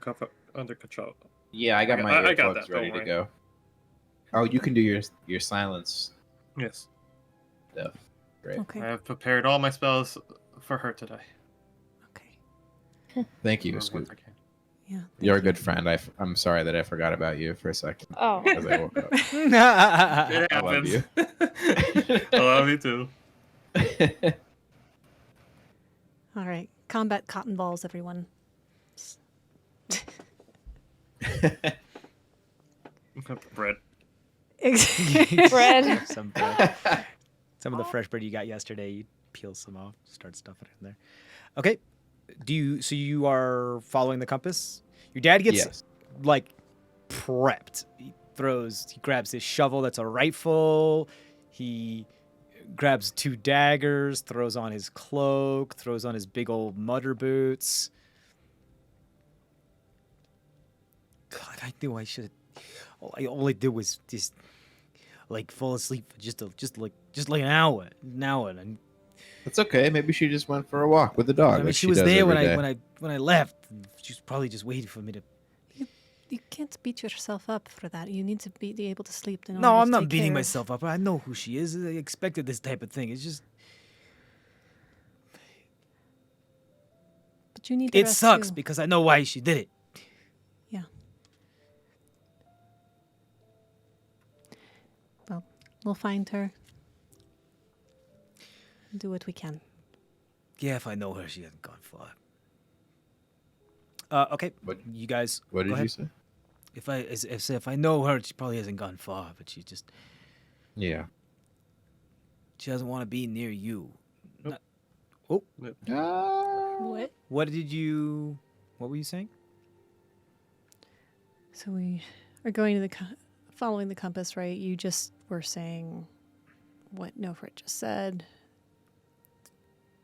control. Yeah, I got my I got earplugs that, ready don't to worry. go. Oh, you can do your silence Yes. stuff. Great. Okay. I have prepared all my spells for her today. Okay. Thank you, Or Scoot. once I can. Yeah. You're a thank you. good friend. I'm sorry that I forgot about you for a second Oh, as I woke up. It I love happens. you. I love you too. All right. Combat cotton balls, everyone. Bread. bread. Some bread. Some of the fresh bread you got yesterday, you peel some off, start stuffing it in there. Okay. So you are following the compass? Your dad gets Yes. like prepped. He grabs his shovel that's a rifle. He grabs 2 daggers, throws on his cloak, throws on his big old mudder boots. God, I knew I should have. All I did was just like fall asleep for just like an hour, and It's okay. Maybe she just went for a walk with the dog. I mean like she was does there every when day. I left. She was probably just waiting for me to. You can't beat yourself up for that. You need to be able to sleep. In No, order I'm to not take beating care of- myself up. I know who she is. I expected this type of thing. It's just But you need to it rest sucks too. because I know why she did it. Yeah. Well, we'll find her. Do what we can. Yeah, if I know her, she hasn't gone far. Okay, What- you guys. What go did ahead. you say? If I know her, she probably hasn't gone far, but she Yeah. doesn't want to be near you. Nope. What? What were you saying? So we are going to following the compass, right? You just were saying what Nofrit just said.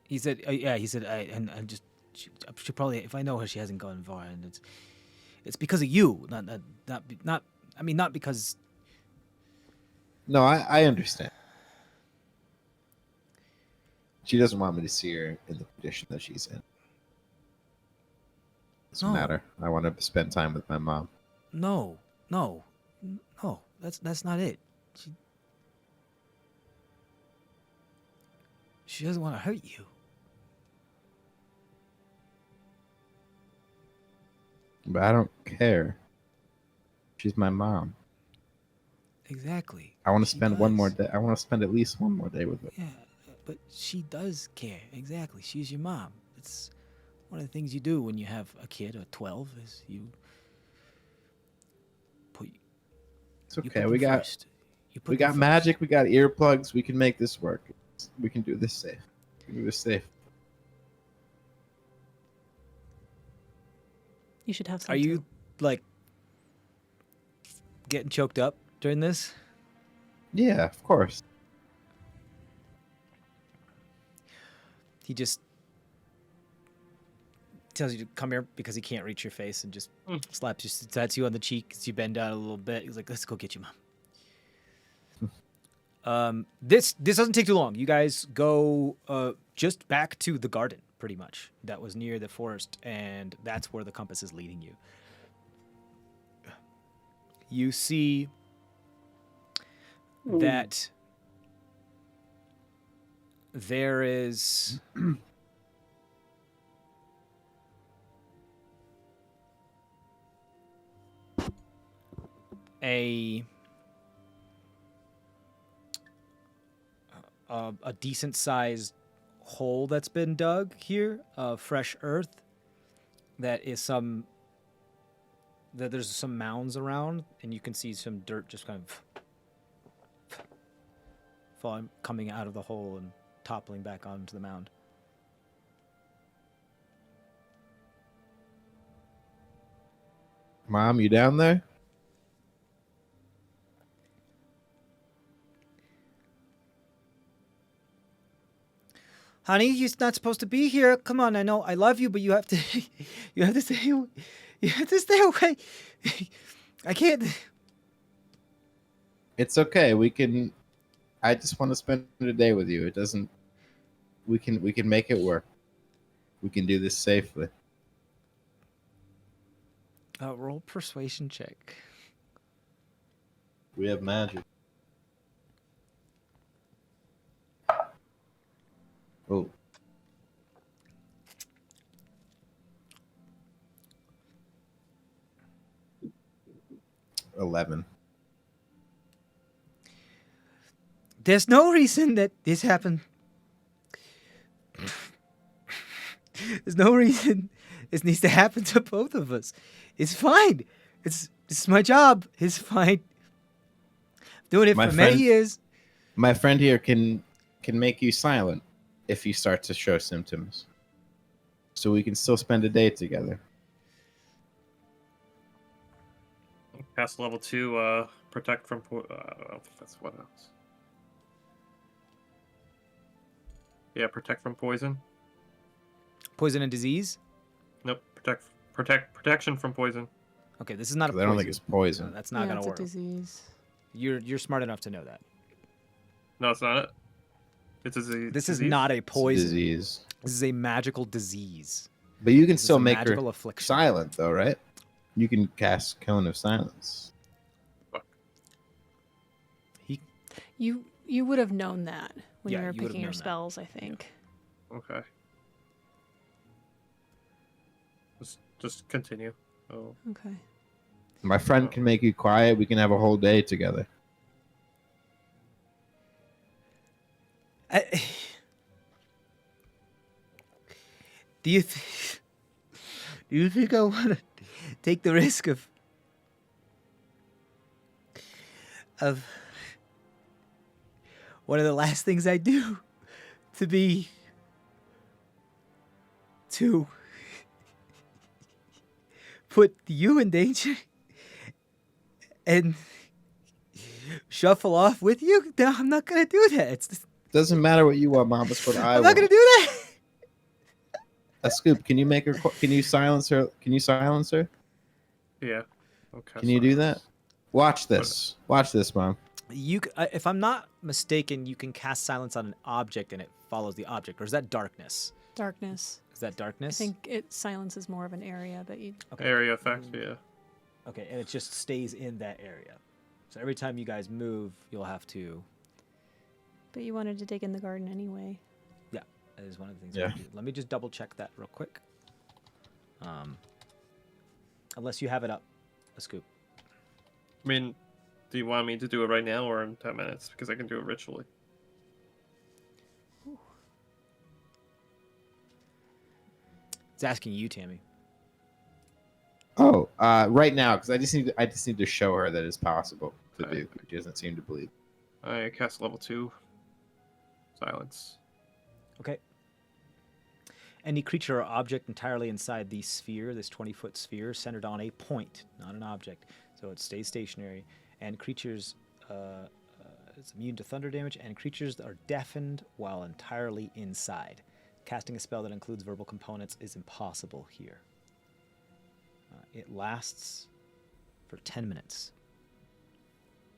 He said, he said, I'm just, she probably, if I know her, she hasn't gone far, and it's because of you, not because. No, I understand. She doesn't want me to see her in the condition that she's in. Doesn't No. matter. I want to spend time with my mom. No, that's not it. She doesn't want to hurt you. But I don't care. She's my mom. Exactly. I want to She spend one more does. day. I want to spend at least one more day with her. Yeah, but she does care. Exactly. She's your mom. It's one of the things you do when you have a kid or 12 is you put It's you okay. put We them got first. You put we them got first. magic. We got earplugs. We can make this work. We can do this safe. We can do this safe. You should have some. Are you too. like getting choked up during this? Yeah, of course. He just tells you to come here because he can't reach your face and just slaps you, taps you on the cheek as you bend down a little bit. He's like, "Let's go get you, mom." This doesn't take too long. You guys go just back to the garden, pretty much. That was near the forest, and that's where the compass is leading you. You see that there is a decent sized hole that's been dug here of fresh earth that there's some mounds around, and you can see some dirt just kind of falling, coming out of the hole and toppling back onto the mound. Mom, you down there? Honey, you're not supposed to be here. Come on, I know I love you, but you have to stay away. I can't. It's okay. We can. I just want to spend a day with you. It doesn't. We can make it work. We can do this safely. Roll persuasion check. We have magic. Oh. $11. There's no reason that this happened. There's no reason this needs to happen to both of us. It's fine. It's my job. It's fine. Doing it My for many friend- years. My friend here can make you silent if you start to show symptoms. So we can still spend a day together. Cast level 2, protect from that's what else. Yeah, protect from poison. Poison and disease. Nope, protection from poison. Okay, this is not a 'Cause poison. I don't think it's poison. No, that's not gonna it's work. a disease. You're smart enough to know that. No, it's not it. It's a disease. This is not a It's a poison. disease. This is a magical disease. But you can This is still a make magical her affliction. silent, though, right? You can cast Cone of Silence. You would have known that when Yeah, you were you would have picking your known that. spells, I think. Okay. Just continue. Oh, Okay. My friend can make you quiet. We can have a whole day together. Do you think I want to take the risk of one of the last things I do to put you in danger and shuffle off with you? No, I'm not gonna do that. Doesn't matter what you want, Mom. It's what I I'm want. not gonna do that. A Scoop, can you make her? Can you silence her? Can you silence her? yeah. Okay. Can you do that? Watch this. Watch this, Mom. If I'm not mistaken, you can cast silence on an object and it follows the object, or is that darkness? Darkness. Is that I darkness? think it silences more of an area, but you. Okay. Area effect, yeah. Okay, and it just stays in that area. So every time you guys move, you'll have to. But you wanted to dig in the garden anyway. That is one of the things. Yeah. We do. Let me just double check that real quick. Unless you have it up, a Scoop. I mean, do you want me to do it right now or in 10 minutes? Because I can do it ritually. It's asking you, Tammy. Oh, right now, because I just need to show her that it's possible to do. She doesn't seem to believe. I cast level 2. silence. Okay. Any creature or object entirely inside the sphere, this 20-foot sphere, centered on a point, not an object, so it stays stationary. And creatures, it's immune to thunder damage, and creatures are deafened while entirely inside. Casting a spell that includes verbal components is impossible here. It lasts for 10 minutes.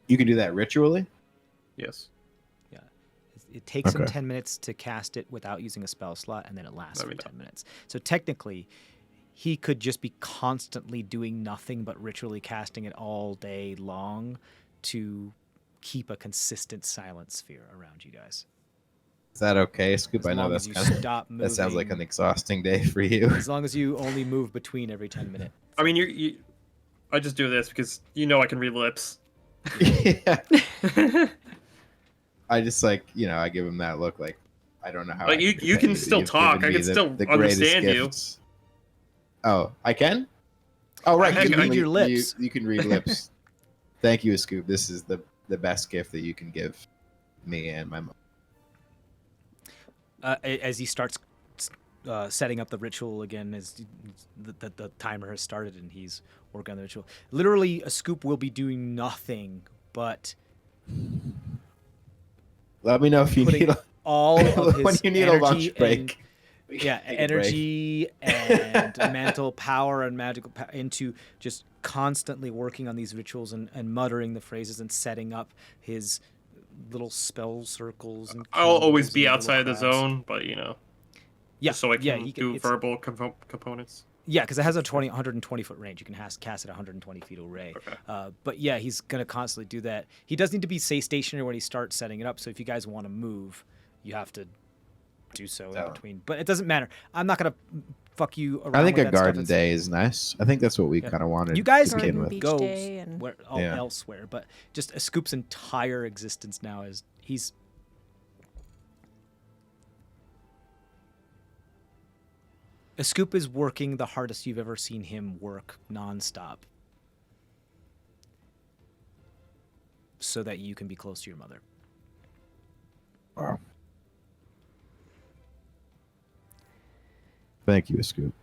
You can do that ritually? Yes. Yeah. It takes him Okay. 10 minutes to cast it without using a spell slot, and then it lasts There for we go. 10 minutes. So technically, he could just be constantly doing nothing but ritually casting it all day long to keep a consistent silent sphere around you guys. Is that okay, Scoop? As I know long that's as you kind of stop moving. that sounds like an exhausting day for you. As long as you only move between every 10 minutes. I mean, you I just do this because I can read lips. Yeah. I just I give him that look like I don't know how. Like, I you repay can but still you've talk. given I me can still greatest understand you. gifts. Oh, I can. Oh, right. You can read your lips. You can read lips. Thank you, Scoop. This is the best gift that you can give me and my mom. As he starts setting up the ritual again, as the timer has started and he's working on the ritual. Literally, a Scoop will be doing nothing but Let me know if you putting need all of his when you need a energy lunch break. We can Yeah, take a break. energy and mental power and magical power into just constantly working on these rituals and muttering the phrases and setting up his little spell circles. And I'll always candles be and little outside the crabs. zone, but Yeah, just so I yeah, can he do it's- verbal components. Yeah, because it has a 120-foot range. You can cast at 120 feet away. Okay. But yeah, he's going to constantly do that. He does need to be stationary when he starts setting it up. So if you guys want to move, you have to do so in Oh. between. But it doesn't matter. I'm not going to fuck you around I think with a that stuff. garden It's- day is nice. I think that's what we Yeah. kind of wanted. You guys to begin Garden with. beach go day and- Yeah. elsewhere, but just a Scoop's entire existence now is he's a Scoop is working the hardest you've ever seen him work nonstop, so that you can be close to your mother. Wow. Thank you, Scoop.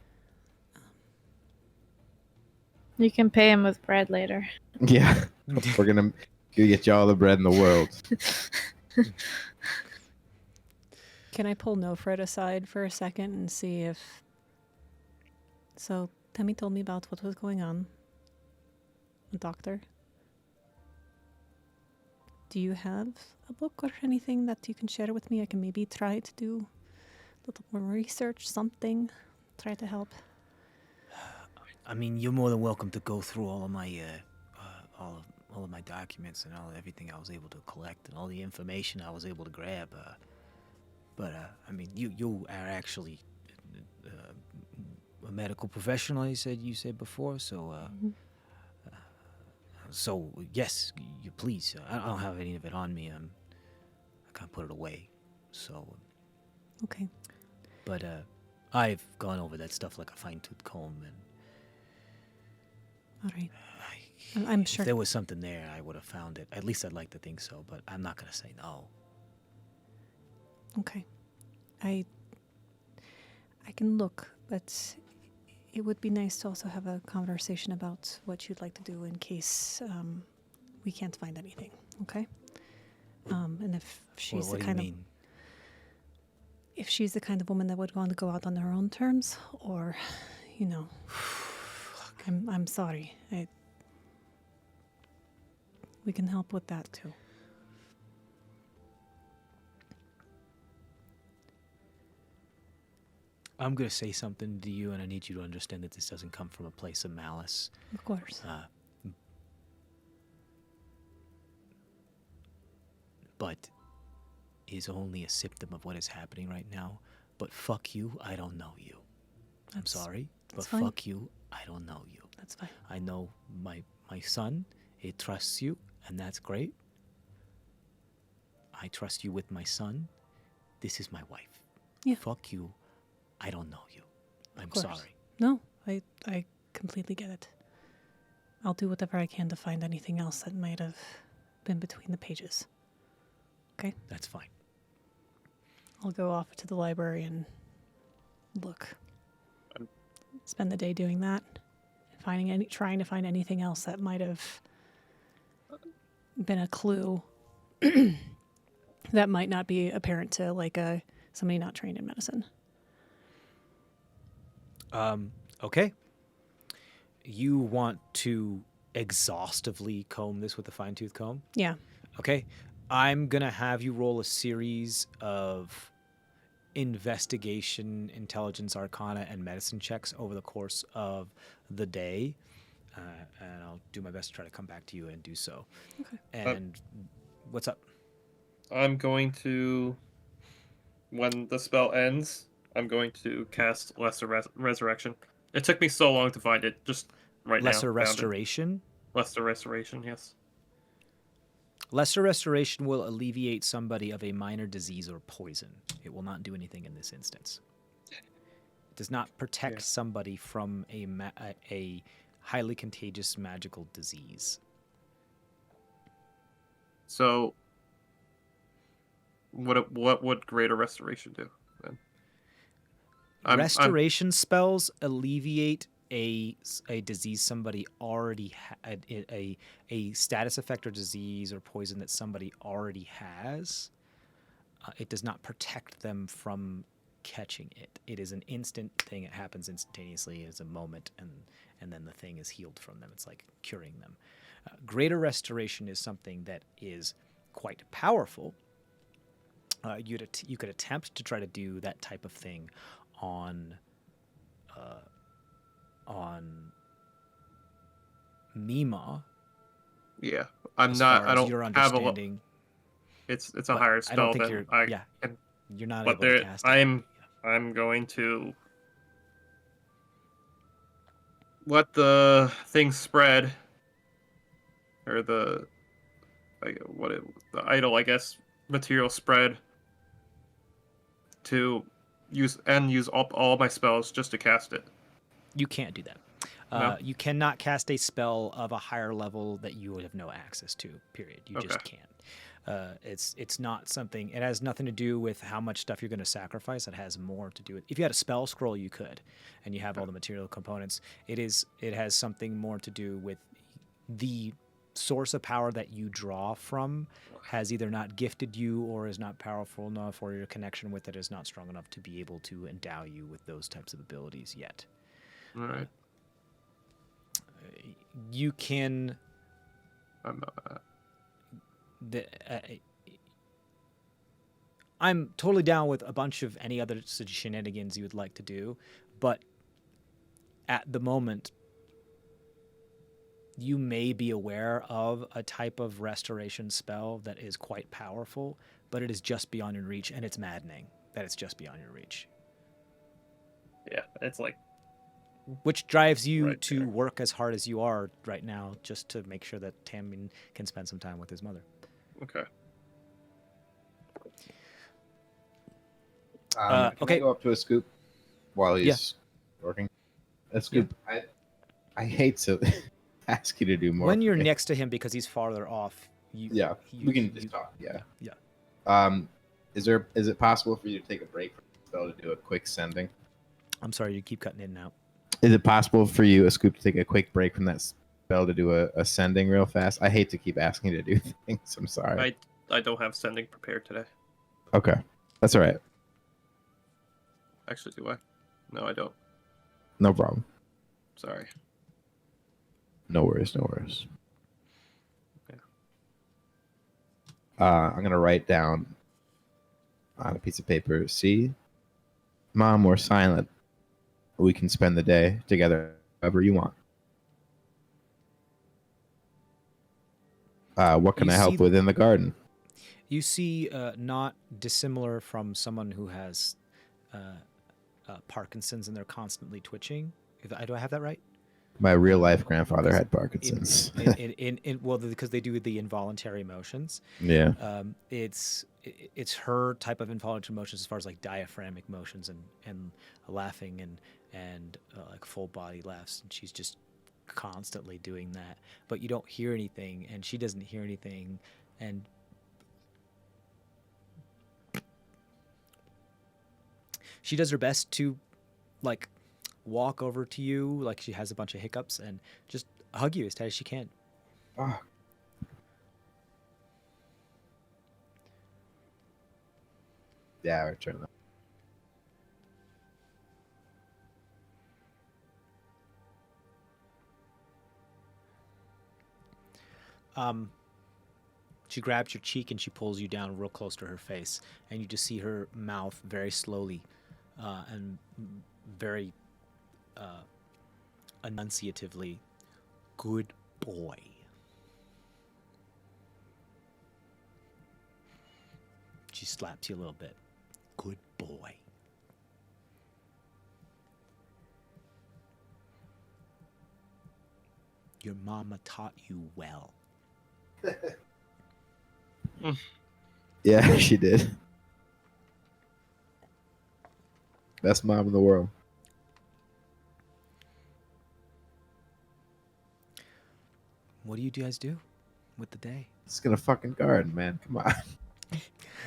You can pay him with bread later. Yeah, we're gonna get you all the bread in the world. Can I pull Nofred aside for a second and see if... So, Temmie told me about what was going on. The doctor. Do you have a book or anything that you can share with me? I can maybe try to do a little more research, something. Try to help. I mean, you're more than welcome to go through all of my all of my documents and everything I was able to collect and all the information I was able to grab. But I mean, you are actually a medical professional. You said before, so so yes, you please. I don't have any of it on me. I can't put it away. So, Okay. but I've gone over that stuff like a fine-tooth comb, and All right. I'm if sure. there was something there, I would have found it. At least I'd like to think so, but I'm not gonna say no. Okay. I can look, but it would be nice to also have a conversation about what you'd like to do in case we can't find anything. Okay. And if she's What the do you kind of mean? if she's the kind of woman that would want to go out on her own terms, or, you know, I'm sorry. We can help with that too. I'm gonna say something to you, and I need you to understand that this doesn't come from a place of malice. Of course. But is only a symptom of what is happening right now. But fuck you, I don't know you. I'm That's- sorry, but that's fine. fuck you, I don't know you. That's fine. I know my son, it trusts you, and that's great. I trust you with my son. This is my wife. Yeah. Fuck you, I don't know you. I'm course. sorry. No, I completely get it. I'll do whatever I can to find anything else that might have been between the pages. Okay? That's fine. I'll go off to the library and look. Um, Spend the day doing that, trying to find anything else that might have been a clue that might not be apparent to like somebody not trained in medicine. Okay. You want to exhaustively comb this with a fine-tooth comb? Yeah. Okay. I'm going to have you roll a series of investigation, intelligence, arcana, and medicine checks over the course of the day. And I'll do my best to try to come back to you and do so. Okay. And what's up? I'm going to, when the spell ends, I'm going to cast Lesser Resurrection. It took me so long to find it. Just right Lesser now. Found it. Restoration? Lesser Restoration, yes. Lesser Restoration will alleviate somebody of a minor disease or poison. It will not do anything in this instance. It does not protect somebody from a highly contagious magical disease. So, what would Greater Restoration do then? Restoration spells alleviate a disease somebody already had, a status effect or disease or poison that somebody already has. It does not protect them from catching it. It is an instant thing. It happens instantaneously. It's a moment, and then the thing is healed from them. It's like curing them. Greater Restoration is something that is quite powerful. You could attempt to try to do that type of thing on Mima. Yeah, I'm as not. far I as don't your have a. understanding. It's a But higher I spell don't think than you're. I Yeah, can. you're not But able to there, cast it. I'm going to let the thing spread, or the idol, I guess, material spread to use all my spells just to cast it. You can't do that. No? You cannot cast a spell of a higher level that you would have no access to. Period. You just Okay. can't. It's not something. It has nothing to do with how much stuff you're going to sacrifice. It has more to do with. If you had a spell scroll, you could, and you have all the material components. It has something more to do with the source of power that you draw from has either not gifted you or is not powerful enough, or your connection with it is not strong enough to be able to endow you with those types of abilities yet. All right. You can. I'm totally down with a bunch of any other shenanigans you would like to do, but at the moment, you may be aware of a type of restoration spell that is quite powerful, but it is just beyond your reach, and it's maddening that it's just beyond your reach. Yeah, it's like. Which drives you Right to there. work as hard as you are right now, just to make sure that Tamrin can spend some time with his mother. Okay. Can okay. I go up to a scoop while he's working? A scoop. I hate to ask you to do more. When you're for me. next to him, because he's farther off, we can just talk. Yeah. Yeah. Is it possible for you to take a break from the spell to do a quick sending? I'm sorry, you keep cutting in and out. Is it possible for you, a scoop, to take a quick break from that spell to do a sending real fast? I hate to keep asking you to do things. I'm sorry. I don't have sending prepared today. Okay, that's all right. Actually, do I? No, I don't. No problem. Sorry. No worries. No worries. Okay. I'm gonna write down on a piece of paper. See, Mom, we're silent. We can spend the day together however you want. What can You I help see- with in the garden? You see, not dissimilar from someone who has Parkinson's and they're constantly twitching. Do I have that right? My real life grandfather had Parkinson's. Well, because they do the involuntary motions. Yeah. It's her type of involuntary motions as far as like diaphragmic motions and laughing and like full body laughs, and she's just constantly doing that. But you don't hear anything, and she doesn't hear anything, and She does her best to, like, walk over to you, like she has a bunch of hiccups, and just hug you as tight as she can. Oh. Yeah, I return that. She grabs your cheek and she pulls you down real close to her face, and you just see her mouth very slowly and very enunciatively, "Good boy." She slaps you a little bit. "Good boy." Your mama taught you well. Yeah, she did. Best mom in the world. What do you guys do with the day? It's gonna fucking garden, man. Come on.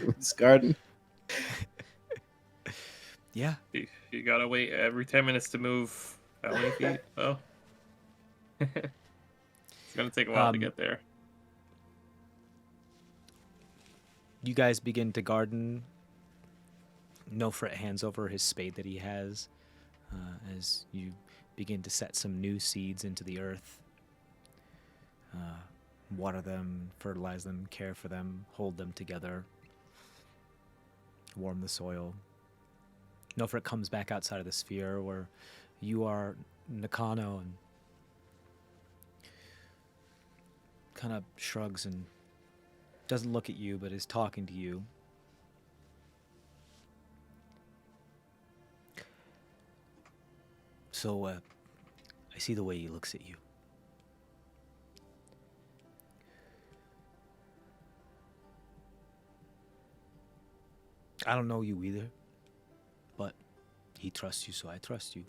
It's garden. Yeah. You gotta wait every 10 minutes to move. How many feet? Oh. It's gonna take a while to get there. You guys begin to garden. Nofret hands over his spade that he has as you begin to set some new seeds into the earth. Water them, fertilize them, care for them, hold them together, warm the soil. Nofret comes back outside of the sphere where you are, Nakano, and kind of shrugs and doesn't look at you, but is talking to you. So, I see the way he looks at you. I don't know you either, but he trusts you, so I trust you.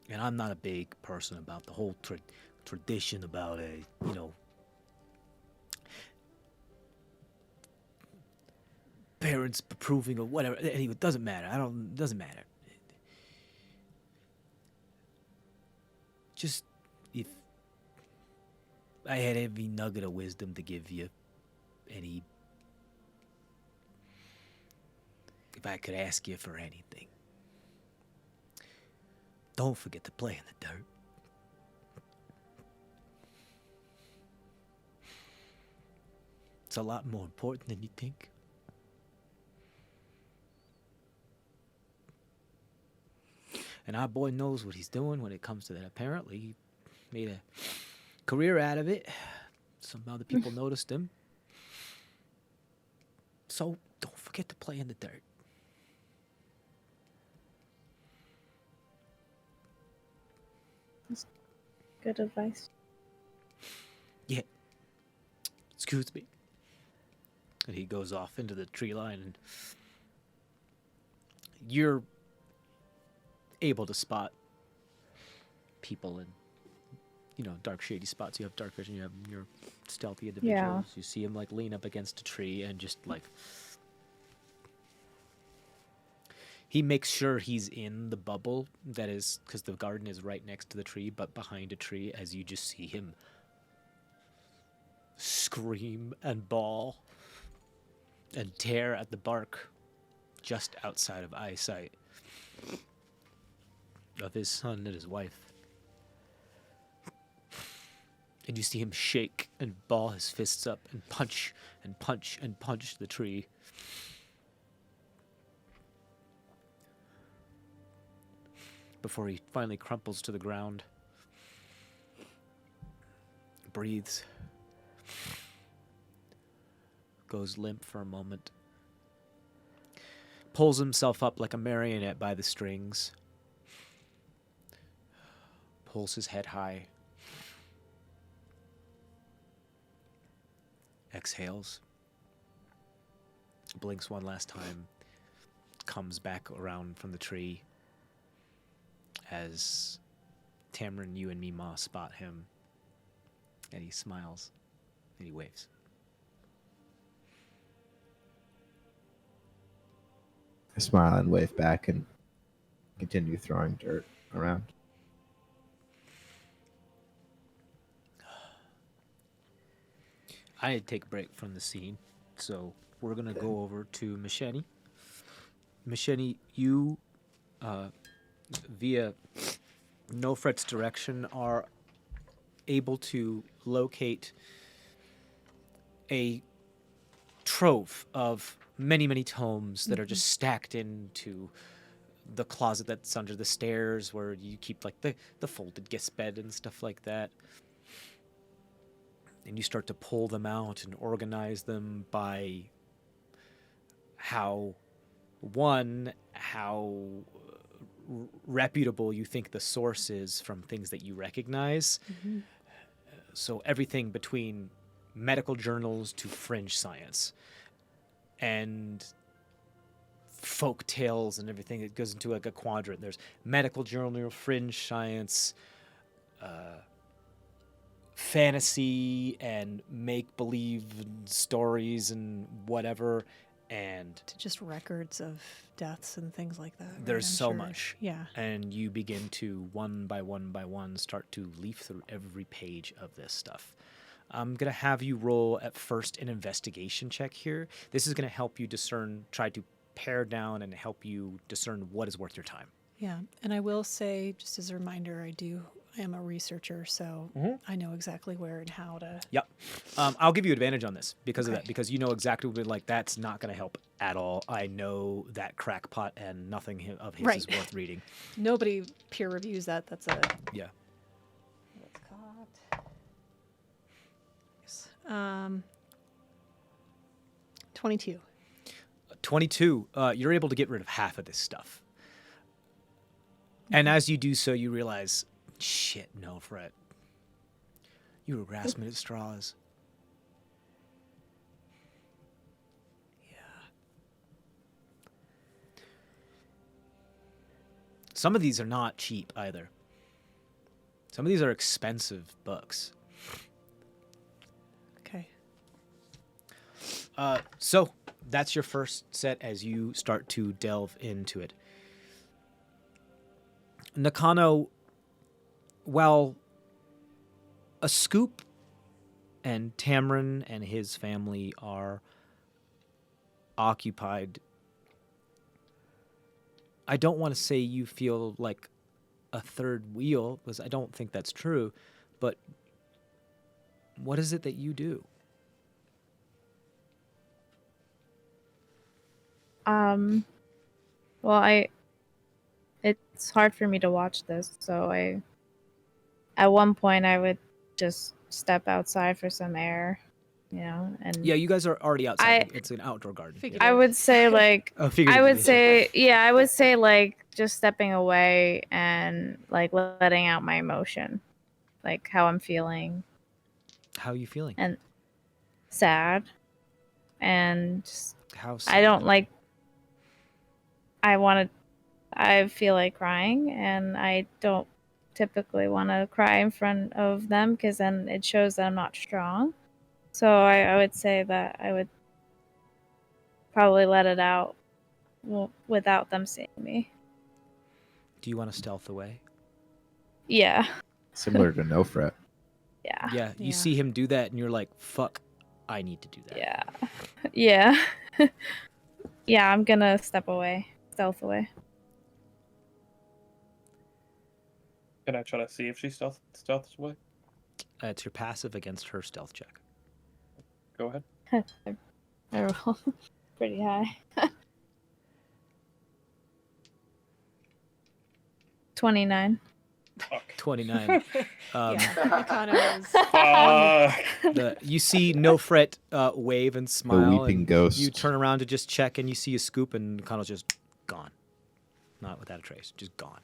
And I'm not a big person about the whole tradition about parents approving or whatever. Anyway, it doesn't matter. Doesn't matter. Just if I had every nugget of wisdom to give you, if I could ask you for anything, don't forget to play in the dirt. It's a lot more important than you think. And our boy knows what he's doing when it comes to that. Apparently, he made a career out of it. Some other people noticed him. So don't forget to play in the dirt. Good advice. Yeah. Excuse me. And he goes off into the tree line, and you're able to spot people in, dark, shady spots. You have dark vision. You have your stealthy individuals. Yeah. You see him, like, lean up against a tree and just, like... He makes sure he's in the bubble that is... Because the garden is right next to the tree, but behind a tree, as you just see him scream and bawl and tear at the bark just outside of eyesight of his son and his wife. And you see him shake and ball his fists up and punch and punch and punch the tree. Before he finally crumples to the ground. Breathes. Goes limp for a moment. Pulls himself up like a marionette by the strings. Pulls his head high. Exhales. Blinks one last time. Comes back around from the tree. As Tamrin, you and Mima spot him. And he smiles. And he waves. smile and wave back and continue throwing dirt around. I had to take a break from the scene, so we're gonna go over to Machete. Machete, you, via Nofret's direction, are able to locate a trove of many, many tomes that are just stacked into the closet that's under the stairs where you keep like the folded guest bed and stuff like that. And you start to pull them out and organize them by how reputable you think the source is from things that you recognize. So everything between medical journals to fringe science and folk tales and everything. It goes into like a quadrant. There's medical journal, fringe science, fantasy and make-believe stories and whatever, and To just records of deaths and things like that. right? there's I'm so sure. much. Yeah. And you begin to one by one start to leaf through every page of this stuff. I'm gonna have you roll at first an investigation check here. This is gonna help you discern, try to pare down and help you discern what is worth your time. Yeah. And I will say, just as a reminder, I am a researcher, so I know exactly where and how to. Yep. I'll give you advantage on this because of Okay. that, because you know exactly what, like, that's not going to help at all. I know that crackpot and nothing of his is Right. worth reading. Nobody peer reviews that. That's a. Yeah. What's called? Yes. 22. 22, you're able to get rid of half of this stuff. And as you do so, you realize, shit, no, Fred. You were grasping at straws. Yeah. Some of these are not cheap either. Some of these are expensive books. Okay. So that's your first set as you start to delve into it. Nakano, while a Scoop and Tamrin and his family are occupied, I don't want to say you feel like a third wheel, because I don't think that's true, but what is it that you do? Well, it's hard for me to watch this, so at one point I would just step outside for some air, and Yeah, you guys are already outside. I- It's an outdoor garden. Figured- Yeah. I would say like Oh, I figuratively. would say like just stepping away and like letting out my emotion, like how I'm feeling How are you feeling? and sad, and just- How I don't sad? like. I feel like crying, and I don't typically want to cry in front of them because then it shows that I'm not strong. So I would say that I would probably let it out without them seeing me. Do you want to stealth away? Yeah. Similar to No Fret. Yeah. Yeah, you Yeah. see him do that, and you're like, "Fuck, I need to do that." Yeah. Yeah. Yeah, I'm gonna step away. Stealth away. Can I try to see if she stealths away? It's your passive against her stealth check. Go ahead. I roll pretty high. 29. Fuck. 29. Yeah. Nakano is. Fuck. You see No Fret wave and smile. weeping and ghost. You turn around to just check, and you see a Scoop, and Connell's just gone. Not without a trace, just gone.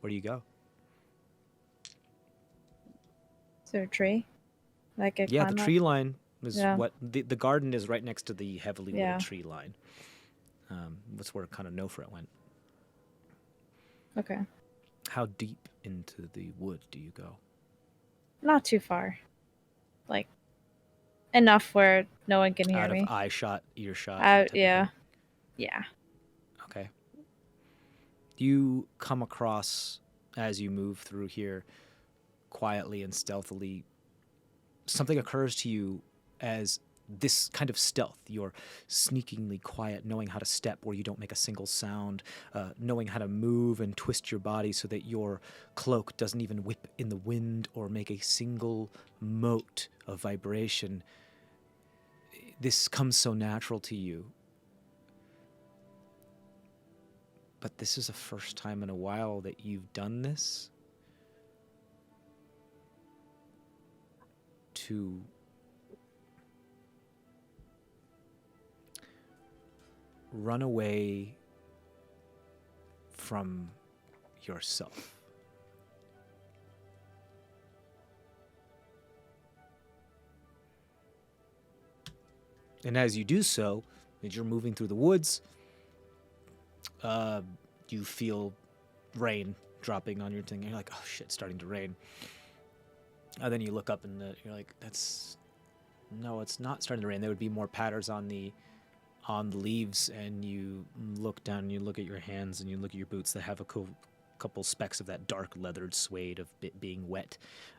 Where do you go? Is there a tree? Like a Yeah, the tree line is Yeah. what the garden is right next to the heavily lit Yeah. tree line. That's where kind of No Fret went. Okay. How deep into the wood do you go? Not too far. Like enough where no one can hear Out me. of eye shot, earshot. Out, type of yeah. thing? Yeah. Okay. You come across, as you move through here, quietly and stealthily, something occurs to you as this kind of stealth. You're sneakingly quiet, knowing how to step where you don't make a single sound, knowing how to move and twist your body so that your cloak doesn't even whip in the wind or make a single mote of vibration. This comes so natural to you. But this is the first time in a while that you've done this. To run away from yourself. And as you do so, as you're moving through the woods, you feel rain dropping on your thing. And you're like, oh shit, it's starting to rain. And then you look up and you're like, no, it's not starting to rain. There would be more patters on the leaves. And you look down and you look at your hands and you look at your boots that have a couple specks of that dark leathered suede of it being wet.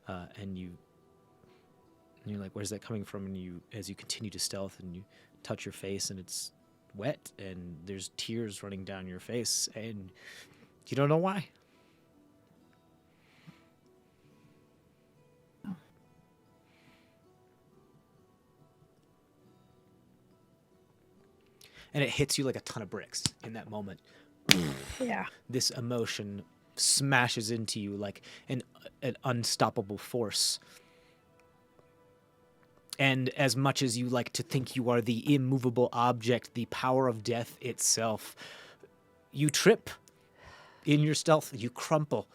And you're like, where's that coming from? And as you continue to stealth and you touch your face and it's wet and there's tears running down your face and you don't know why. And it hits you like a ton of bricks in that moment. Yeah. This emotion smashes into you like an unstoppable force. And as much as you like to think you are the immovable object, the power of death itself, you trip in your stealth, you crumple.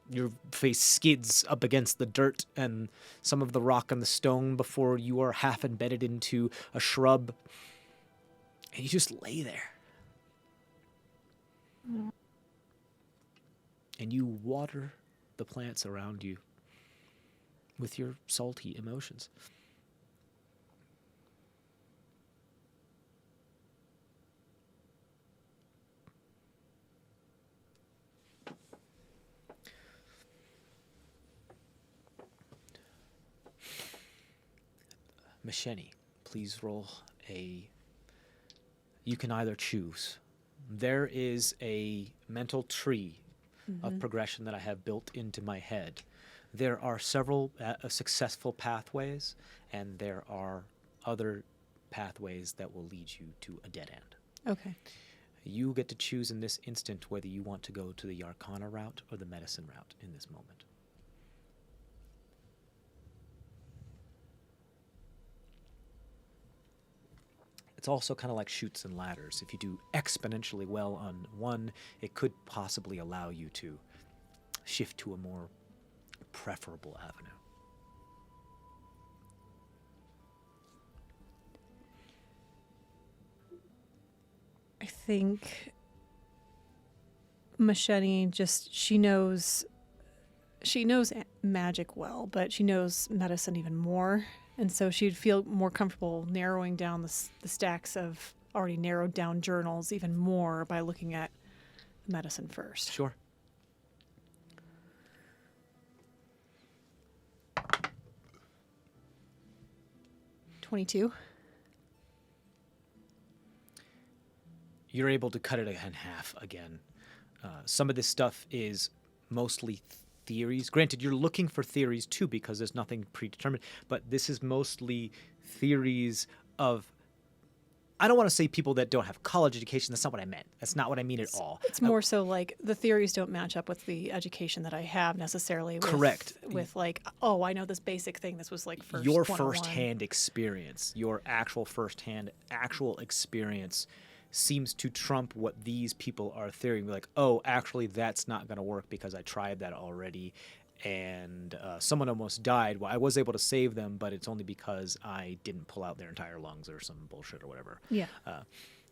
Your face skids up against the dirt and some of the rock and the stone before you are half embedded into a shrub. And you just lay there. And you water the plants around you with your salty emotions. Macheni, please roll a... You can either choose. There is a mental tree of progression that I have built into my head. There are several successful pathways, and there are other pathways that will lead you to a dead end. Okay. You get to choose in this instant whether you want to go to the Arcana route or the medicine route in this moment. It's also kind of like chutes and ladders. If you do exponentially well on one, it could possibly allow you to shift to a more preferable avenue. I think Machete she knows magic well, but she knows medicine even more. And so she'd feel more comfortable narrowing down the stacks of already narrowed down journals even more by looking at medicine first. Sure. $22. You're able to cut it in half again. Some of this stuff is mostly theories. Granted, you're looking for theories too because there's nothing predetermined, but this is mostly theories of, I don't want to say people that don't have college education. That's not what I meant. That's not what I mean at all. It's more so like the theories don't match up with the education that I have necessarily. Correct. With like, oh, I know this basic thing. This was like first your 101. firsthand experience, your actual firsthand actual experience seems to trump what these people are theorizing. Like, oh, actually, that's not going to work because I tried that already, and someone almost died. Well, I was able to save them, but it's only because I didn't pull out their entire lungs or some bullshit or whatever. Yeah.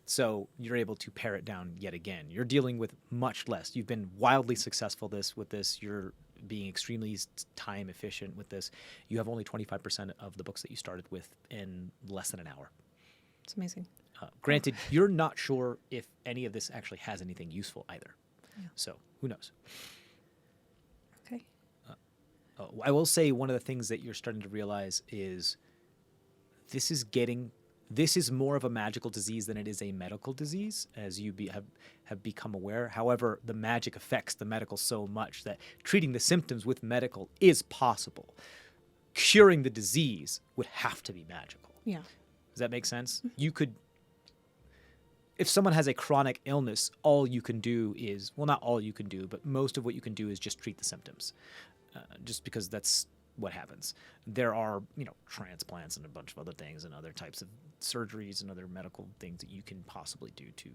So you're able to pare it down yet again. You're dealing with much less. You've been wildly successful with this. You're being extremely time efficient with this. You have only 25% of the books that you started with in less than an hour. It's amazing. Granted, you're not sure if any of this actually has anything useful either. Yeah. So who knows? Okay. I will say one of the things that you're starting to realize is this is more of a magical disease than it is a medical disease, as you have become aware. However, the magic affects the medical so much that treating the symptoms with medical is possible. Curing the disease would have to be magical. Yeah. Does that make sense? You could, if someone has a chronic illness, all you can do is, well, not all you can do, but most of what you can do is just treat the symptoms, just because that's what happens. There are, transplants and a bunch of other things and other types of surgeries and other medical things that you can possibly do to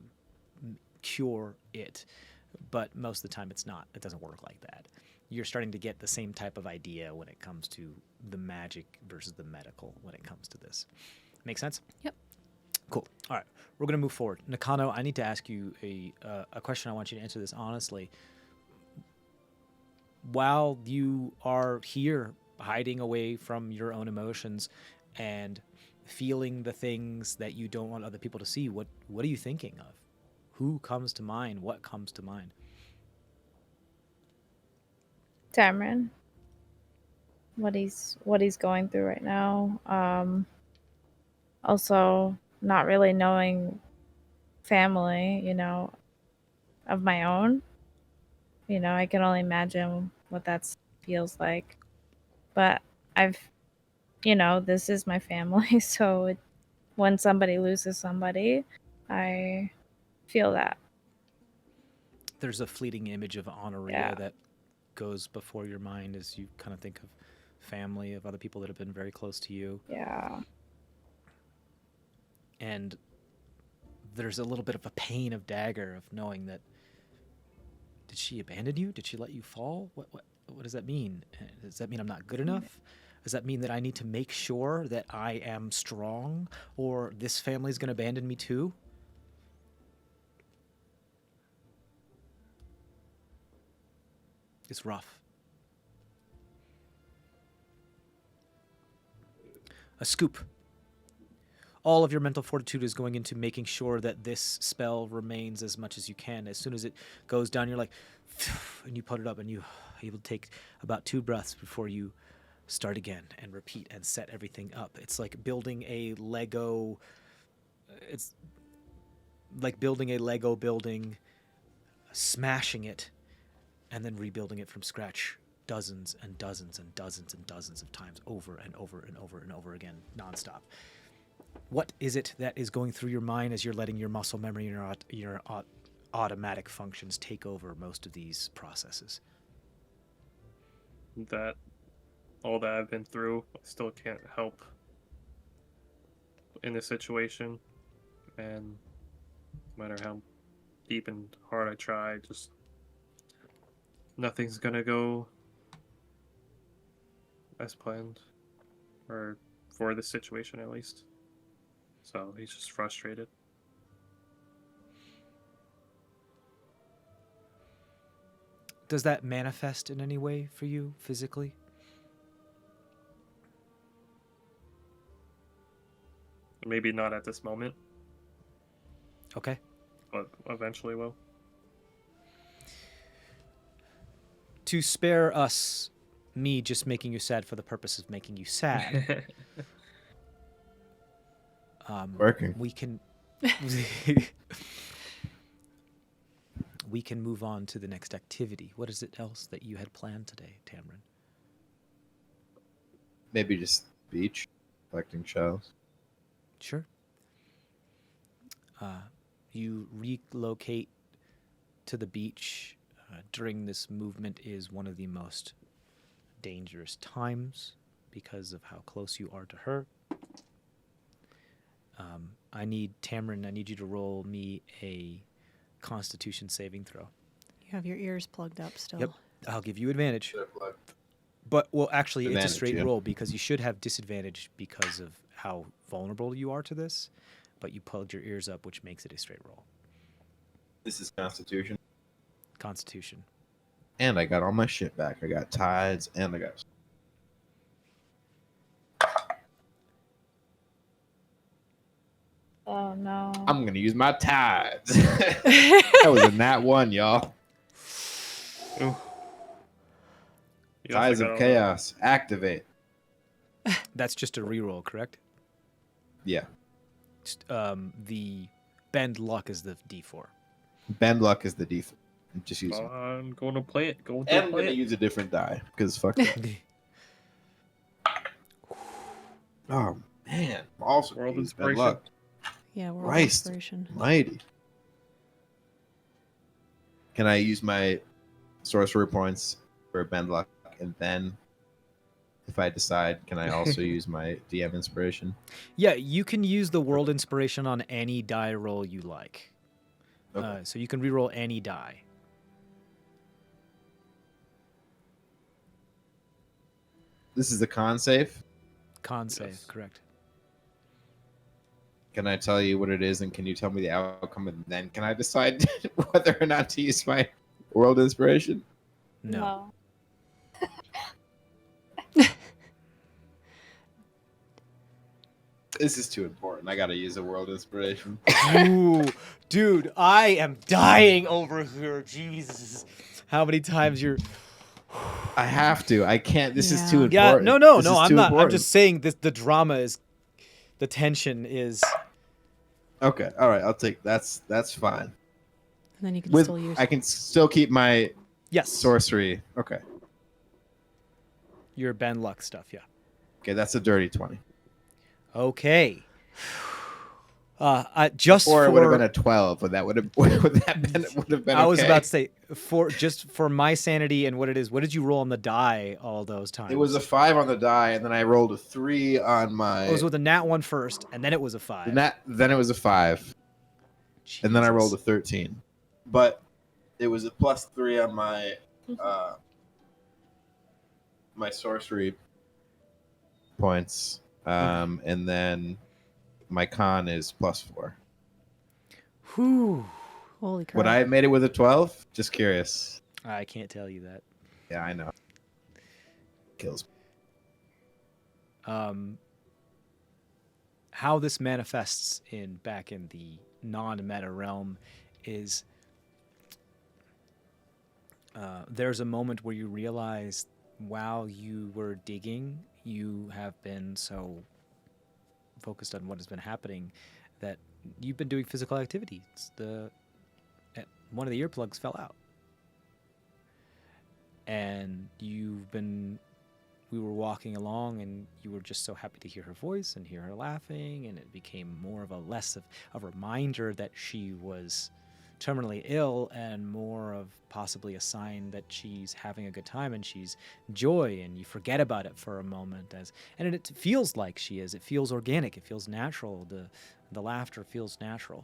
cure it, but most of the time it doesn't work like that. You're starting to get the same type of idea when it comes to the magic versus the medical when it comes to this. Make sense? Yep. Cool. All right. We're going to move forward. Nakano, I need to ask you a question. I want you to answer this honestly. While you are here hiding away from your own emotions and feeling the things that you don't want other people to see, what are you thinking of? Who comes to mind? What comes to mind? Tamrin. What he's going through right now. Also, not really knowing family, of my own. I can only imagine what that feels like. But this is my family, so when somebody loses somebody, I feel that. There's a fleeting image of Honoria that goes before your mind as you kind of think of family, of other people that have been very close to you. Yeah. And there's a little bit of a pain of dagger of knowing that, did she abandon you? Did she let you fall? What does that mean? Does that mean I'm not good enough? Does that mean that I need to make sure that I am strong, or this family's going to abandon me too? It's rough. A scoop. All of your mental fortitude is going into making sure that this spell remains as much as you can. As soon as it goes down, you're like, and you put it up, and you're able to take about 2 breaths before you start again and repeat and set everything up. It's like building a Lego. It's like building a Lego building, smashing it, and then rebuilding it from scratch dozens and dozens and dozens and dozens of times over and over and over and over again, nonstop. What is it that is going through your mind as you're letting your muscle memory and your automatic functions take over most of these processes? That all that I've been through, I still can't help in this situation, and no matter how deep and hard I try, just nothing's gonna go as planned, or for this situation at least. So he's just frustrated. Does that manifest in any way for you physically? Maybe not at this moment, Okay. but eventually will. To spare us, me just making you sad for the purpose of making you sad, Working. we can we can move on to the next activity. What is it else that you had planned today, Tamrin? Maybe just beach, collecting shells. Sure. You relocate to the beach during this movement is one of the most dangerous times because of how close you are to her. I need you to roll me a Constitution saving throw. You have your ears plugged up still. Yep. I'll give you advantage. But, well, actually, it's a Advantage, straight yeah. roll because you should have disadvantage because of how vulnerable you are to this, but you plugged your ears up, which makes it a straight roll. This is Constitution. Constitution. And I got all my shit back. I got tides, and I got... Oh no. I'm going to use my tides. That was a nat 1, y'all. Ooh. You also Tides got of all Chaos. Activate. That's just a reroll, correct? Yeah. The bend luck is the D4. Bend luck is the default. Just use it. I'm going to play it. Going And to I'm play going to it. use a different die because fuck it. Oh, man. I'm also World gonna use bend inspiration. luck. Yeah, we're all Christ. inspiration. Mighty. Can I use my sorcerer points for bend luck, and then if I decide, can I also use my DM inspiration? Yeah, you can use the world inspiration on any die roll you like. Okay. So you can reroll any die. This is the con save. Con save, Yes. correct. Can I tell you what it is, and can you tell me the outcome, and then can I decide whether or not to use my world inspiration? No. This is too important. I gotta use a world inspiration. Ooh, dude, I am dying over here. Jesus. How many times you're I have to. I can't. This is Yeah. too Yeah, important. no, This is I'm too not. I'm important. just saying this the drama is the tension is Okay. All right. I'll take. That's fine. And then you can With still use. I can still keep my yes. sorcery. Okay. Your bend luck stuff, yeah. Okay. That's a dirty 20. Okay. Just Or for it would have been a 12. Would that would have been? I was okay? about to say for my sanity and what it is. What did you roll on the die all those times? It was a 5 on the die, and then I rolled a 3 on my. It was with a nat 1 first, and then it was a 5. Then it was a 5, and then I rolled a 13. But it was a +3 on my my sorcery points, and then my con is +4. Whew. Holy crap! Would I have made it with a 12? Just curious. I can't tell you that. Yeah, I know. Kills me. How this manifests back in the non-meta realm is there's a moment where you realize while you were digging, you have been so focused on what has been happening that you've been doing physical activities. One of the earplugs fell out, and we were walking along, and you were just so happy to hear her voice and hear her laughing, and it became more of a reminder that she was terminally ill, and more of possibly a sign that she's having a good time and she's joy, and you forget about it for a moment and it feels like she is. It feels organic. It feels natural. The laughter feels natural.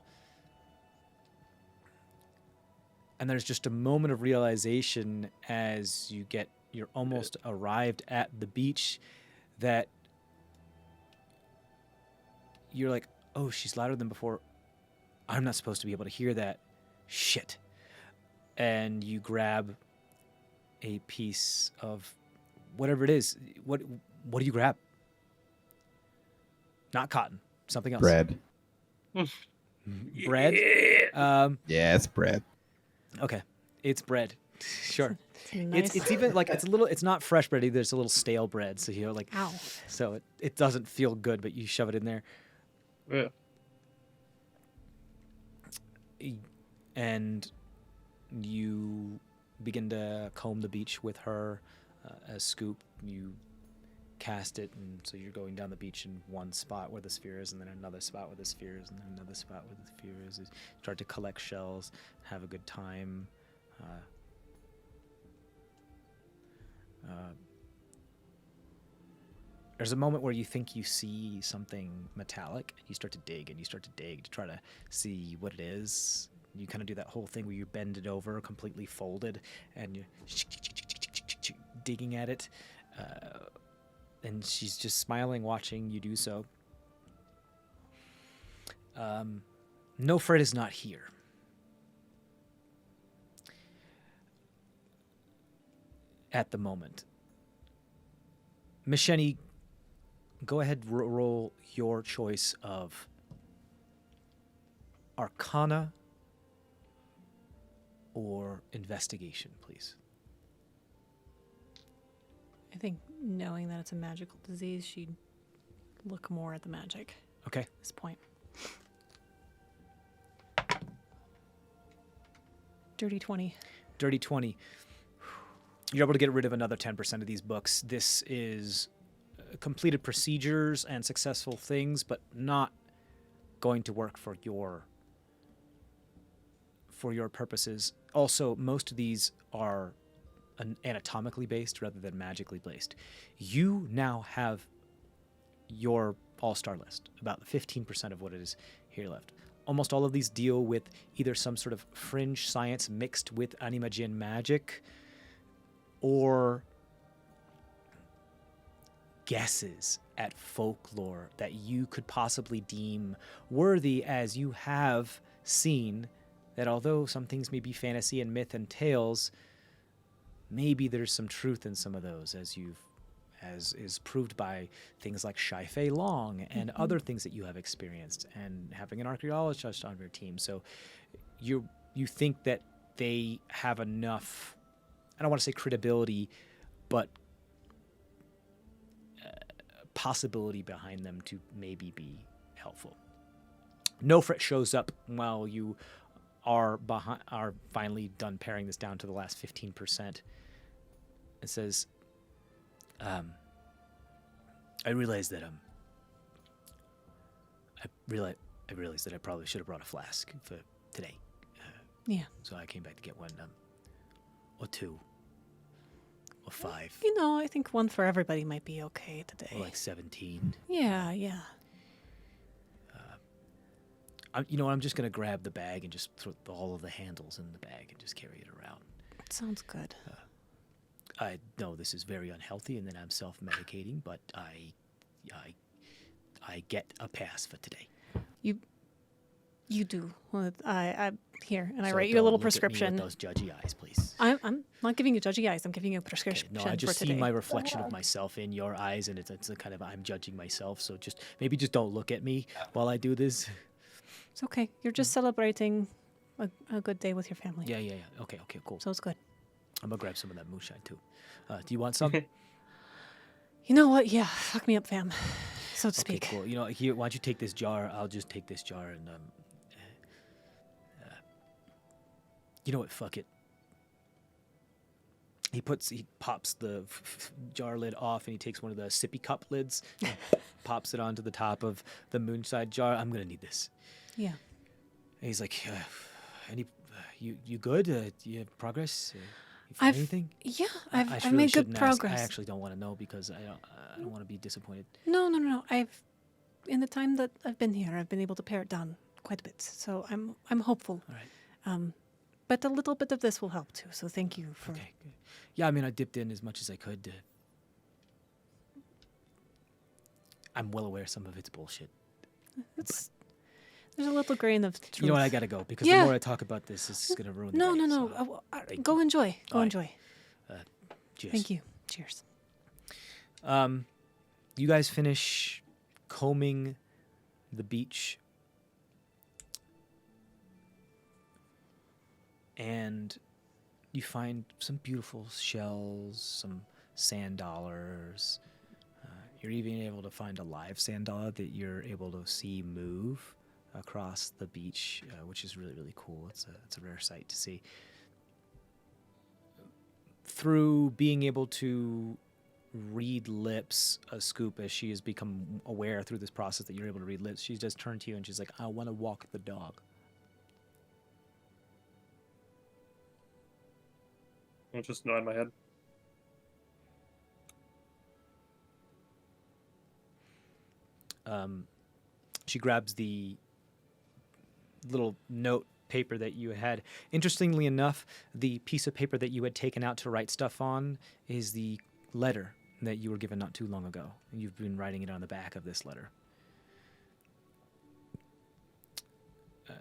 And there's just a moment of realization as you're almost arrived at the beach that you're like, oh, she's louder than before. I'm not supposed to be able to hear that. Shit. And you grab a piece of whatever it is. What do you grab? Not cotton. Something else. Bread. Bread? Yeah, it's bread. Okay. It's bread. Sure. Nice. It's even like it's not fresh bread either. It's a little stale bread. So you're like, Ow. so it doesn't feel good, but you shove it in there. Yeah. And you begin to comb the beach with her. A scoop, you cast it, and so you're going down the beach in one spot where the sphere is, and then another spot where the sphere is, and then another spot where the sphere is. You start to collect shells, have a good time. There's a moment where you think you see something metallic, and you start to dig to try to see what it is. You kind of do that whole thing where you bend it over, completely folded, and you're digging at it. And she's just smiling, watching you do so. No, Fred is not here. At the moment. Misheni, go ahead, roll your choice of Arcana or Investigation, please. I think knowing that it's a magical disease, she'd look more at the magic Okay. at this point. Dirty 20. Dirty 20. You're able to get rid of another 10% of these books. This is completed procedures and successful things, but not going to work for your purposes. Also, most of these are anatomically based rather than magically based. You now have your all-star list, about 15% of what it is here left. Almost all of these deal with either some sort of fringe science mixed with anima jin magic, or guesses at folklore that you could possibly deem worthy, as you have seen that although some things may be fantasy and myth and tales, maybe there's some truth in some of those, as is proved by things like Shai Fei Long and other things that you have experienced, and having an archaeologist on your team. So you think that they have enough, I don't want to say credibility, but possibility behind them to maybe be helpful. Nofret shows up while you are finally done paring this down to the last 15%. It says, I realize that I realized that I probably should have brought a flask for today. Yeah. So I came back to get one, or two, or 5, You know, I think one for everybody might be okay today. or like 17. Yeah, yeah. You know what? I'm just gonna grab the bag and just throw all of the handles in the bag and just carry it around. Sounds good. I know this is very unhealthy, and that I'm self-medicating, but I get a pass for today. You do. Well, I here, and I So write you a little don't look at me prescription. with those judgy eyes, please. I'm not giving you judgy eyes. I'm giving you a Okay, prescription no, I just for see today. my reflection of myself in your eyes, and it's a kind of, I'm judging myself. So maybe just don't look at me while I do this. It's okay. You're just celebrating a good day with your family. Yeah. Okay, cool. So it's good. I'm gonna grab some of that moonshine too. Do you want some? You know what? Yeah, fuck me up, fam. So to Okay, speak. cool. You know, here, why don't you take this jar? I'll just take this jar, and you know what? Fuck it. He pops the jar lid off, and he takes one of the sippy cup lids, and pops it onto the top of the moonshine jar. I'm gonna need this. Yeah. And he's like, you good? You have progress? You find anything? Yeah, I I've really made good shouldn't ask. progress. I actually don't want to know because I don't want to be disappointed. No. In the time that I've been here, I've been able to pare it down quite a bit. So I'm hopeful. All right. But a little bit of this will help too. So thank you for. Okay. Good. Yeah, I mean, I dipped in as much as I could. I'm well aware some of it's bullshit. There's a little grain of truth. You know what? I gotta go because Yeah. the more I talk about this, it's gonna ruin. No. the day, so, thank Go you. enjoy. Go All right. enjoy. Cheers. Thank you. Cheers. You guys finish combing the beach, and you find some beautiful shells, some sand dollars. You're even able to find a live sand dollar that you're able to see move across the beach, which is really, really cool. It's a rare sight to see. Through being able to read lips, Scoop, as she has become aware through this process that you're able to read lips, she just turned to you and she's like, I want to walk the dog. I'll just nod my head. She grabs the little note paper that you had. Interestingly enough, the piece of paper that you had taken out to write stuff on is the letter that you were given not too long ago. You've been writing it on the back of this letter.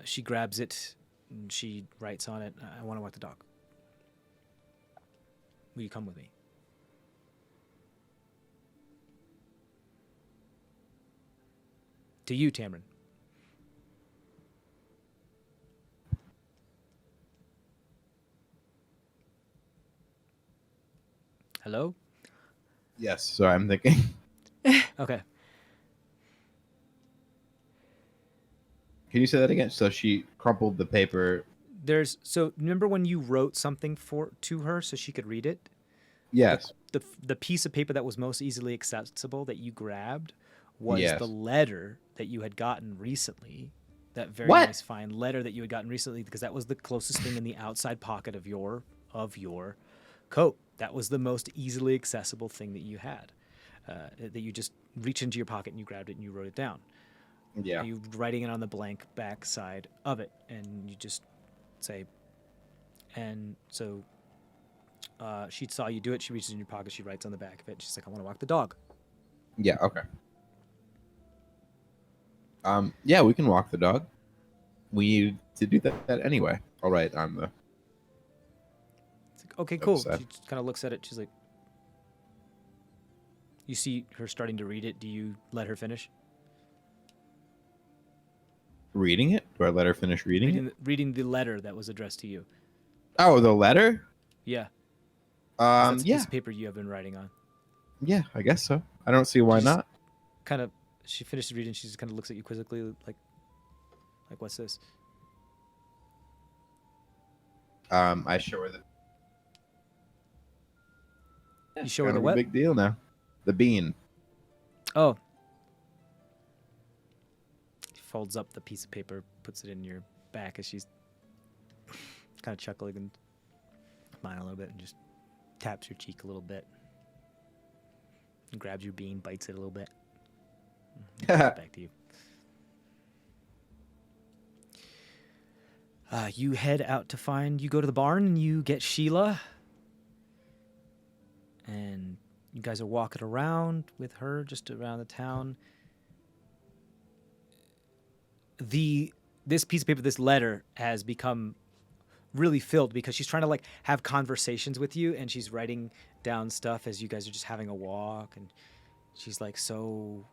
She grabs it and she writes on it, I want to walk the dog. Will you come with me? To you, Tamrin. Hello? Yes. So I'm thinking. Okay. Can you say that again? So she crumpled the paper. So remember when you wrote something to her so she could read it? Yes. The piece of paper that was most easily accessible that you grabbed was Yes. the letter that you had gotten recently. That very What? nice fine letter that you had gotten recently, because that was the closest thing in the outside pocket of your coat. That was the most easily accessible thing that you had. That you just reached into your pocket and you grabbed it and you wrote it down. Yeah. You writing it on the blank back side of it, and you just say, and so she saw you do it. She reaches in your pocket. She writes on the back of it. She's like, "I want to walk the dog." Yeah. Okay. Yeah, we can walk the dog. We need to do that anyway. All right. On the. It's like, okay, cool. Upset. She just kind of looks at it. She's like, you see her starting to read it. Do you let her finish? Reading it? Do I let her finish reading it? Reading the letter that was addressed to you. Oh, the letter? Yeah. 'Cause that's a Yeah. piece of paper you have been writing on. Yeah, I guess so. I don't see why She just not. Kind of, she finishes reading. She just kind of looks at you quizzically, like, what's this? I show her the. You show her Kind the of a what? big deal now. The bean. Oh. She folds up the piece of paper, puts it in your back as she's kind of chuckling and smiling a little bit, and just taps your cheek a little bit. And grabs your bean, bites it a little bit. And gives it back to you. You head out to you go to the barn and you get Sheila. And you guys are walking around with her, just around the town. This piece of paper, this letter, has become really filled because she's trying to like have conversations with you, and she's writing down stuff as you guys are just having a walk, and she's like, so,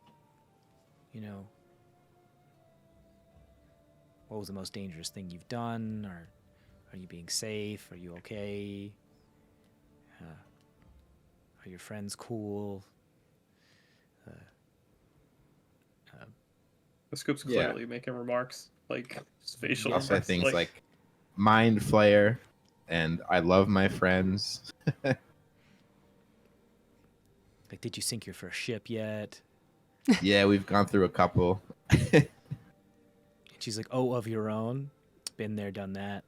what was the most dangerous thing you've done? Or are you being safe? Are you okay? Are your friends cool? The Scoop's Yeah. clearly making remarks, like facial I'll say remarks, things like mind flayer and I love my friends. Like, did you sink your first ship yet? Yeah, we've gone through a couple. And she's like, oh, of your own? Been there, done that.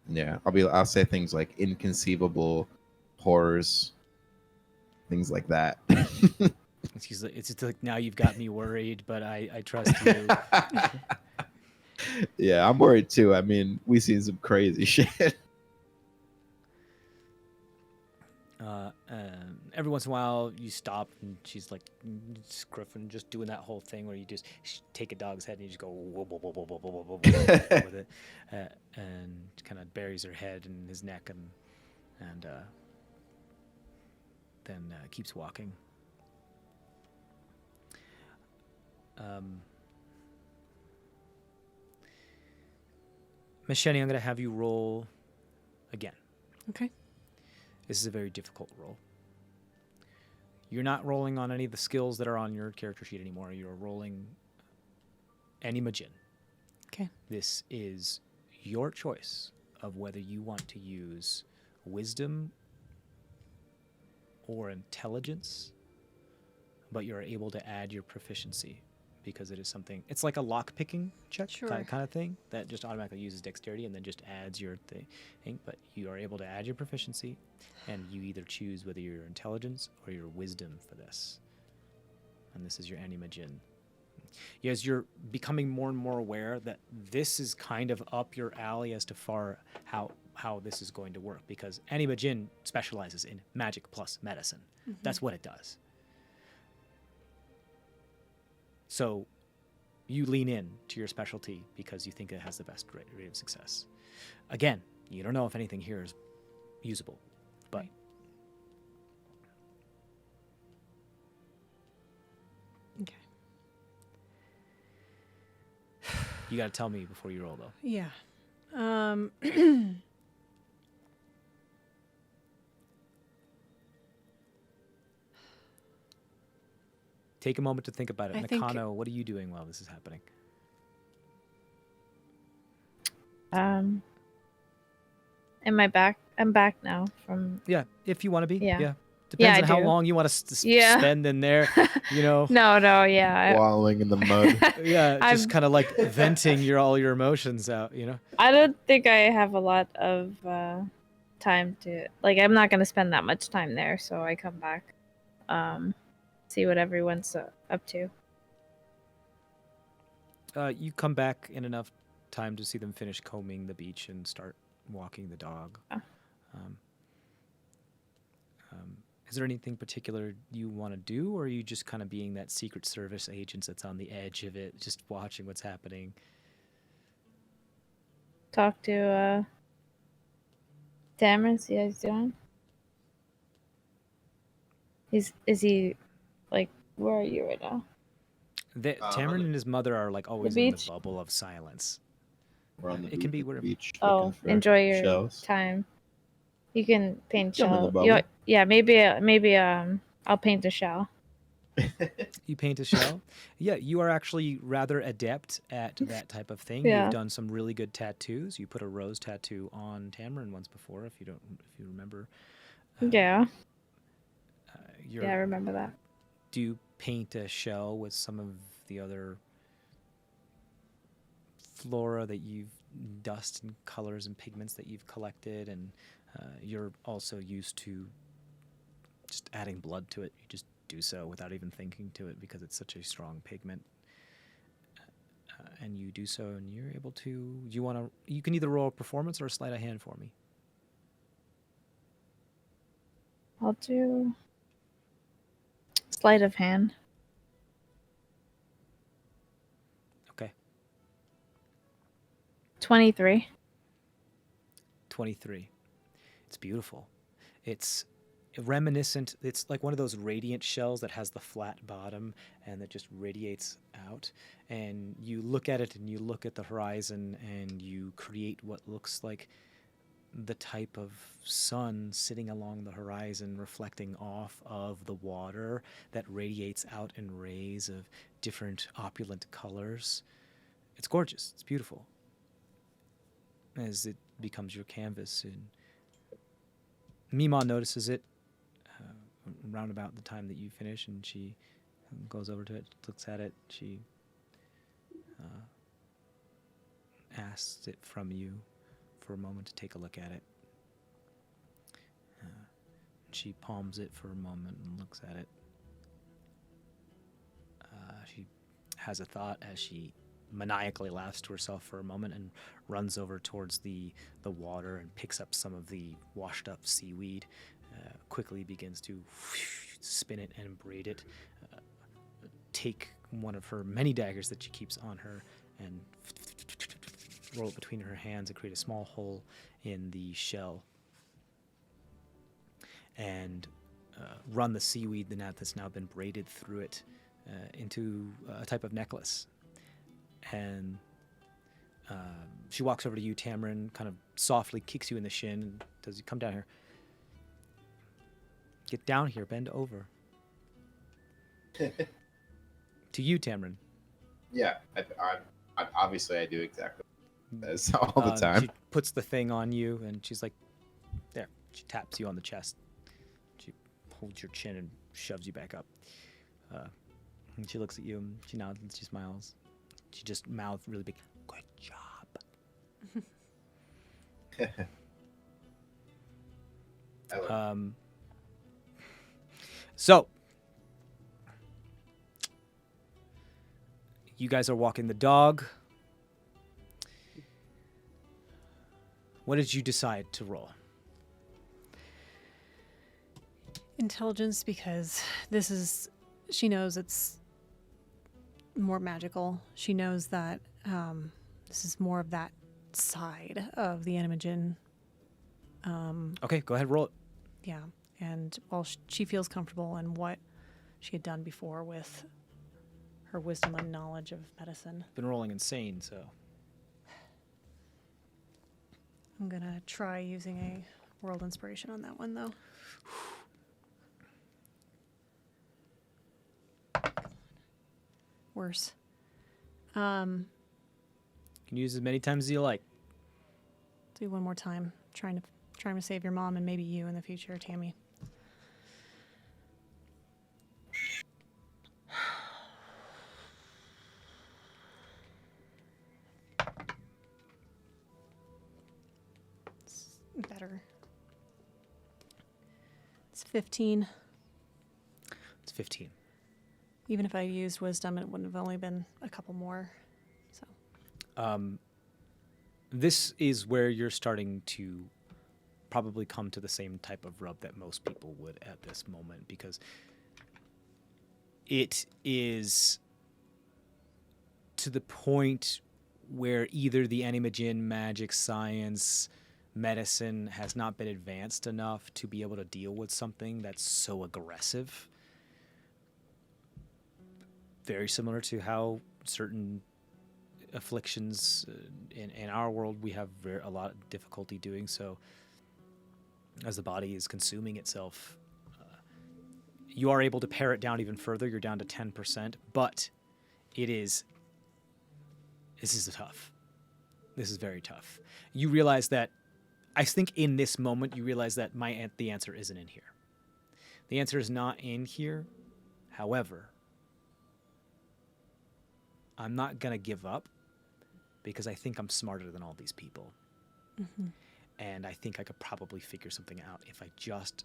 Yeah, I'll say things like inconceivable horrors, things like that. And she's like, it's just like, now you've got me worried, but I trust you. Yeah, I'm worried too. I mean, we've seen some crazy shit. Every once in a while, you stop, and she's like scruffing, just doing that whole thing where you just take a dog's head and you just go whoa, whoa, whoa, whoa, whoa, whoa, whoa, whoa, with it, and kind of buries her head in his neck, and then keeps walking. Miss Shenny, I'm going to have you roll again. Okay. This is a very difficult roll. You're not rolling on any of the skills that are on your character sheet anymore. You're rolling Animajin. Okay. This is your choice of whether you want to use wisdom or intelligence, but you're able to add your proficiency because it is something. It's like a lock-picking check Sure. kind of thing that just automatically uses dexterity and then just adds your thing. But you are able to add your proficiency, and you either choose whether your intelligence or your wisdom for this. And this is your Animajin. As you're becoming more and more aware that this is kind of up your alley as to how this is going to work, because Animajin specializes in magic plus medicine. Mm-hmm. That's what it does. So you lean in to your specialty because you think it has the best rate of success. Again, you don't know if anything here is usable, but Right. Okay. you got to tell me before you roll, though. Yeah. Take a moment to think about it. I think- Nakano, what are you doing while this is happening? Am I back? I'm back now from. Yeah, if you want to be. Yeah. Yeah. Depends I on how do. long you want to Yeah. spend in there, you know. No, yeah. Wallowing in the mud. Yeah, just I'm- kind of like venting all your emotions out, you know. I don't think I have a lot of time to like. I'm not gonna spend that much time there, so I come back, see what everyone's up to. You come back in enough time to see them finish combing the beach and start walking the dog. Oh. Is there anything particular you want to do, or are you just kind of being that Secret Service agent that's on the edge of it, just watching what's happening? Talk to Tamrin, see how he's doing. Is he like? Where are you right now? Tamrin and his mother are like always in the beach? bubble of silence. We're on the It can be wherever- beach. Oh, looking for enjoy your shells. time. You can paint Jump in the shell. bubble. Yeah, maybe I'll paint a shell. You paint a shell? Yeah, you are actually rather adept at that type of thing. Yeah. You've done some really good tattoos. You put a rose tattoo on Tamrin once before, if you remember. Yeah, You're, I remember that. Do you paint a shell with some of the other flora that dust and colors and pigments that you've collected, and you're also used to just adding blood to it. You just do so without even thinking to it because it's such a strong pigment. And you do so, and you're able to. You can either roll a performance or a sleight of hand for me. I'll do sleight of hand. Okay. 23. 23. It's beautiful. It's reminiscent. It's like one of those radiant shells that has the flat bottom and that just radiates out. And you look at it and you look at the horizon and you create what looks like the type of sun sitting along the horizon reflecting off of the water that radiates out in rays of different opulent colors. It's gorgeous. It's beautiful. As it becomes your canvas, and Mima notices it around about the time that you finish, and she goes over to it, looks at it. She asks it from you for a moment to take a look at it. She palms it for a moment and looks at it. She has a thought as she maniacally laughs to herself for a moment and runs over towards the water and picks up some of the washed up seaweed, quickly begins to spin it and braid it, take one of her many daggers that she keeps on her and roll it between her hands and create a small hole in the shell, and run the seaweed, the net that's now been braided through it, into a type of necklace. And she walks over to you, Tamrin, kind of softly kicks you in the shin and says, "You come down here. Get down here, bend over." To you, Tamrin. Yeah, I obviously I do exactly this all the time. She puts the thing on you, and she's like, there. She taps you on the chest. She holds your chin and shoves you back up. And she looks at you, and she nods, and she smiles. She just mouthed really big, "Good job." So, you guys are walking the dog. What did you decide to roll? Intelligence, because she knows it's more magical. She knows that this is more of that side of the Animagen. Okay, go ahead, roll it. Yeah. And while she feels comfortable in what she had done before with her wisdom and knowledge of medicine, Been rolling insane, so. I'm going to try using a world inspiration on that one, though. worse. You can use as many times as you like. Do one more time. Trying to save your mom and maybe you in the future, Tammy. It's better. It's 15. It's 15. Even if I used wisdom, it wouldn't have only been a couple more. So This is where you're starting to probably come to the same type of rub that most people would at this moment, because it is to the point where either the animagen, magic, science, medicine has not been advanced enough to be able to deal with something that's so aggressive. Very similar to how certain afflictions in our world, we have a lot of difficulty doing so as the body is consuming itself. You are able to pare it down even further. You're down to 10%, but this is tough. This is very tough. You realize that, I think in this moment, you realize that the answer isn't in here. The answer is not in here. However, I'm not going to give up, because I think I'm smarter than all these people. Mm-hmm. And I think I could probably figure something out if I just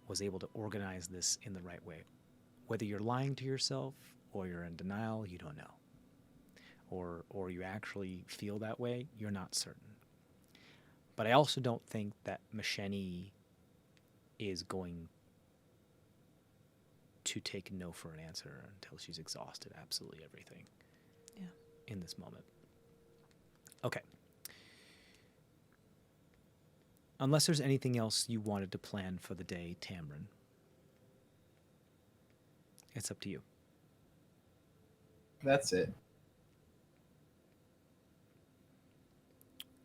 was able to organize this in the right way. Whether you're lying to yourself or you're in denial, you don't know. Or you actually feel that way, you're not certain. But I also don't think that Macheni is going to take no for an answer until she's exhausted absolutely everything. Yeah. In this moment. Okay. Unless there's anything else you wanted to plan for the day, Tamrin, it's up to you. That's it.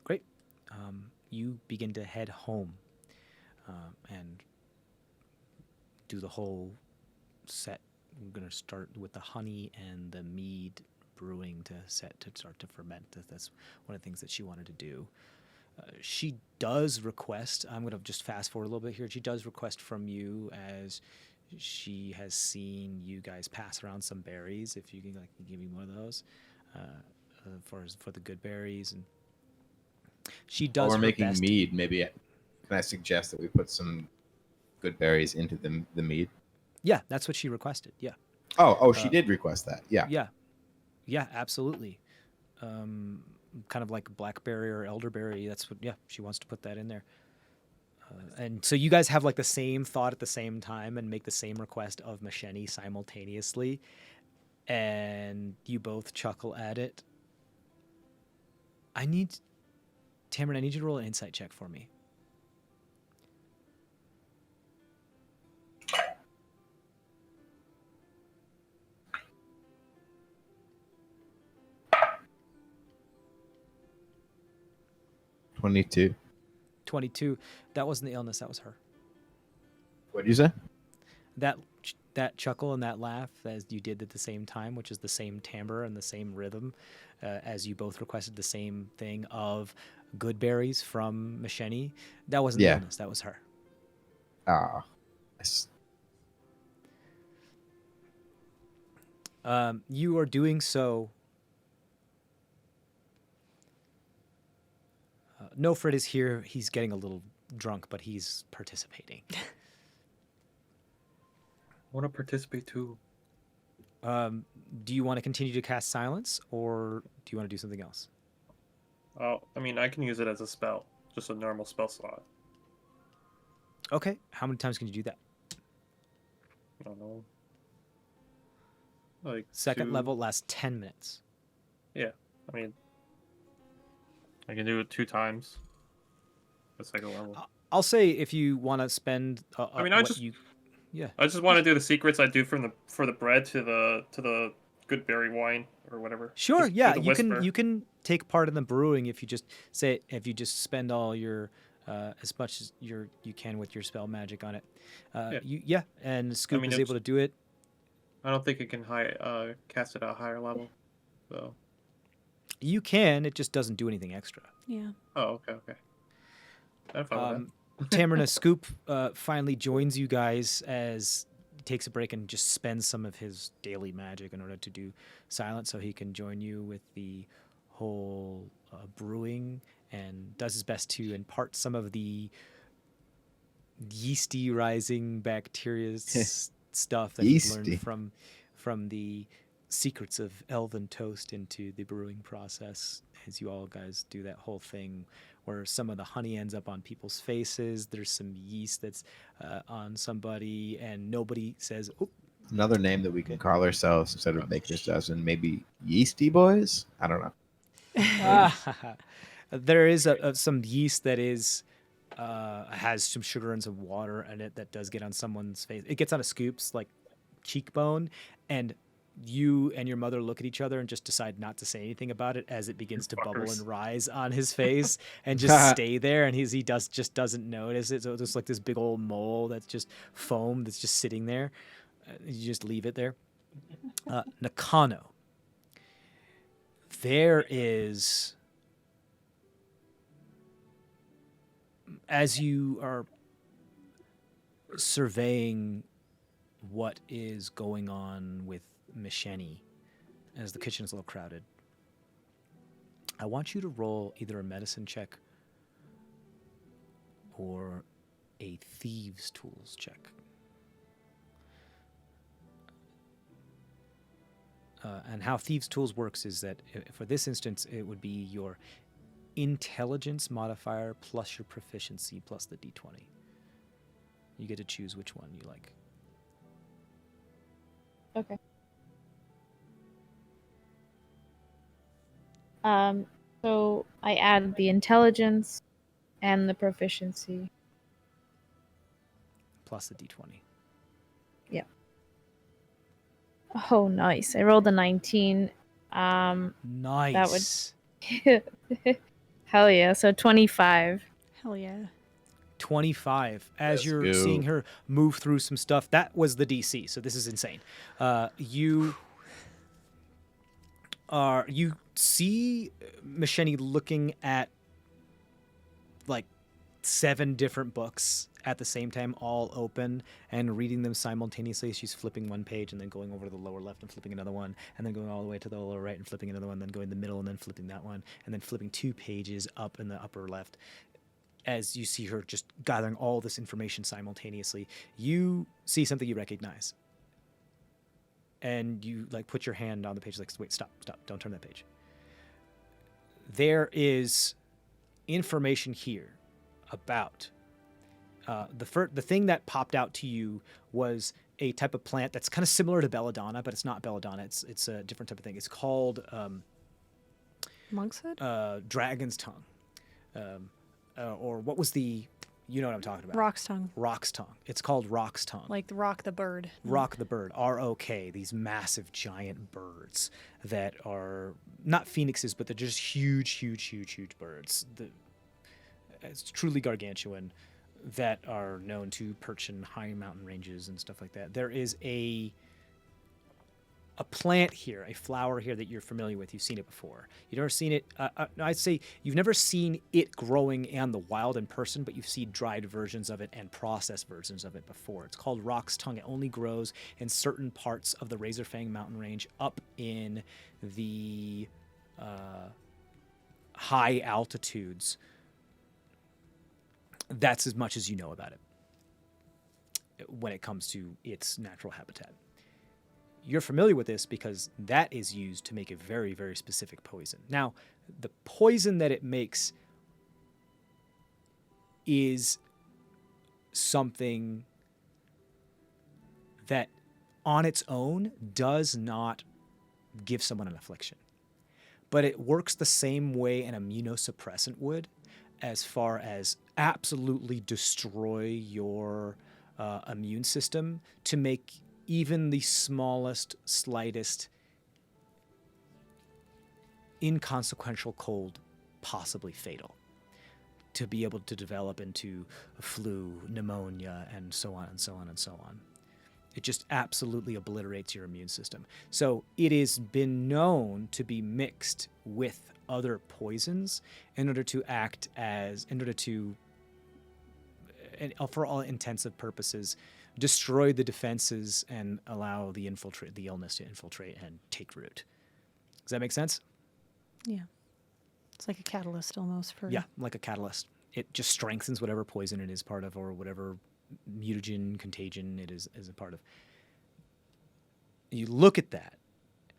Great. You begin to head home and do the whole set. We're going to start with the honey and the mead brewing to start to ferment. That's one of the things that she wanted to do. She does request, I'm going to just fast forward a little bit here, she does request from you, as she has seen you guys pass around some berries, if you can give me one of those for the good berries. And she does While we're her making best. mead, maybe can I suggest that we put some good berries into the mead? Yeah, that's what she requested. Yeah. Oh, she did request that. Yeah. Yeah, absolutely. Kind of like blackberry or elderberry. That's what. Yeah, she wants to put that in there. And so you guys have like the same thought at the same time and make the same request of Macheni simultaneously, and you both chuckle at it. Tamrin, I need you to roll an insight check for me. $22. 22. That wasn't the illness. That was her. What did you say? That chuckle and that laugh as you did at the same time, which is the same timbre and the same rhythm, as you both requested the same thing of good berries from Macheni. That wasn't the illness. That was her. Ah. You are doing so. Nofred is here. He's getting a little drunk, but he's participating. I want to participate too. Do you want to continue to cast silence, or do you want to do something else? Oh, I mean, I can use it as a spell, just a normal spell slot. Okay. How many times can you do that? I don't know. Like Second 2. level lasts 10 minutes. Yeah, I mean, I can do it 2 times. The second level. I'll say if you want to spend. I mean, Yeah. I just want to do the secrets I do for the bread to the good berry wine or whatever. Sure. Just do Yeah. the You whisper. can take part in the brewing if you just spend all your as much as you can with your spell magic on it. Yeah. And Scoop mean, is it's- able to do it. I don't think it can cast it at a higher level, though. You can, it just doesn't do anything extra. Yeah. Oh, okay. I'm fine with Tamrin Scoop finally joins you guys as he takes a break and just spends some of his daily magic in order to do silence so he can join you with the whole brewing, and does his best to impart some of the yeasty rising bacteria stuff that he's Yeasty. learned from the secrets of elven toast into the brewing process, as you all guys do that whole thing where some of the honey ends up on people's faces. There's some yeast that's on somebody, and nobody says, "Oh, Another name that we can call ourselves instead of Baker's Dozen, maybe Yeasty Boys? I don't know. There is some yeast that is has some sugar and some water in it that does get on someone's face. It gets on a Scoop's like cheekbone, and you and your mother look at each other and just decide not to say anything about it as it begins to bubble Fuckers. and rise on his face and just stay there. And he doesn't notice it. So it's just like this big old mole that's just foam that's just sitting there. You just leave it there. Nakano. There is, as you are surveying what is going on with Misheni, as the kitchen is a little crowded, I want you to roll either a medicine check or a thieves' tools check. And how thieves' tools works is that for this instance, it would be your intelligence modifier plus your proficiency plus the d20. You get to choose which one you like. Okay. So I add the intelligence and the proficiency. Plus the d20. Oh, nice. I rolled a 19. Nice. Hell yeah. So 25. Hell yeah. 25. As Let's you're go. seeing her move through some stuff, that was the DC, so this is insane. You see Misheni looking at like 7 different books at the same time, all open, and reading them simultaneously. She's flipping one page and then going over to the lower left and flipping another one, and then going all the way to the lower right and flipping another one, then going in the middle and then flipping that one, and then flipping 2 pages up in the upper left. As you see her just gathering all this information simultaneously, you see something you recognize. And you like put your hand on the page, like, wait, stop, don't turn that page. There is information here about the thing that popped out to you was a type of plant that's kind of similar to belladonna, but it's not belladonna. It's a different type of thing. It's called Monk's Hood? dragon's tongue, or what was the? You know what I'm talking about. Rock's tongue. Rock's tongue. It's called rock's tongue. Like the rock the bird. Rock the bird, R-O-K, these massive giant birds that are not phoenixes, but they're just huge birds. It's truly gargantuan, that are known to perch in high mountain ranges and stuff like that. There is a plant here, a flower here that you're familiar with. You've seen it before. You've never seen it. I'd say you've never seen it growing in the wild in person, but you've seen dried versions of it and processed versions of it before. It's called rock's tongue. It only grows in certain parts of the Razorfang mountain range up in the high altitudes. That's as much as you know about it when it comes to its natural habitat. You're familiar with this because that is used to make a very, very specific poison. Now, the poison that it makes is something that on its own does not give someone an affliction. But it works the same way an immunosuppressant would, as far as absolutely destroy your immune system to make even the smallest, slightest, inconsequential cold possibly fatal, to be able to develop into flu, pneumonia, and so on and so on and so on. It just absolutely obliterates your immune system. So it has been known to be mixed with other poisons in order to and for all intensive purposes, destroy the defenses and allow the illness to infiltrate and take root. Does that make sense? Yeah. It's like a catalyst almost for. Yeah, like a catalyst. It just strengthens whatever poison it is part of, or whatever mutagen, contagion it is a part of. You look at that,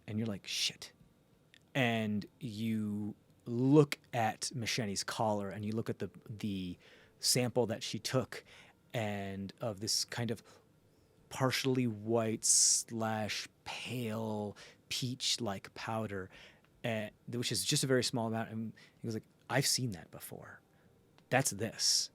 and you're like, shit. And you look at Macheni's collar, and you look at the sample that she took, and of this kind of partially white / pale peach-like powder, which is just a very small amount. And he was like, I've seen that before. That's this.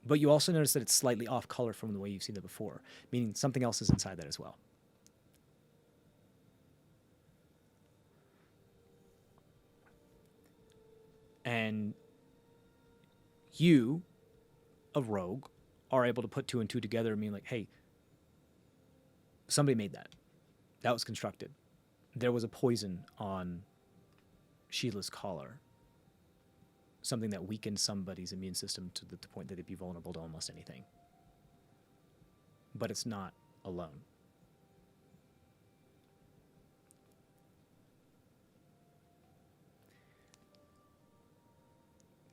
But you also notice that it's slightly off color from the way you've seen it before, meaning something else is inside that as well. And you, a rogue, are able to put 2 and 2 together and mean like, hey, somebody made that. That was constructed. There was a poison on Sheila's collar. Something that weakens somebody's immune system to the point that they'd be vulnerable to almost anything. But it's not alone.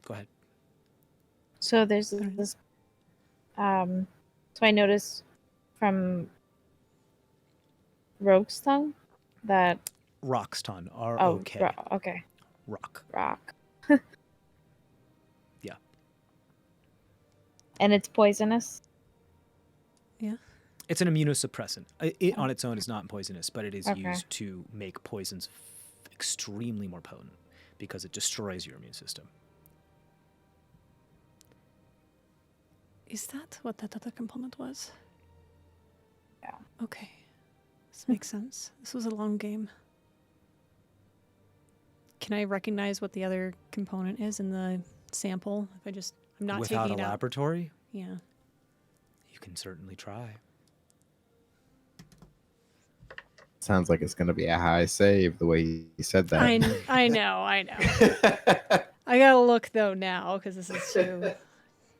Go ahead. So there's this. So I noticed from Rogue's tongue that. Roxton. Oh, R-O-K. okay. Rock. Yeah. And it's poisonous. Yeah. It's an immunosuppressant. It on its own is not poisonous, but it is Okay. used to make poisons extremely more potent because it destroys your immune system. Is that what that other component was? Yeah. Okay. This makes sense. This was a long game. Can I recognize what the other component is in the sample? If I'm not Without taking a it out. laboratory, Yeah. you can certainly try. Sounds like it's going to be a high save the way you said that. I know. I gotta look though now because this is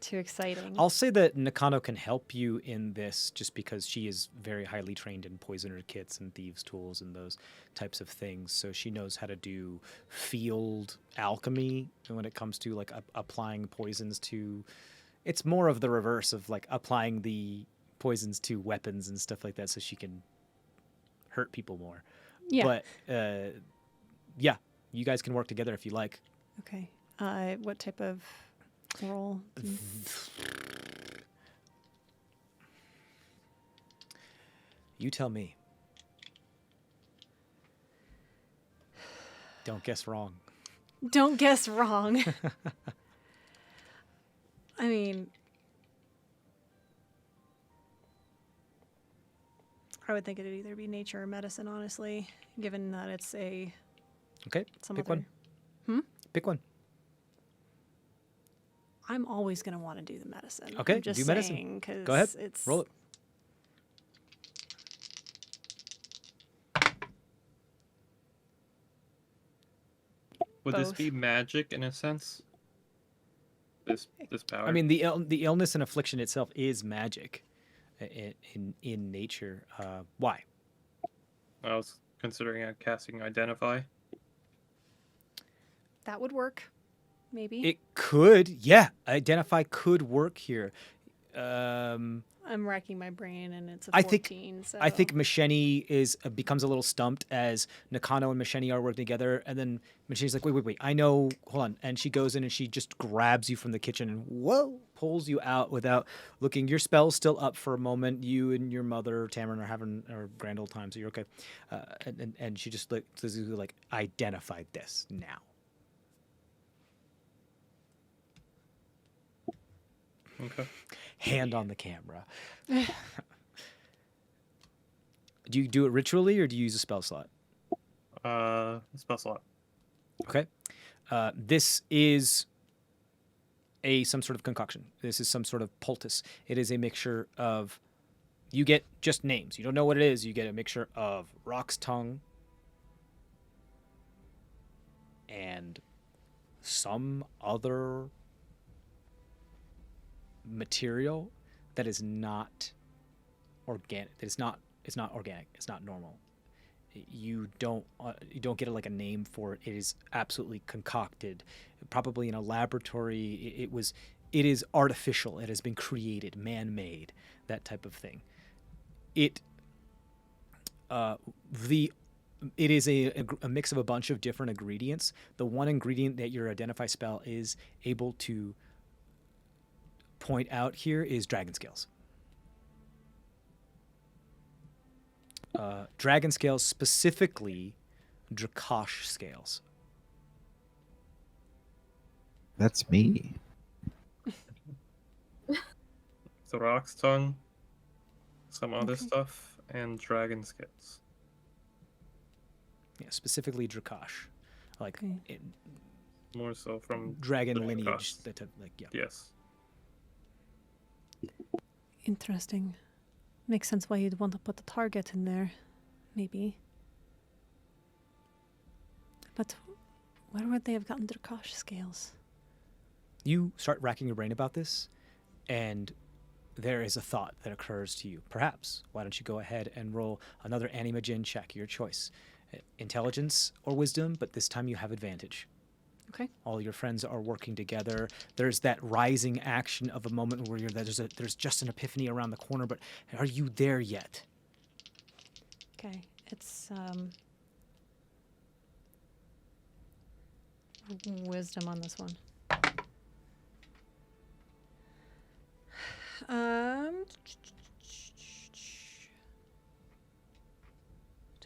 too exciting. I'll say that Nakano can help you in this just because she is very highly trained in poisoner kits and thieves' tools and those types of things. So she knows how to do field alchemy when it comes to like applying poisons to. It's more of the reverse of like applying the poisons to weapons and stuff like that, so she can hurt people more. Yeah. But yeah, you guys can work together if you like. Okay. What type of roll? You tell me. Don't guess wrong. Don't guess wrong. I mean, I would think it'd either be nature or medicine, honestly, given that it's a. Okay, Some pick other- one. Pick one. I'm always going to want to do the medicine. Okay, I'm just do medicine. saying, 'cause Go ahead. It's, Roll it. Would this Both. be magic in a sense? This power. I mean, the illness and affliction itself is magic in nature. Why? I was considering casting Identify. That would work, maybe. It could, yeah. Identify could work here. I'm racking my brain, and it's a I 14. I think Macheni becomes a little stumped as Nakano and Macheni are working together, and then Macheni's like, wait, I know, hold on. And she goes in and she just grabs you from the kitchen and, whoa, pulls you out without looking. Your spell's still up for a moment. You and your mother, Tamrin, are having a grand old time, so you're okay. And she just like, identify this now. Okay. Hand on the camera. Do you do it ritually or do you use a spell slot? Spell slot. Okay. This is some sort of concoction. This is some sort of poultice. It is a mixture of, you get just names. You don't know what it is. You get a mixture of Rock's Tongue and some other material that is not organic. It's not organic. It's not normal. You don't get like a name for it. It is absolutely concocted, probably in a laboratory. It is artificial. It has been created, man-made, that type of thing. It is a mix of a bunch of different ingredients. The one ingredient that your identify spell is able to point out here is dragon scales. Dragon scales, specifically Dracosh scales. That's me. The Rock's Tongue, some other stuff, and dragon scales. Yeah, specifically Dracosh, like Okay. More so from dragon the lineage. Dracosh. That type, like yeah. Yes. Interesting. Makes sense why you'd want to put the target in there, maybe. But where would they have gotten Dracosh scales? You start racking your brain about this, and there is a thought that occurs to you. Perhaps, why don't you go ahead and roll another animagen check, your choice. Intelligence or wisdom, but this time you have advantage. Okay. All your friends are working together. There's that rising action of a moment where there's just an epiphany around the corner, but are you there yet? Okay. It's wisdom on this one.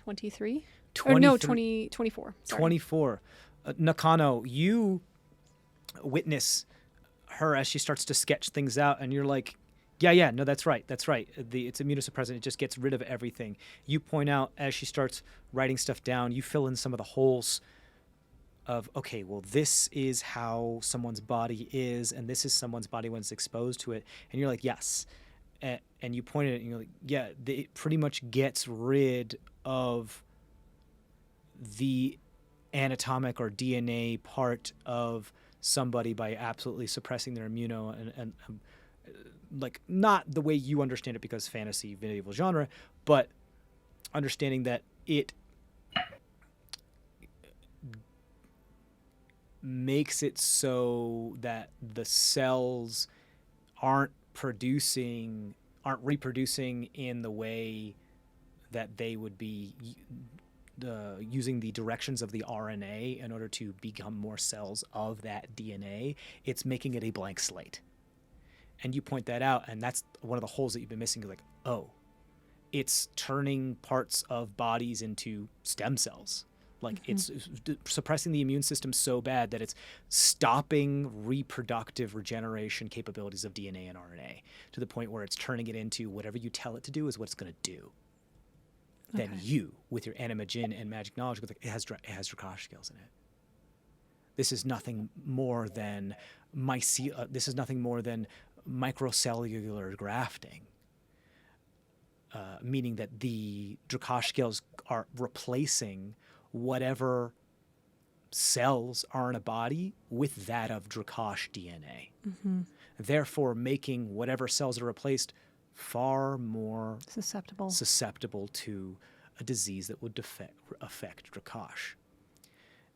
23? Or no, 24. Sorry. 24. Nakano, you witness her as she starts to sketch things out, and you're like, yeah, no, that's right. It's immunosuppressant. It just gets rid of everything. You point out as she starts writing stuff down, you fill in some of the holes of, okay, well, this is how someone's body is, and this is someone's body when it's exposed to it. And you're like, yes. And you point at it, and you're like, yeah, it pretty much gets rid of the anatomic or DNA part of somebody by absolutely suppressing their immuno and like, not the way you understand it because fantasy medieval genre, but understanding that it makes it so that the cells aren't reproducing in the way that they would be using the directions of the RNA in order to become more cells of that DNA. It's making it a blank slate. And you point that out, and that's one of the holes that you've been missing. You're like, oh, it's turning parts of bodies into stem cells. Like, it's suppressing the immune system so bad that it's stopping reproductive regeneration capabilities of DNA and RNA to the point where it's turning it into whatever you tell it to do is what it's going to do. Then you, with your animagen and magic knowledge, go like, it has Dracosh scales in it. This is nothing more than this is nothing more than microcellular grafting, meaning that the Dracosh scales are replacing whatever cells are in a body with that of Dracosh DNA. Therefore, making whatever cells are replaced far more susceptible to a disease that would affect Dracosh.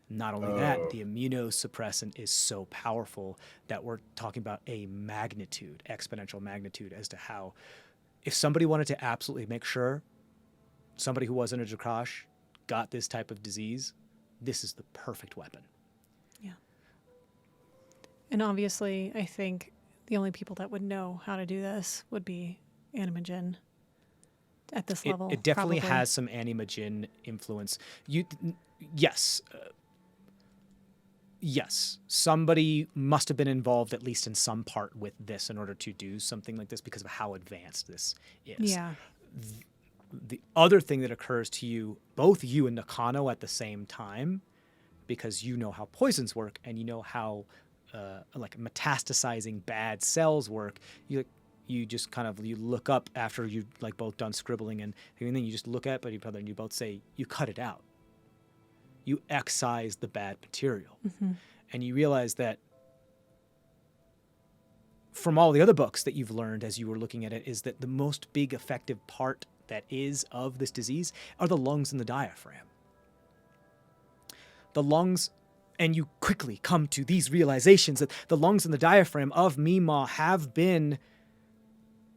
Not only that, the immunosuppressant is so powerful that we're talking about a exponential magnitude as to how, if somebody wanted to absolutely make sure somebody who wasn't a Dracosh got this type of disease, this is the perfect weapon. Yeah. And obviously, I think the only people that would know how to do this would be Animagen at this level. It definitely probably. has some Animagen influence. Yes, somebody must have been involved at least in some part with this in order to do something like this because of how advanced this is. Yeah. The other thing that occurs to you, both you and Nakano at the same time, because you know how poisons work and you know how like metastasizing bad cells work, you just kind of you look up after you like both done scribbling and then you just look at each other and you both say you cut it out. You excise the bad material. And you realize that from all the other books that you've learned as you were looking at it is that the most big effective part that is of this disease are the lungs and the diaphragm. The lungs, and you quickly come to these realizations that the lungs and the diaphragm of Mima have been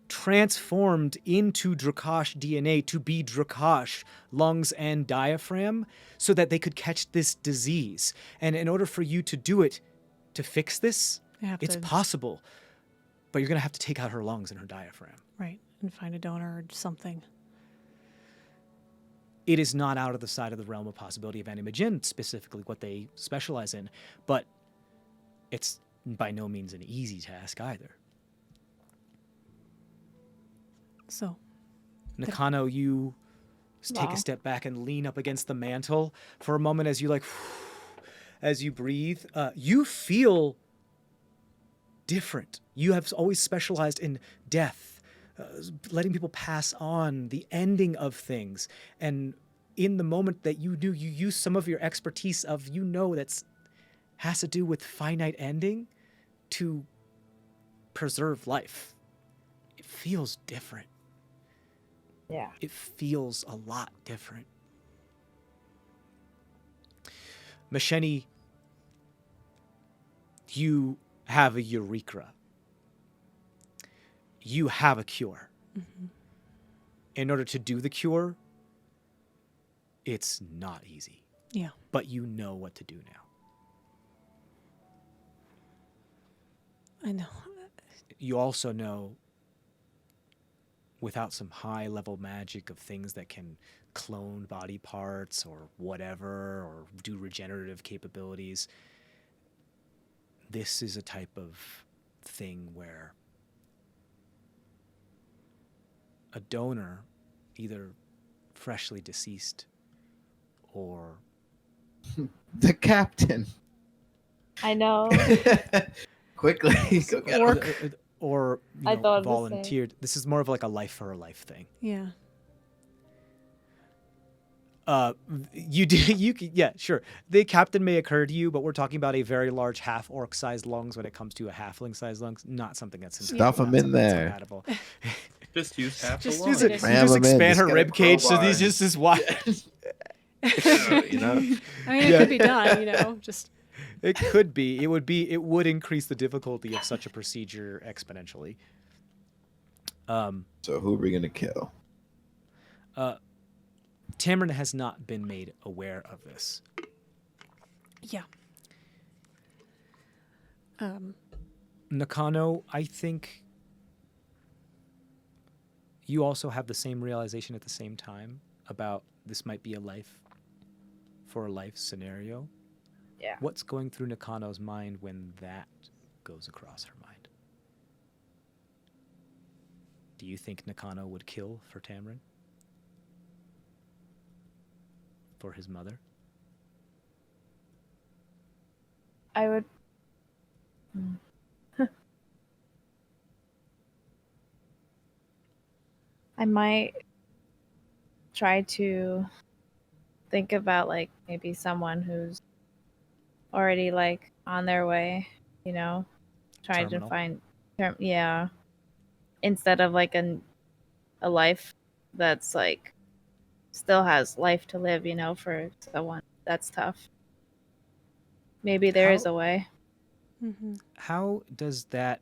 transformed into Drakash DNA to be Drakash lungs and diaphragm so that they could catch this disease. And in order for you to do it, to fix this, it's possible. But you're going to have to take out her lungs and her diaphragm. Right, and find a donor or something. It is not out of the side of the realm of possibility of Animagen, specifically what they specialize in, but it's by no means an easy task either. So, Nakano, you take a step back and lean up against the mantle for a moment as you as you breathe. You feel different. You have always specialized in death, letting people pass on, the ending of things. And in the moment that you do, you use some of your expertise of, that's has to do with finite ending to preserve life. It feels different. Yeah. It feels a lot different. Masheni, you have a urethra. You have a cure. In order to do the cure, it's not easy. Yeah. But you know what to do now. I know. You also know, without some high-level magic of things that can clone body parts or whatever, or do regenerative capabilities, this is a type of thing where a donor, either freshly deceased or... The captain. I know. Quickly. Go get him. or I thought the same. volunteered. This is more of like a life for a life thing. Yeah. Yeah, sure. The captain may occur to you, but we're talking about a very large half-orc sized lungs when it comes to a halfling sized lungs. Not something that's Stuff 'em in there. Just use half the Just lung. use it. Ram just 'em in, expand just her get a rib cage so crowbar. these just is wide. You know? I mean, it could be done, just... It could be. It would increase the difficulty of such a procedure exponentially. So who are we gonna kill? Tamrin has not been made aware of this. Yeah. Nakano, I think you also have the same realization at the same time about this might be a life for a life scenario. Yeah. What's going through Nakano's mind when that goes across her mind? Do you think Nakano would kill for Tamrin? For his mother? I would. I might try to think about like maybe someone who's already like on their way, trying Terminal. to find yeah, instead of like a life that's like still has life to live, for someone that's tough. Maybe there is a way. Mm-hmm. How does that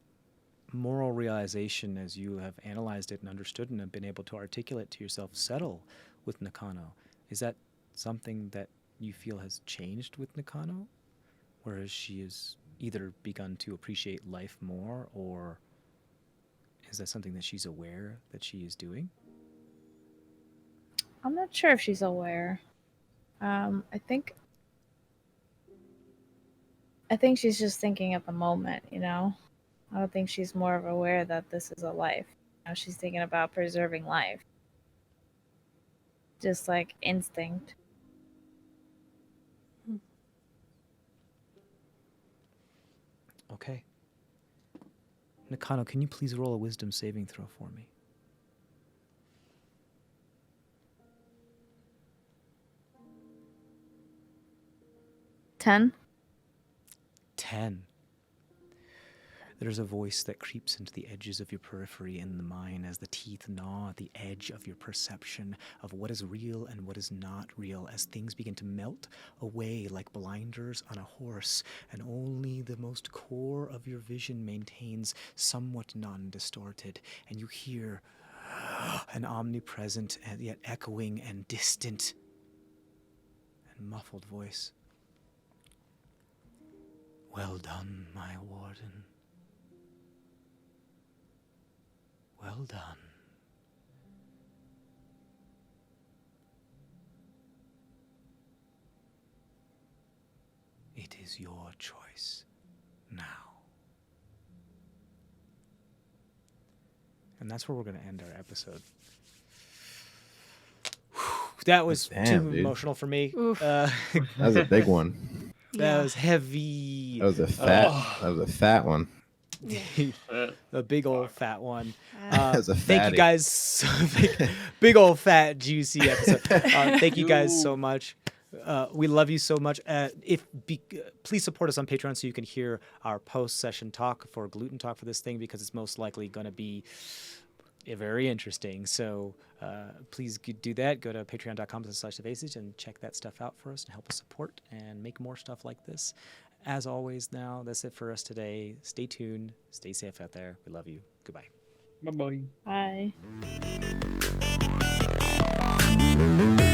moral realization, as you have analyzed it and understood and have been able to articulate to yourself, settle with Nakano? Is that something that you feel has changed with Nakano? Whereas she has either begun to appreciate life more, or is that something that she's aware that she is doing? I'm not sure if she's aware. I think she's just thinking at the moment, I don't think she's more of aware that this is a life. She's thinking about preserving life. Just like instinct. Okay. Nakano, can you please roll a wisdom saving throw for me? 10. 10. There's a voice that creeps into the edges of your periphery in the mind as the teeth gnaw at the edge of your perception of what is real and what is not real as things begin to melt away like blinders on a horse, and only the most core of your vision maintains somewhat non-distorted, and you hear an omnipresent and yet echoing and distant and muffled voice. Well done, my warden. Well done. It is your choice now. And that's where we're going to end our episode. That was Damn, too dude. emotional for me. Oof. That was a big one. That was heavy. That was a fat one. A big old fat one. That was a Thank you fatty. guys. Big old fat juicy episode. Thank you guys so much. We love you so much. Please support us on Patreon so you can hear our post-session talk for gluten talk for this thing, because it's most likely going to be very interesting. So please do that. Go to patreon.com/thevasage and check that stuff out for us and help us support and make more stuff like this. As always, now, that's it for us today. Stay tuned. Stay safe out there. We love you. Goodbye. Bye bye. Bye.